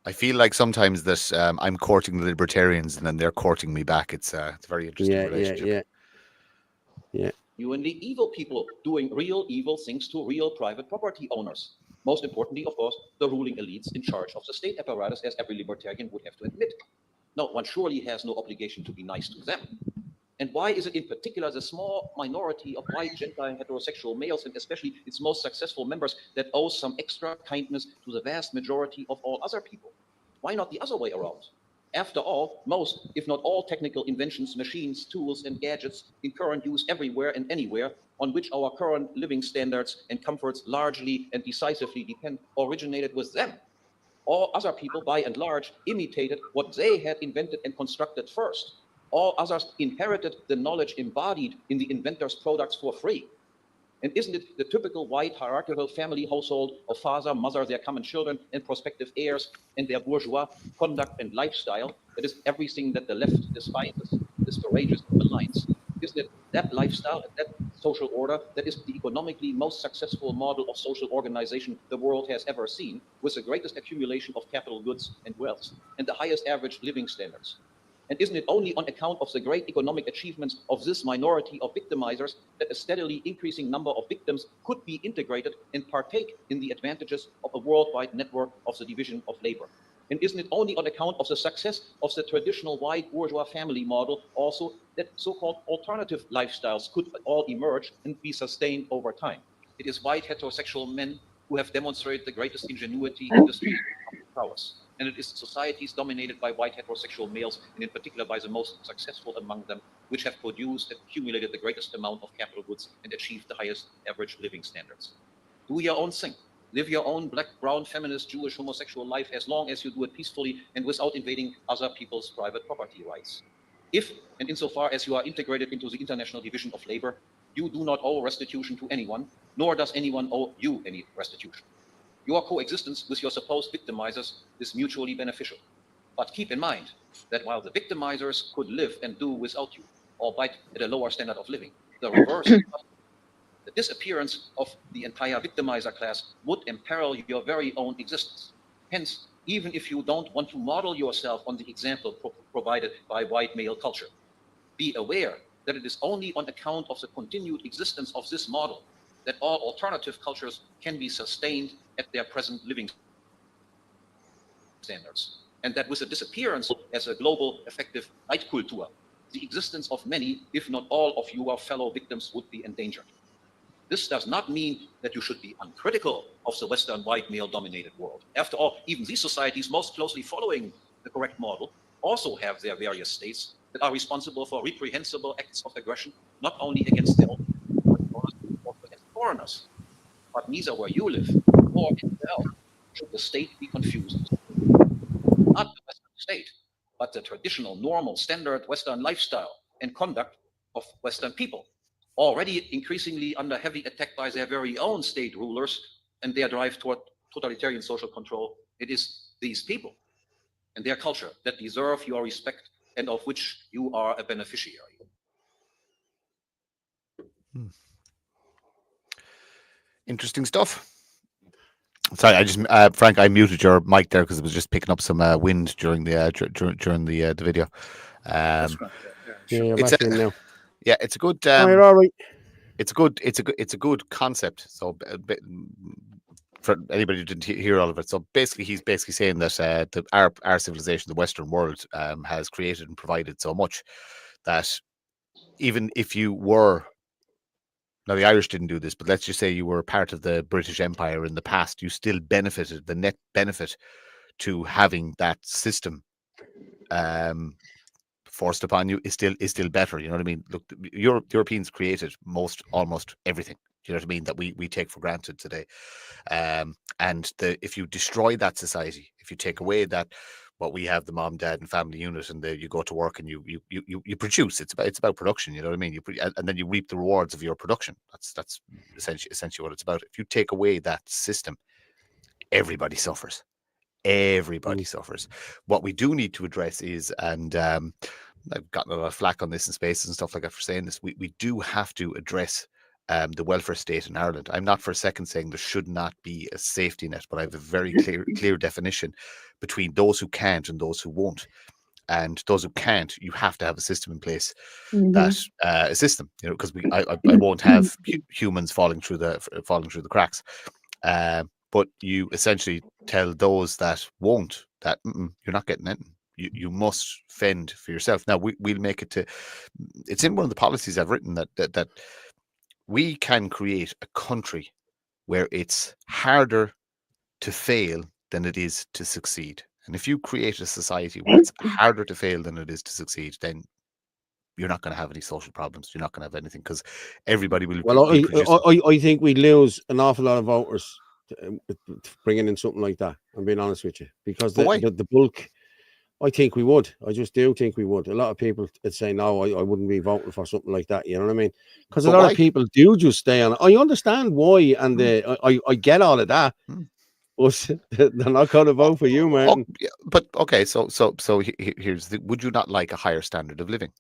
I feel like sometimes that I'm courting the libertarians and then they're courting me back. It's a very interesting relationship. Yeah. You and the evil people doing real evil things to real private property owners. Most importantly, of course, the ruling elites in charge of the state apparatus, as every libertarian would have to admit. No, one surely has no obligation to be nice to them. And why is it in particular the small minority of white, gentile, heterosexual males, and especially its most successful members, that owe some extra kindness to the vast majority of all other people? Why not the other way around? After all, most, if not all, technical inventions, machines, tools, and gadgets in current use everywhere and anywhere, on which our current living standards and comforts largely and decisively depend, originated with them. All other people, by and large, imitated what they had invented and constructed first. All others inherited the knowledge embodied in the inventor's products for free. And isn't it the typical white hierarchical family household of father, mother, their common children, and prospective heirs, and their bourgeois conduct and lifestyle that is everything that the left despises, discourages, and maligns? Isn't it that lifestyle and that social order that is the economically most successful model of social organization the world has ever seen, with the greatest accumulation of capital goods and wealth, and the highest average living standards? And isn't it only on account of the great economic achievements of this minority of victimizers that a steadily increasing number of victims could be integrated and partake in the advantages of a worldwide network of the division of labor? And isn't it only on account of the success of the traditional white bourgeois family model also that so-called alternative lifestyles could all emerge and be sustained over time? It is white heterosexual men who have demonstrated the greatest ingenuity, industry, and prowess. And it is societies dominated by white heterosexual males, and in particular by the most successful among them, which have produced and accumulated the greatest amount of capital goods and achieved the highest average living standards. Do your own thing. Live your own black, brown, feminist, Jewish, homosexual life as long as you do it peacefully and without invading other people's private property rights. If, and insofar as you are integrated into the international division of labor, you do not owe restitution to anyone, nor does anyone owe you any restitution. Your coexistence with your supposed victimizers is mutually beneficial. But keep in mind that while the victimizers could live and do without you, albeit at a lower standard of living, the reverse, the disappearance of the entire victimizer class would imperil your very own existence. Hence, even if you don't want to model yourself on the example provided by white male culture, be aware that it is only on account of the continued existence of this model that all alternative cultures can be sustained at their present living standards, and that with the disappearance as a global effective Leitkultur, the existence of many, if not all, of your fellow victims would be endangered. This does not mean that you should be uncritical of the Western white male-dominated world. After all, even these societies most closely following the correct model also have their various states that are responsible for reprehensible acts of aggression, not only against their own but also against foreigners. But neither where you live nor anywhere else should the state be confused. Not the Western state, but the traditional, normal, standard Western lifestyle and conduct of Western people, already increasingly under heavy attack by their very own state rulers and their drive toward totalitarian social control. It is these people and their culture that deserve your respect and of which you are a beneficiary. Interesting stuff. Sorry, I just Frank, I muted your mic there because it was just picking up some wind during the video. It's a good. You're all right. It's a good concept. So for anybody who didn't hear all of it, so basically he's basically saying that our civilization, the Western world, has created and provided so much that even if you were, now the Irish didn't do this, but let's just say you were part of the British Empire in the past, you still benefited. The net benefit to having that system forced upon you is still better. You know what I mean? Look, Europeans created almost everything. You know what I mean, that we take for granted today. And if you destroy that society, if you take away that, what we have, the mom, dad, and family unit, and you go to work and you produce. It's about production. You know what I mean? And then you reap the rewards of your production. That's essentially what it's about. If you take away that system, everybody suffers. Everybody suffers. What we do need to address is, and I've gotten a lot of flack on this in spaces and stuff like that for saying this, we do have to address the welfare state in Ireland. I'm not for a second saying there should not be a safety net, but I have a very clear definition between those who can't and those who won't. And those who can't, you have to have a system in place that assists them. You know, because I won't have humans falling through the cracks. But you essentially tell those that won't that you're not getting anything. You must fend for yourself. Now we'll make it to. It's in one of the policies I've written that we can create a country where it's harder to fail than it is to succeed. And if you create a society where it's harder to fail than it is to succeed, then you're not going to have any social problems. You're not going to have anything because everybody will. Well, I think we lose an awful lot of voters bringing in something like that. I'm being honest with you, because the bulk. I think we would. I just do think we would. A lot of people would say, no, I wouldn't be voting for something like that. You know what I mean? Because a lot of people do just stay on. I understand why, and I get all of that. But they're not going to vote for you, man. Oh, yeah, but okay, so here's would you not like a higher standard of living?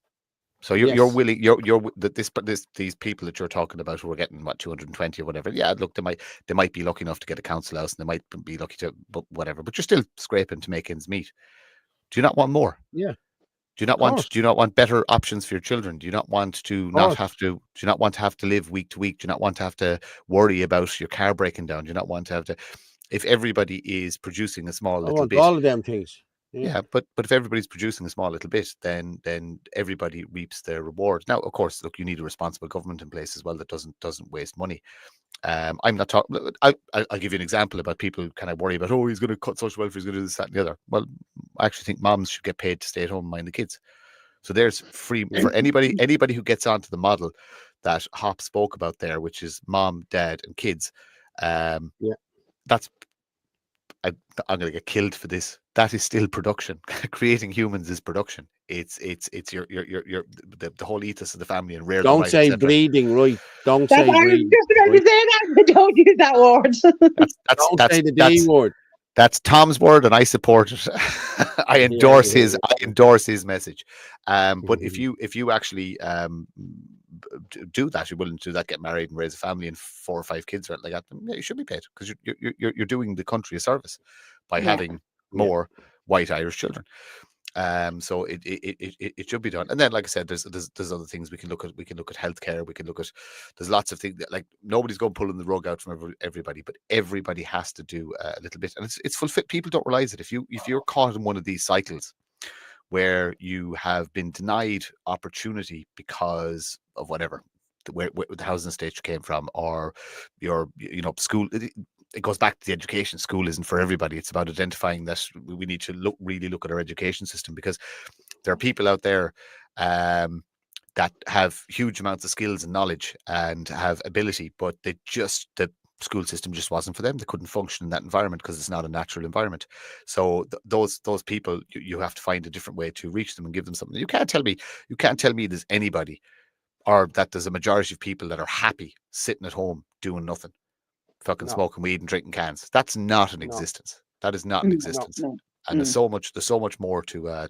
So you're willing, these people that you're talking about who are getting what 220 or whatever. Yeah, look, they might be lucky enough to get a council house, and they might be lucky to, but whatever. But you're still scraping to make ends meet. Do you not want more? Yeah. Do you not want better options for your children? Do you not want to have to? Do you not want to have to live week to week? Do you not want to have to worry about your car breaking down? Do you not want to have to? If everybody is producing a small little bit, all of them things. Yeah, but if everybody's producing a small little bit, then everybody reaps their reward. Now, of course, look, you need a responsible government in place as well that doesn't waste money. I'm not talking. I'll give you an example about people kind of worry about, oh, he's going to cut social welfare, he's going to do this, that, and the other. Well, I actually think moms should get paid to stay at home and mind the kids. So there's free for anybody who gets onto the model that Hop spoke about there, which is mom, dad, and kids. That's I'm going to get killed for this. That is still production. Creating humans is production. It's your the whole ethos of the family and rare. Don't say breeding, right? Don't say breeding. Just about to say that. Don't use that word. Don't say the D word. That's Tom's word, and I support it. I endorse his message. But if you actually do that, you're willing to do that, get married and raise a family and 4 or 5 kids, or like that, you should be paid, because you're doing the country a service by having more white Irish children. So it should be done. And then, like I said, there's other things we can look at. We can look at healthcare. We can look at. There's lots of things that, like, nobody's going pulling the rug out from everybody, but everybody has to do a little bit. And it's fulfilled. People don't realize it. If you're caught in one of these cycles where you have been denied opportunity because of whatever, where the housing stage came from, or your school. It goes back to the education. School isn't for everybody. It's about identifying that we need to really look at our education system, because there are people out there that have huge amounts of skills and knowledge and have ability, but the school system just wasn't for them. They couldn't function in that environment because it's not a natural environment. So those people, you have to find a different way to reach them and give them something. You can't tell me there's anybody, or that there's a majority of people that are happy sitting at home doing nothing, fucking smoking weed and drinking cans. That's not an existence. That is not an existence. And there's so much more to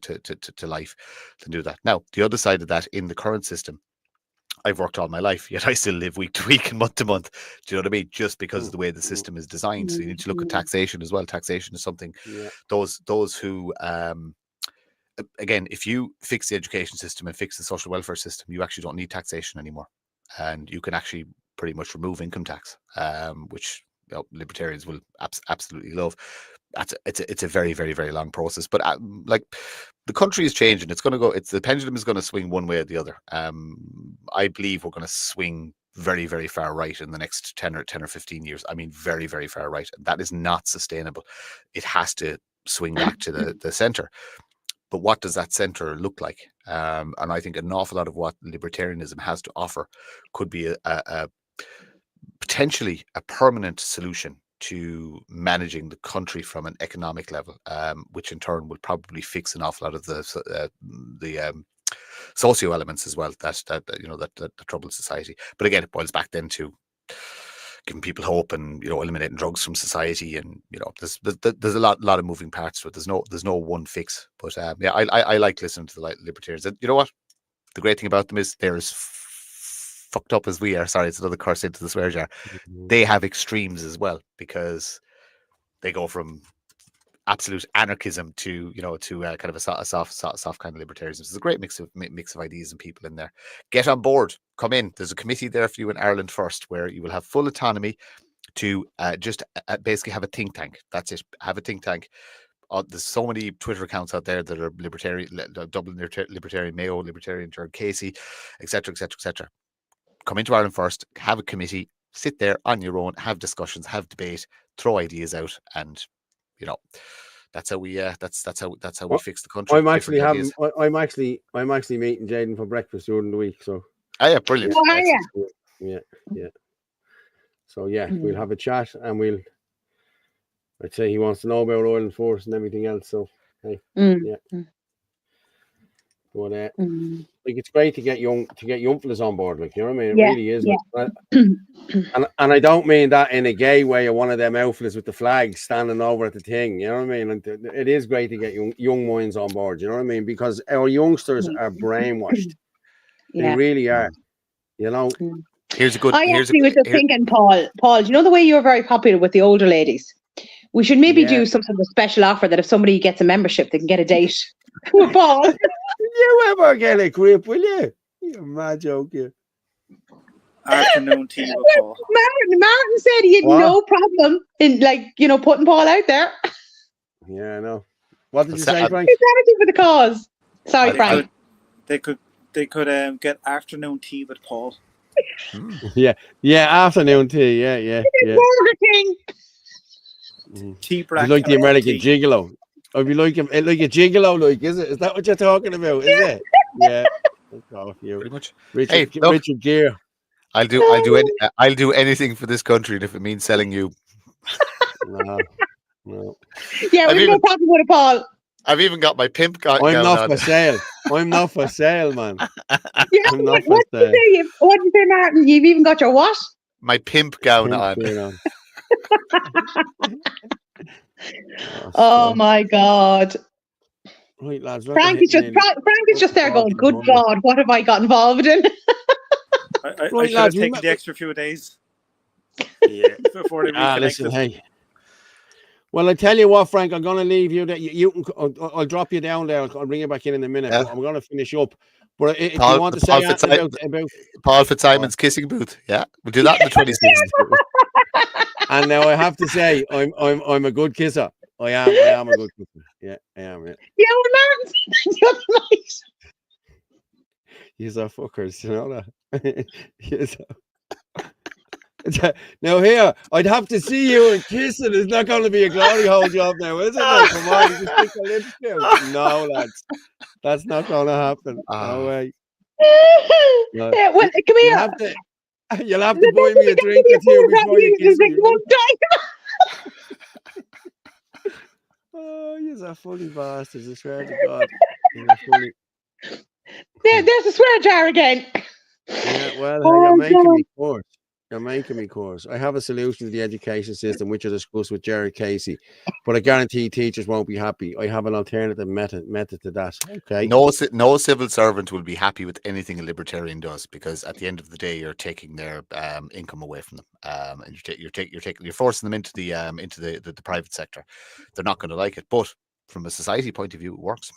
life than do that. Now, the other side of that, in the current system, I've worked all my life, yet I still live week to week and month to month. Do you know what I mean? Just because of the way the system is designed. So you need to look at taxation as well. Taxation is something those who again, if you fix the education system and fix the social welfare system, you actually don't need taxation anymore, and you can actually pretty much remove income tax, which libertarians will absolutely love. It's a very, very, very long process, but like, the country is changing. It's going to go. The pendulum is going to swing one way or the other. I believe we're going to swing very, very far right in the next 10 or 15 years. I mean, very, very far right. That is not sustainable. It has to swing back to the center. But what does that center look like? And I think an awful lot of what libertarianism has to offer could be a potentially a permanent solution to managing the country from an economic level, which in turn will probably fix an awful lot of the socio elements as well that trouble society. But again, it boils back then to giving people hope and eliminating drugs from society, and there's a lot of moving parts to it. There's no one fix. But I like listening to the libertarians. And you know what? The great thing about them is they're as fucked up as we are. Sorry, it's another curse into the swear jar. They have extremes as well, because they go from absolute anarchism to kind of a soft kind of libertarianism. There's a great mix of ideas and people in there. Get on board, come in. There's a committee there for you in Ireland First, where you will have full autonomy to just basically have a think tank. That's it. Have a think tank. There's so many Twitter accounts out there that are libertarian, Dublin Libertarian Mayo, Libertarian Turn Casey, etc., etc., etc. Come into Ireland First, have a committee, sit there on your own, have discussions, have debate, throw ideas out, and that's how we fix the country. I'm actually meeting Jaden for breakfast during the week. So yeah, brilliant. Yeah. So we'll have a chat, and I'd say he wants to know about Ireland First and everything else. So hey, But like, it's great to get young fellas on board. Like, you know what I mean? It really is. And I don't mean that in a gay way, or one of them outfits with the flag standing over at the thing. You know what I mean? And it is great to get young minds on board. You know what I mean? Because our youngsters are brainwashed. They really are. I actually was just thinking, Paul, do you know the way you're very popular with the older ladies? We should maybe do some sort of special offer that if somebody gets a membership, they can get a date with Paul. You ever get a grip, will you? You're mad joking. Afternoon tea with Paul. Martin said he had no problem in putting Paul out there. Yeah, I know. What did you say, Frank? It's anything for the cause. Sorry, Frank. They could get afternoon tea with Paul. Yeah, afternoon tea. Yeah. Burger King. Tea breakfast. You like the American gigolo? Or if you like a gigolo, is it? Is that what you're talking about? Is it? Yeah. That's all for you. Pretty much. Richard Gere. I'll do anything for this country if it means selling you. No. Yeah, we've no problem with it, Paul. I've even got my pimp gown. I'm not for sale. I'm not for sale, man. Yeah, what did you say, Martin? You've even got your what? My pimp gown on. Oh my God. Right, lads. Frank is just there going, good God, what have I got involved in? I should have taken the extra few days. Yeah, before they reconnected. Listen, hey. Well, I tell you what, Frank, I'm going to leave you. That you can. I'll drop you down there. I'll bring you back in a minute. Yeah. But I'm going to finish up. But if Paul, you want to say about Paul Fitzsimon's kissing booth, yeah, we'll do that in the 26th. And now I have to say, I'm a good kisser. I am a good kisser. Yeah, I am. Yeah, well, nice. You're fuckers, you know that. Now here, I'd have to see you and kissing. It's not going to be a glory hole job now, is it? Like, come on, you just stick the lips out. No, lads, that's not going to happen. No way. No. Well, come here. You'll have to buy me a drink or two before you kiss me. Oh, you're a funny bastard! I swear to God, you're funny. There's a swear jar again. Yeah, well, you're making me course. You're making me course. I have a solution to the education system, which I discussed with Jared Casey, but I guarantee teachers won't be happy. I have an alternative method to that. Okay. No civil servant will be happy with anything a libertarian does, because at the end of the day, you're taking their income away from them, and you're forcing them into the private sector. They're not going to like it, but from a society point of view, it works.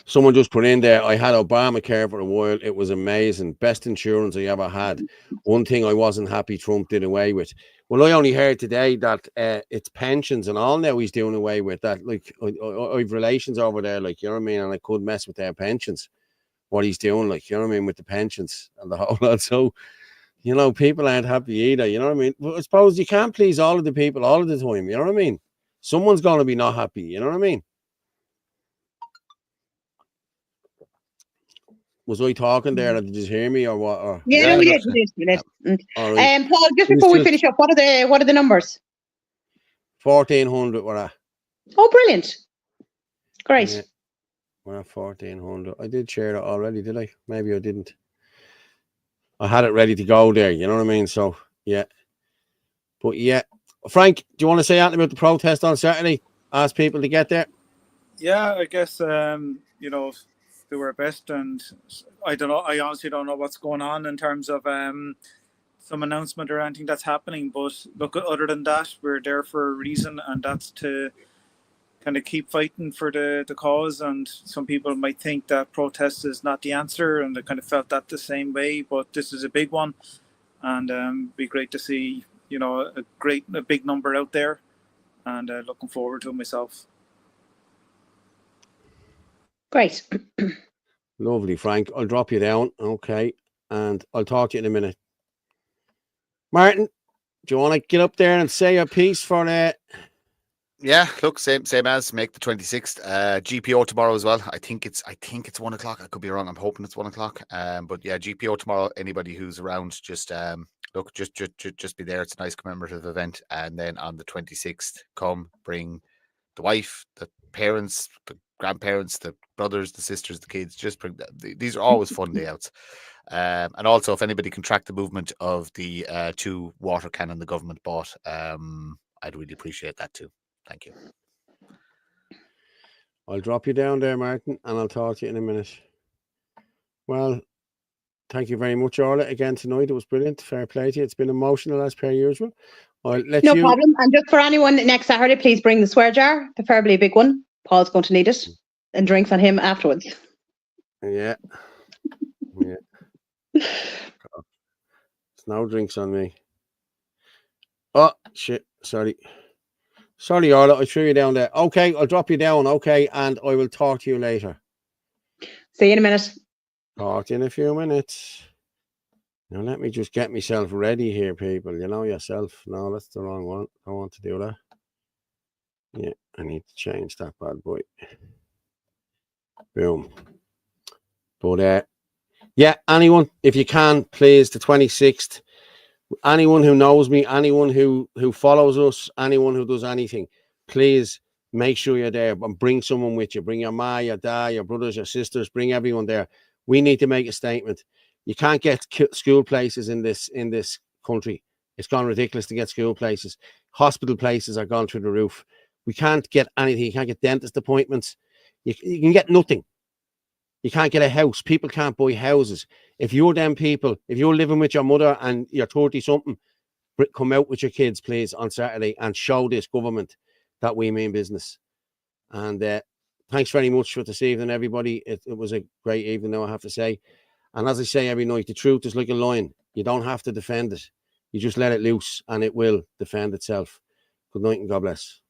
Someone just put in there, I had Obamacare for a while. It was amazing. Best insurance I ever had. One thing I wasn't happy Trump did away with. Well, I only heard today that it's pensions and all now he's doing away with that. Like, I've relations over there, like, you know what I mean? And I could mess with their pensions. What he's doing, like, you know what I mean, with the pensions and the whole lot. So, you know, people aren't happy either, you know what I mean? But I suppose you can't please all of the people all of the time, you know what I mean? Someone's going to be not happy, you know what I mean? Was I talking there? Did you hear me or what? Or, yeah, we did. Right. Paul, just before we finish up, what are the numbers? 1,400 were at. Oh, brilliant! Great. Yeah, we're at 1,400. I did share it already, did I? Maybe I didn't. I had it ready to go there. You know what I mean? So yeah, but yeah, Frank, do you want to say anything about the protest on Saturday? Ask people to get there. Yeah, I guess you know, do our best, and I don't know. I honestly don't know what's going on in terms of some announcement or anything that's happening. But look, other than that, we're there for a reason, and that's to kind of keep fighting for the cause. And some people might think that protest is not the answer, and they kind of felt that the same way. But this is a big one, and it'd be great to see, you know, a big number out there, and looking forward to it myself. Great. Lovely, Frank. I'll drop you down, okay, and I'll talk to you in a minute. Martin, do you want to get up there and say a piece for that? Yeah, look, same as make the 26th. GPO tomorrow as well. I think it's 1 o'clock. I could be wrong. I'm hoping it's 1 o'clock. But yeah, GPO tomorrow. Anybody who's around, just look, just be there. It's a nice commemorative event. And then on the 26th, come bring the wife, the parents, the grandparents, the brothers, the sisters, the kids. Just bring these are always fun day outs. And also, if anybody can track the movement of the 2 water cannon the government bought, I'd really appreciate that too. Thank you. I'll drop you down there, Martin, and I'll talk to you in a minute. Well, thank you very much, Orla, again tonight. It was brilliant. Fair play to you. It's been emotional as per usual. I'll let no problem. And just for anyone next Saturday, please bring the swear jar, preferably a big one. Paul's going to need it, and drinks on him afterwards. Yeah. Yeah. There's no drinks on me. Oh, shit. Sorry, Orla. I threw you down there. Okay, I'll drop you down. Okay, and I will talk to you later. See you in a minute. Talk to you in a few minutes. Now, let me just get myself ready here, people. You know yourself. No, that's the wrong one. I want to do that. Yeah, I need to change that bad boy. Boom. But, yeah, anyone, if you can, please, the 26th. Anyone who knows me, anyone who follows us, anyone who does anything, please make sure you're there and bring someone with you. Bring your ma, your dad, your brothers, your sisters. Bring everyone there. We need to make a statement. You can't get school places in this country. It's gone ridiculous to get school places. Hospital places are gone through the roof. We can't get anything. You can't get dentist appointments. You can get nothing. You can't get a house. People can't buy houses. If you're them people, if you're living with your mother and you're 30-something, come out with your kids, please, on Saturday and show this government that we mean business. And thanks very much for this evening, everybody. It was a great evening, though, I have to say. And as I say every night, the truth is like a lion. You don't have to defend it. You just let it loose and it will defend itself. Good night and God bless.